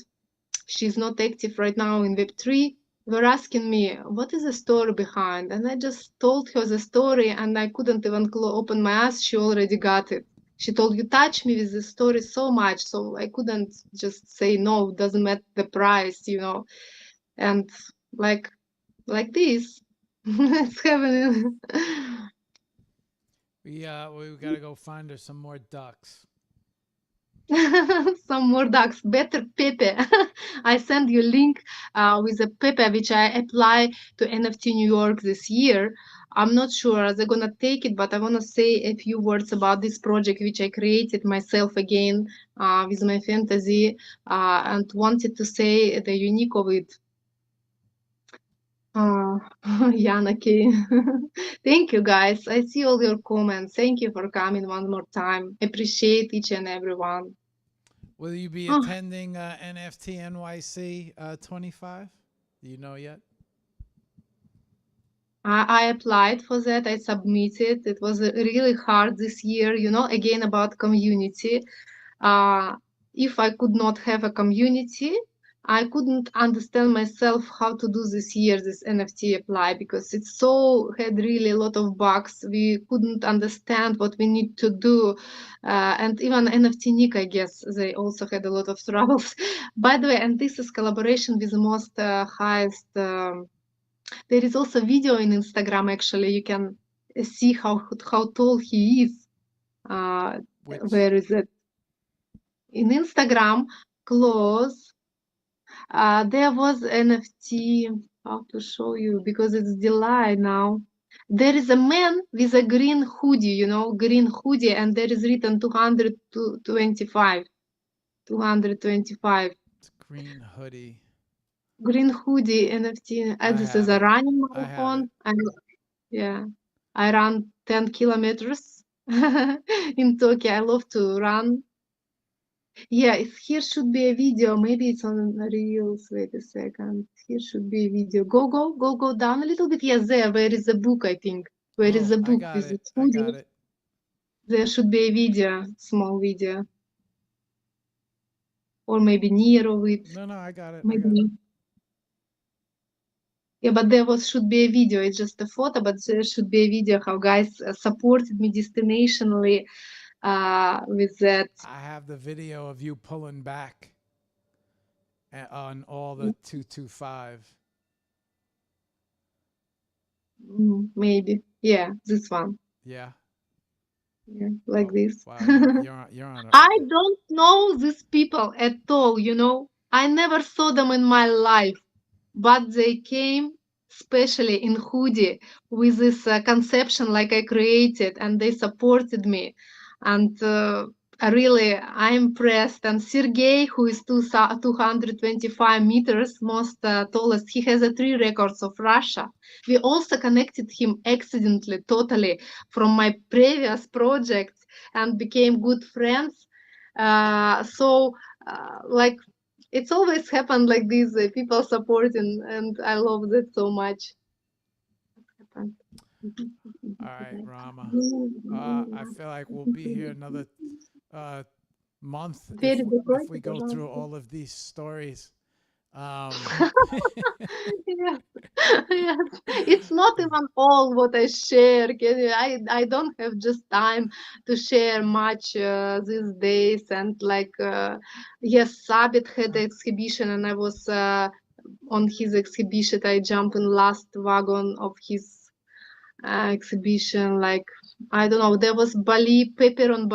she's not active right now in Web3, were asking me, what is the story behind? And I just told her the story and I couldn't even open my eyes. She already got it. She told, you touch me with the story so much. So I couldn't just say, no, it doesn't matter the price, you know. And like this, it's happening. We gotta go find her some more ducks. Some more ducks, better Pepe. I send you a link with a Pepe which I apply to NFT New York this year. I'm not sure they're gonna take it, but I wanna say a few words about this project which I created myself again with my fantasy and wanted to say the unique of it. Yanaki. Thank you guys. I see all your comments. Thank you for coming one more time. Appreciate each and every one. Will you be Oh, attending NFT NYC 25? Do you know yet? I applied for that. I submitted. It was really hard this year, again about community. If I could not have a community, I couldn't understand myself how to do this year, this NFT apply, because it so had really a lot of bugs. We couldn't understand what we need to do. And even NFT Nick, I guess, they also had a lot of troubles. By the way, and this is collaboration with the most highest. There is also video in Instagram, actually. You can see how tall he is. Which Where is it? In Instagram, close. There was NFT. How to show you? Because it's July now. There is a man with a green hoodie, green hoodie, and there is written 225. 225. it's green hoodie. Green hoodie NFT. I This is have a it. running I have it. marathon. And yeah, I ran 10 kilometers in Tokyo. I love to run. Yeah, here should be a video. Maybe it's on Reels. Wait a second. Here should be a video. Go down a little bit. Yes, there. Where is the book, I think? Where is Oh, the I book got with it. its I got hoodie? it. There should be a video, small video. Or maybe near of it. No, I got it. I got it. Maybe. Yeah, but should be a video. It's just a photo, but there should be a video how guys supported me destinationally with that. I have the video of you pulling back on all the 225. Maybe. Yeah, this one. Yeah. Yeah, like Oh, this. wow, you're on I don't know these people at all, I never saw them in my life, but they came especially in hoodie with this conception like I created, and they supported me. And really, I'm impressed. And Sergey, who is 225 meters, most tallest, he has 3 records of Russia. We also connected him accidentally, totally, from my previous projects, and became good friends. Like, it's always happened like this, people supporting, and I love that so much. All right, Rama. I feel like we'll be here another month if we go through all of these stories. Yes. Yes. It's not even all what I share. I don't have just time to share much these days. And like, yes, Sabit had exhibition, and I was on his exhibition. I jumped in last wagon of his exhibition. Like, I don't know, there was Bali, Pepe on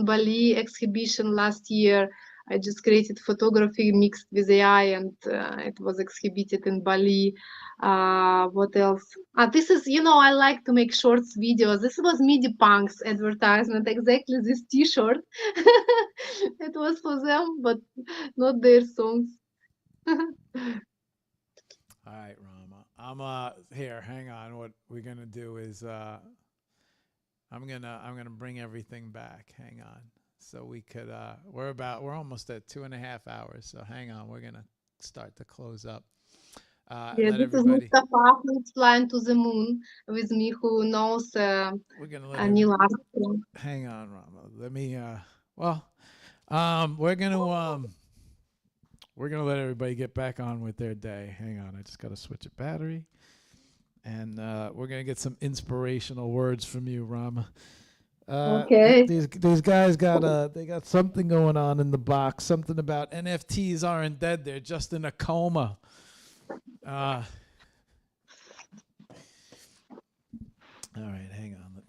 Bali exhibition last year. I just created photography mixed with AI, and it was exhibited in Bali. What else? This is, I like to make shorts videos. This was MIDI Punks advertisement, exactly this t-shirt. It was for them, but not their songs. All right, Rama. I'm here. Hang on. What we're gonna do is I'm gonna bring everything back. Hang on. So we could we're almost at 2.5 hours. So hang on. We're gonna start to close up. Yeah, Let this is everybody. Mustafa, who's flying to the moon with me, who knows We're gonna let Neil Armstrong. hang on, Rama. Let me. We're gonna let everybody get back on with their day. Hang on. I just gotta switch a battery. And we're gonna get some inspirational words from you, Rama. Okay. These guys they got something going on in the box. Something about NFTs aren't dead; they're just in a coma. All right, hang on.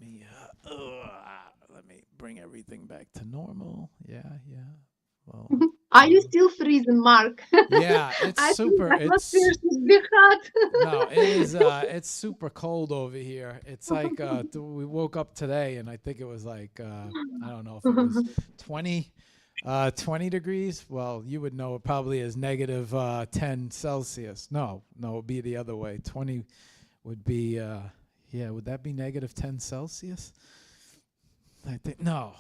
Let me bring everything back to normal. Yeah. Well, Are you still freezing, Mark? yeah, it's I think super. the atmosphere should be hot. No, it is. It's super cold over here. It's like we woke up today, and I think it was like I don't know if it was 20, 20 degrees. Well, you would know it probably is negative 10 Celsius. No, it'd be the other way. 20 would be yeah. Would that be negative 10 Celsius? I think no.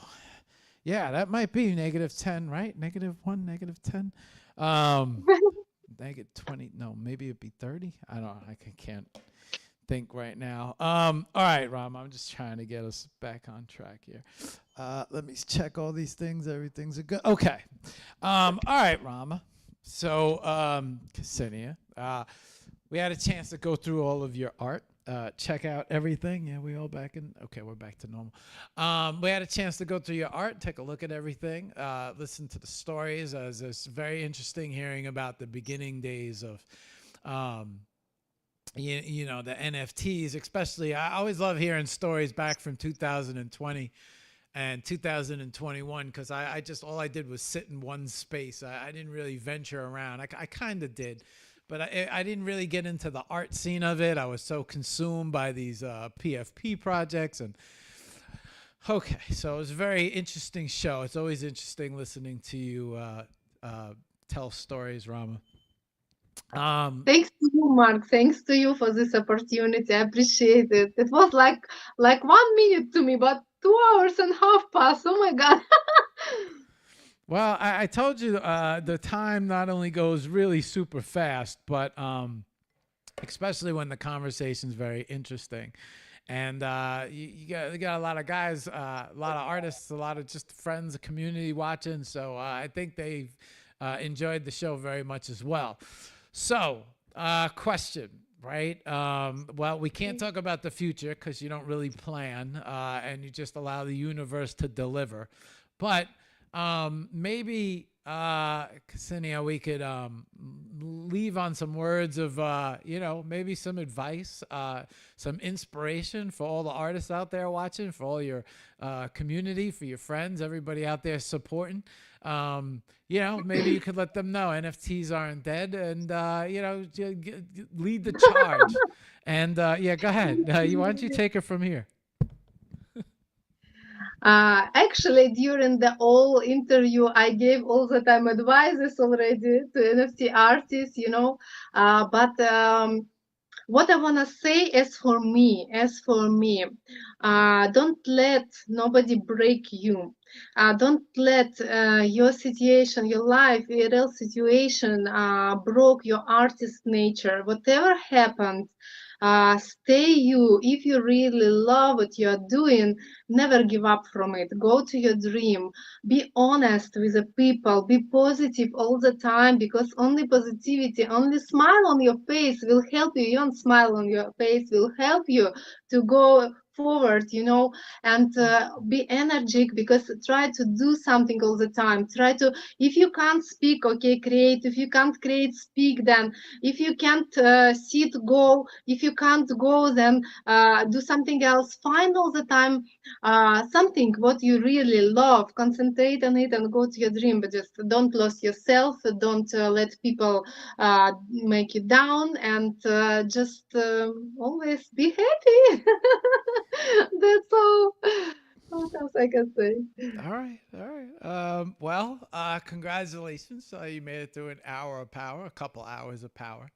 Yeah, that might be negative 10, right? Negative 1, negative 10. Negative 20. No, maybe it'd be 30. I don't. I can't think right now. All right, Ram. I'm just trying to get us back on track here. Let me check all these things. Everything's good. Okay. All right, Rama. So, Ksenia, we had a chance to go through all of your art. Check out everything. Yeah, we all back in. Okay, we're back to normal. We had a chance to go through your art, take a look at everything, listen to the stories. It's very interesting hearing about the beginning days of, you know, the NFTs. Especially, I always love hearing stories back from 2020 and 2021 because I just all I did was sit in one space. I didn't really venture around. I kind of did. But I didn't really get into the art scene of it. I was so consumed by these PFP projects. And okay, so it was a very interesting show. It's always interesting listening to you tell stories, Rama. Thanks to you, Mark. Thanks to you for this opportunity. I appreciate it. It was like 1 minute to me, but 2 hours and a half passed. Oh my God. Well, I told you the time not only goes really super fast, but especially when the conversation's very interesting. And you got a lot of guys, a lot of artists, a lot of just friends, a community watching. So I think they've enjoyed the show very much as well. So, question, right? Well, we can't talk about the future because you don't really plan and you just allow the universe to deliver. But maybe, Ksenia, we could leave on some words of, you know, maybe some advice, some inspiration for all the artists out there watching, for all your community, for your friends, everybody out there supporting. You know, maybe you could let them know NFTs aren't dead and, you know, lead the charge. And yeah, go ahead. Why don't you take it from here? Actually, during the whole interview, I gave all the time advices already to NFT artists, you know. But what I want to say is for me, don't let nobody break you. Don't let your situation, your life, your real situation broke your artist nature. Whatever happened, stay you. If you really love what you're doing, never give up from it. Go to your dream. Be honest with the people. Be positive all the time because only positivity, only smile on your face will help you. Your smile on your face will help you to go forward, you know, and be energetic because try to do something all the time. Try to, if you can't speak, okay, create. If you can't create, speak. Then if you can't sit, go. If you can't go, then do something else. Find all the time something what you really love. Concentrate on it and go to your dream, but just don't lose yourself. Don't let people make you down, and just always be happy. That's all. What else I can say? All right, all right. Well, congratulations. You made it through an hour of power, a couple hours of power.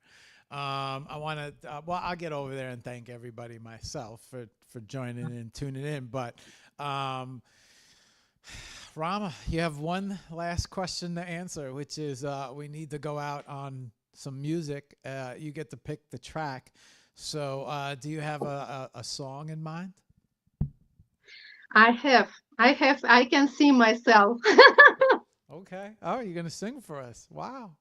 I want to, well, I'll get over there and thank everybody myself for joining and tuning in. But Rama, you have one last question to answer, which is we need to go out on some music. You get to pick the track. So do you have a song in mind? I can see myself. Okay. Oh, you're gonna sing for us. Wow.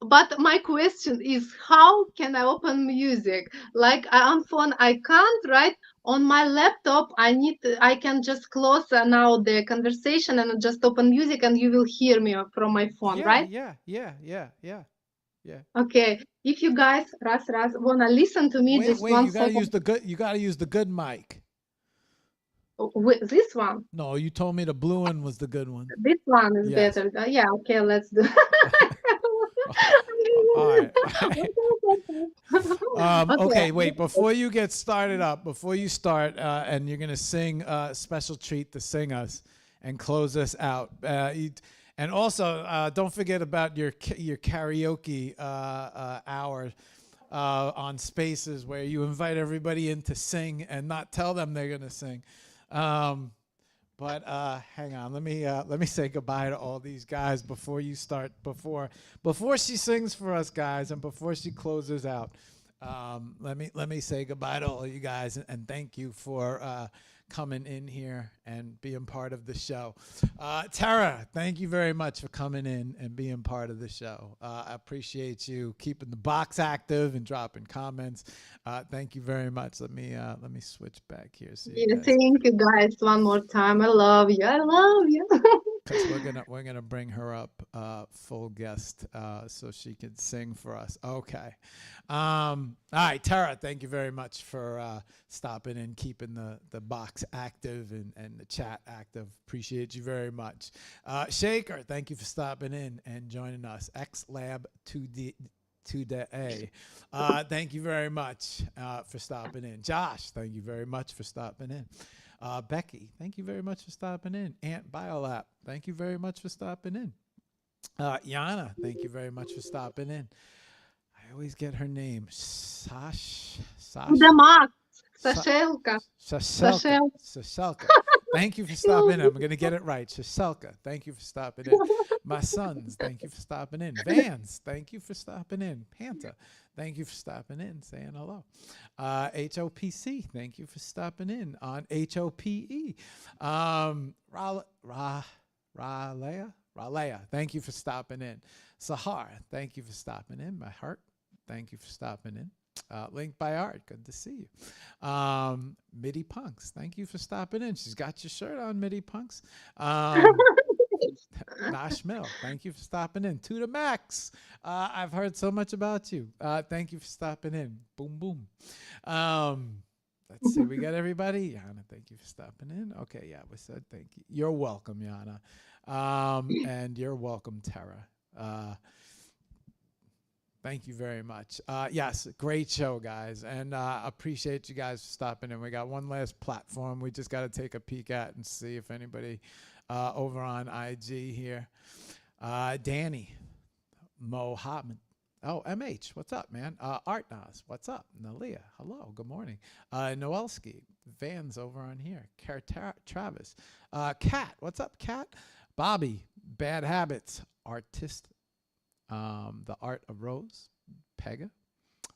But my question is, how can I open music? Like on phone, I can't, right? On my laptop, I can just close now the conversation and just open music, and you will hear me from my phone, right? Yeah. Okay. If you guys, Ras, wanna listen to me, Wait, just wait. one You gotta second. use the good. You gotta use the good mic. This one. No, you told me the blue one was the good one. This one is Yes. better. Yeah, okay, let's do. All right. Okay. Okay, wait. Before you get started up, before you start, and you're gonna sing a special treat to sing us and close us out. And also, don't forget about your karaoke hour on Spaces, where you invite everybody in to sing and not tell them they're gonna sing. But hang on, let me say goodbye to all these guys before you start. Before she sings for us, guys, and before she closes out, let me say goodbye to all you guys and thank you for coming in here and being part of the show. Tara, thank you very much for coming in and being part of the show. I appreciate you keeping the box active and dropping comments. Thank you very much. Let me switch back here. So Yeah, thank you guys one more time. I love you. I love you. Because we're gonna bring her up full guest so she can sing for us. Okay. All right, Tara, thank you very much for stopping and keeping the box active and the chat active. Appreciate you very much. Shaker, thank you for stopping in and joining us. XLab 2D. Today. Thank you very much for stopping in. Josh, thank you very much for stopping in. Becky, thank you very much for stopping in. Ant Biolab, thank you very much for stopping in. Yana, thank you very much for stopping in. I always get her name. Sash. Max, Sashelka. Sashelka. Thank you for stopping in. I'm going to get it right. Sashelka, thank you for stopping in. My sons, thank you for stopping in. Vans, thank you for stopping in. Panta, thank you for stopping in, saying hello. HOPC, thank you for stopping in on HOPE. Ralea, thank you for stopping in. Sahar, thank you for stopping in. My heart, thank you for stopping in. Linked by Art, good to see you. Midi Punks, thank you for stopping in. She's got your shirt on, Midi Punks. Nash Mill, thank you for stopping in. To the Max, I've heard so much about you. Thank you for stopping in. Boom, boom. Let's see, we got everybody. Yana, thank you for stopping in. Okay, yeah, we said thank you. You're welcome, Yana. And you're welcome, Tara. Thank you very much. Yes, great show, guys. And appreciate you guys for stopping in. We got one last platform we just got to take a peek at and see if anybody over on IG here. Danny, Mohammed. Oh, MH, what's up, man? Art Nas, what's up? Nalia, hello, good morning. Noelski, Vans over on here. Travis. Kat, what's up, Kat? Bobby, Bad Habits, Artist. The Art of Rose, Pega.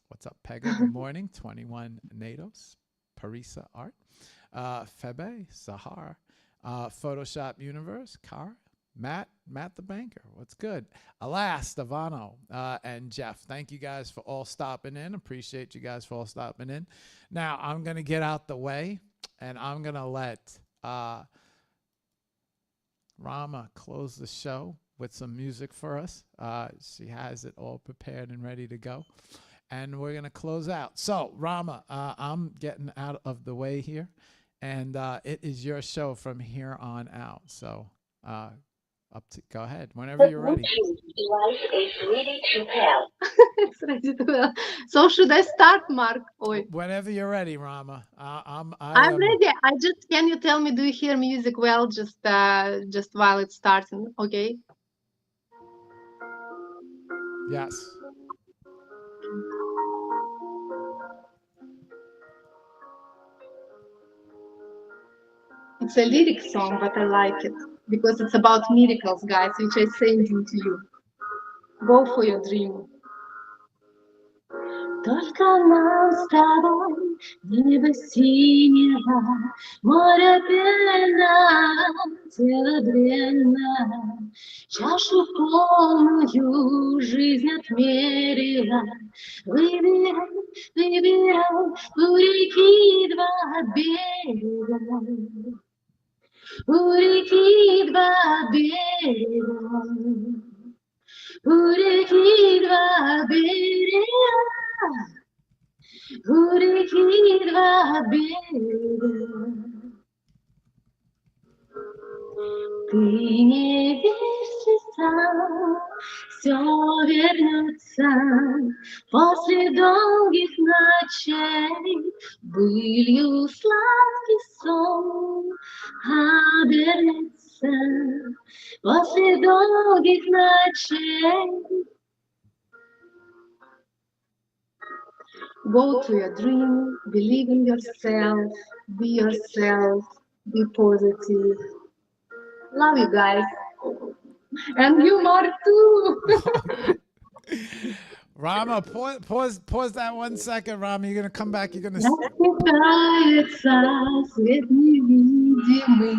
What's up, Pega? Good morning. 21 Natos, Parisa Art, Febe, Sahar, Photoshop Universe, Car, Matt the Banker. What's good? Alas, Stavano, and Jeff. Thank you guys for all stopping in. Appreciate you guys for all stopping in. Now, I'm going to get out the way, and I'm going to let Rama close the show with some music for us. She has it all prepared and ready to go. And we're going to close out. So, Rama, I'm getting out of the way here. And it is your show from here on out. So, go ahead. Whenever you're ready. Device is ready to pair. It's ready to pair. So, should I start, Mark? Whenever you're ready, Rama. I'm ready. Can you tell me, do you hear music well just while it's starting? Okay. Yes. It's a lyric song, but I like it because it's about miracles, guys, which I sending to you. Go for your dream. Только нам с тобой небо синего, море пена, тело бренно, чашу полную жизнь отмерила. Выбирай, у реки два берега, у реки два берега, у реки два берега. У реки два берега. Ты не верь сам, все вернется после долгих ночей. Былью сладкий сон обернется после долгих ночей. Go to your dream, believe in yourself, be positive. Love you guys. And you, Marc, too. Rama, pause that 1 second, Rama. You're gonna come back. You're gonna. Рассыпается свет невидимый,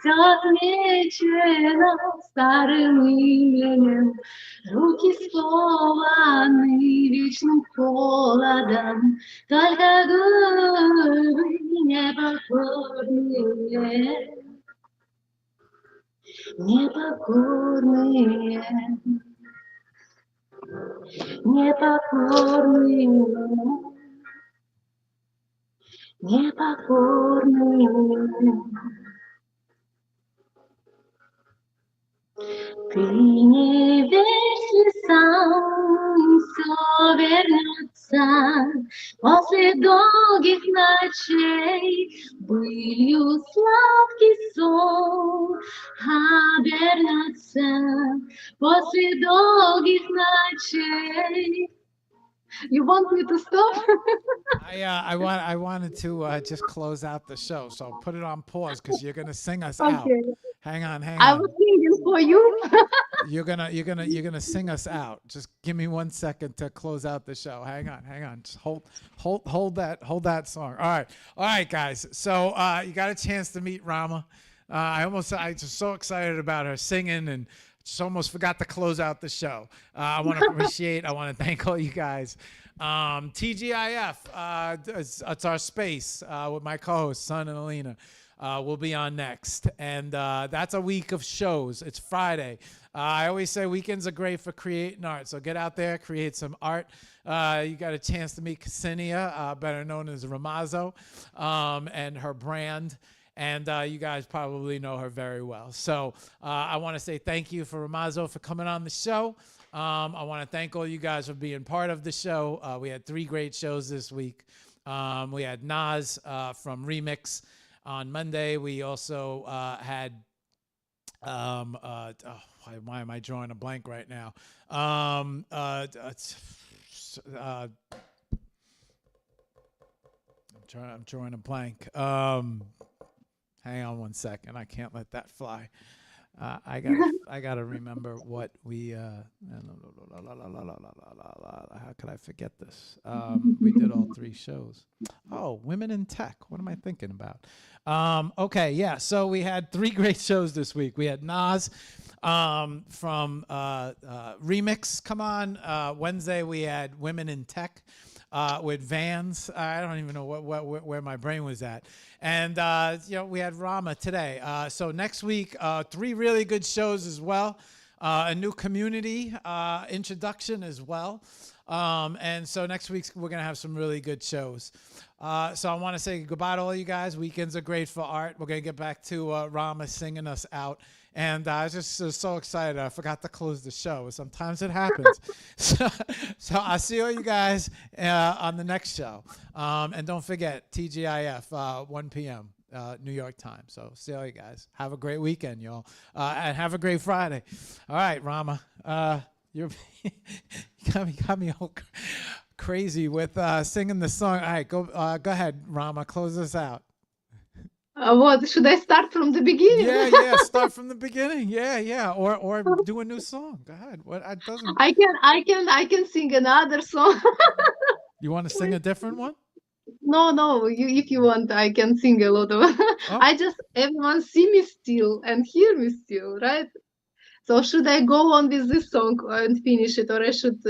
все отмечено старым именем. Руки скованы вечным холодом, только губы непокорные, непокорные, непокорные. Непокорные. Ты не верь сам, все вернется после долгих ночей. Былью сладкий сон обернется после долгих ночей. You want me to stop? I wanted to just close out the show, so put it on pause because you're gonna sing us out. Okay. Hang on. I was singing for you. You're gonna sing us out. Just give me 1 second to close out the show. Hang on. Just hold that song. All right, guys. So you got a chance to meet Rama. I just so excited about her singing and just almost forgot to close out the show. I want to thank all you guys. TGIF, it's our space with my co-host, Son and Alina. We'll be on next. And that's a week of shows. It's Friday. I always say weekends are great for creating art. So get out there, create some art. You got a chance to meet Ksenia, better known as Ramadzo, and her brand. And you guys probably know her very well. So I want to say thank you for Ramadzo for coming on the show. I want to thank all you guys for being part of the show. We had 3 great shows this week. We had Nas from Remix on Monday. We also had, why am I drawing a blank right now? I'm drawing a blank. Hang on 1 second. I can't let that fly. I gotta remember what we. How could I forget this? We did all 3 shows. Oh, Women in Tech. What am I thinking about? Okay, yeah. So we had 3 great shows this week. We had Nas from Remix. Come on. Wednesday we had Women in Tech. With Vans. I don't even know where my brain was at. And, we had Rama today. So next week, 3 really good shows as well. A new community introduction as well. And so next week, we're going to have some really good shows. So I want to say goodbye to all you guys. Weekends are great for art. We're going to get back to Rama singing us out. And I was just so excited. I forgot to close the show. Sometimes it happens. So I'll see all you guys on the next show. And don't forget, TGIF, 1 p.m., New York time. So see all you guys. Have a great weekend, y'all. And have a great Friday. All right, Rama. You got me all crazy with singing the song. All right, go ahead, Rama. Close us out. What should I start from the beginning? Yeah. Start from the beginning. Yeah. Or do a new song. Go ahead. What it doesn't. I can sing another song. You want to sing a different one? No. If you want, I can sing a lot of. Oh. Everyone see me still and hear me still, right? So should I go on with this song and finish it, or I should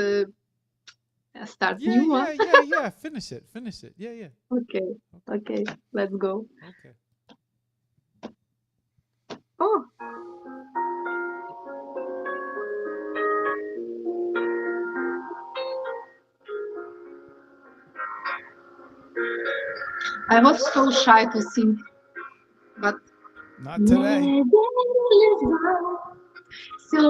start new one? Yeah. Finish it. Yeah. Okay. Let's go. Okay. Oh. I was so shy to sing, but Not today. Все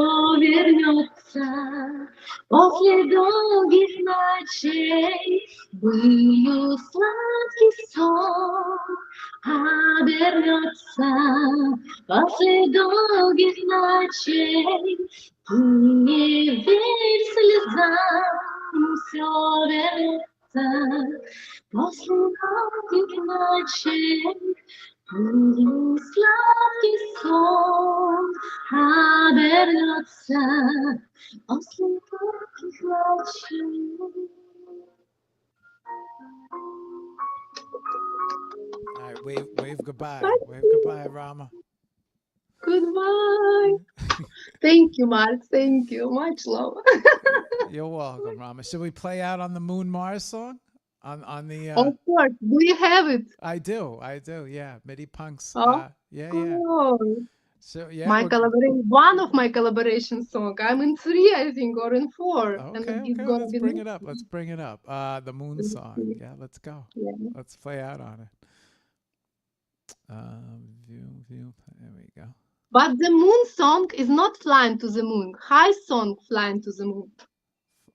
вернется после долгих ночей. Был сладкий сон, обернется после долгих ночей. Ты не верь слезам, все вернется после долгих ночей. Был сладкий сон, обернется после долгих ночей. All right, wave goodbye. Wave goodbye, Rama. Goodbye. Thank you, Mark. Thank you. Much love. You're welcome, Rama. Should we play out on the Moon Mars song? On the Of course. Do you have it? I do. Yeah, MIDI punks. Oh, Yeah. cool. So yeah, My collaboration, one of my collaboration song. I'm in 3, I think, or in 4. Okay. It's gonna Let's be bring it next up. Let's bring it up. The Moon week. song. Yeah, let's go. Yeah. Let's play out on it. View. There we go. But the moon song is not flying to the moon. High song flying to the moon.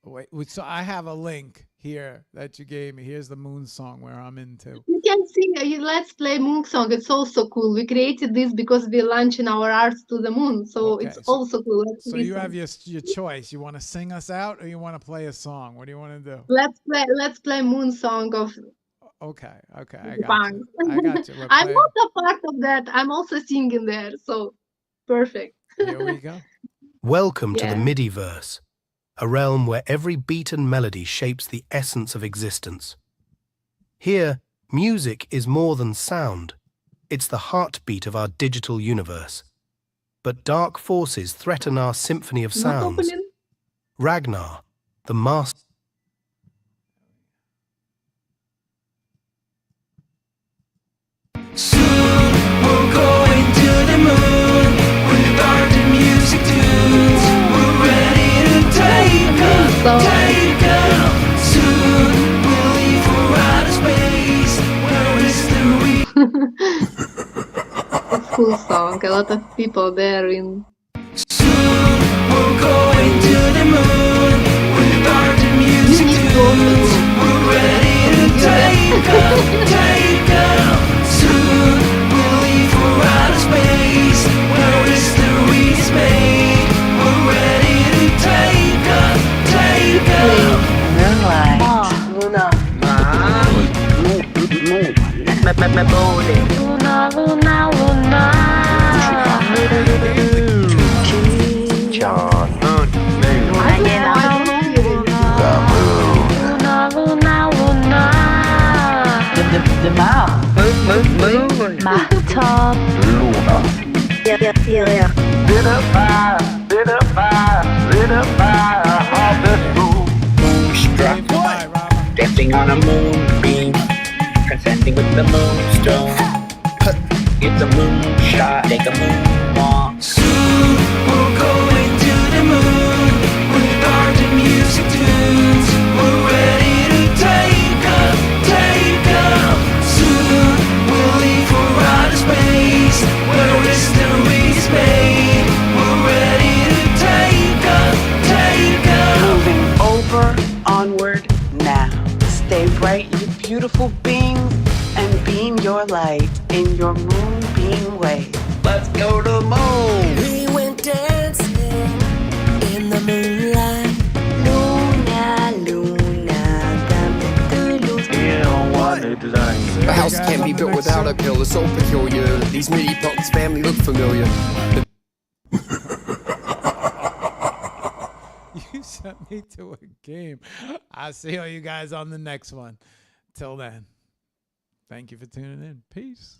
Wait. So I have a link here that you gave me. Here's the Moon song where I'm into. You can sing. Let's play moon song. It's also cool. We created this because we're launching our arts to the moon. So Okay, it's so- also cool. Let's So you listen. have your choice. You want to sing us out or you want to play a song? What do you want to do? Let's play moon song of Okay. I the got you. punks. I got you. We're I'm playing. not a part of that. I'm also singing there. So perfect. Here we go. Welcome to the Yeah. Midiverse, a realm where every beat and melody shapes the essence of existence. Here, music is more than sound. It's the heartbeat of our digital universe. But dark forces threaten our symphony of Not sounds. opening. Ragnar, the master. Soon we're going to the moon with art and music tunes. We're ready to take off. Soon we'll leave for outer space where history. It's cool song. A lot of people there in. Soon we're going to the moon with art and music You need to open tunes. it. We're ready to take off. Soon we'll leave for outer space where history is made. We're ready to take off. Wave goodbye, Rama. Dancing on a moonbeam, transcending with the moonstone. It's a moonshot, take a moonwalk. Soon we're going to the moon with art and music tunes. We're ready to take off. Soon we'll leave for outer space where history is made. We're ready to take off. Moving over, onward, now. Stay bright, you beautiful beings, and beam your light in your moonbeam way. Let's go to the moon. We went dancing in the moonlight. Luna, Luna, dame tu luz. A house can't be built without a pill, it's so peculiar. These MIDI punks family look familiar. You sent me to a game. I'll see all you guys on the next one. Till then, thank you for tuning in. Peace.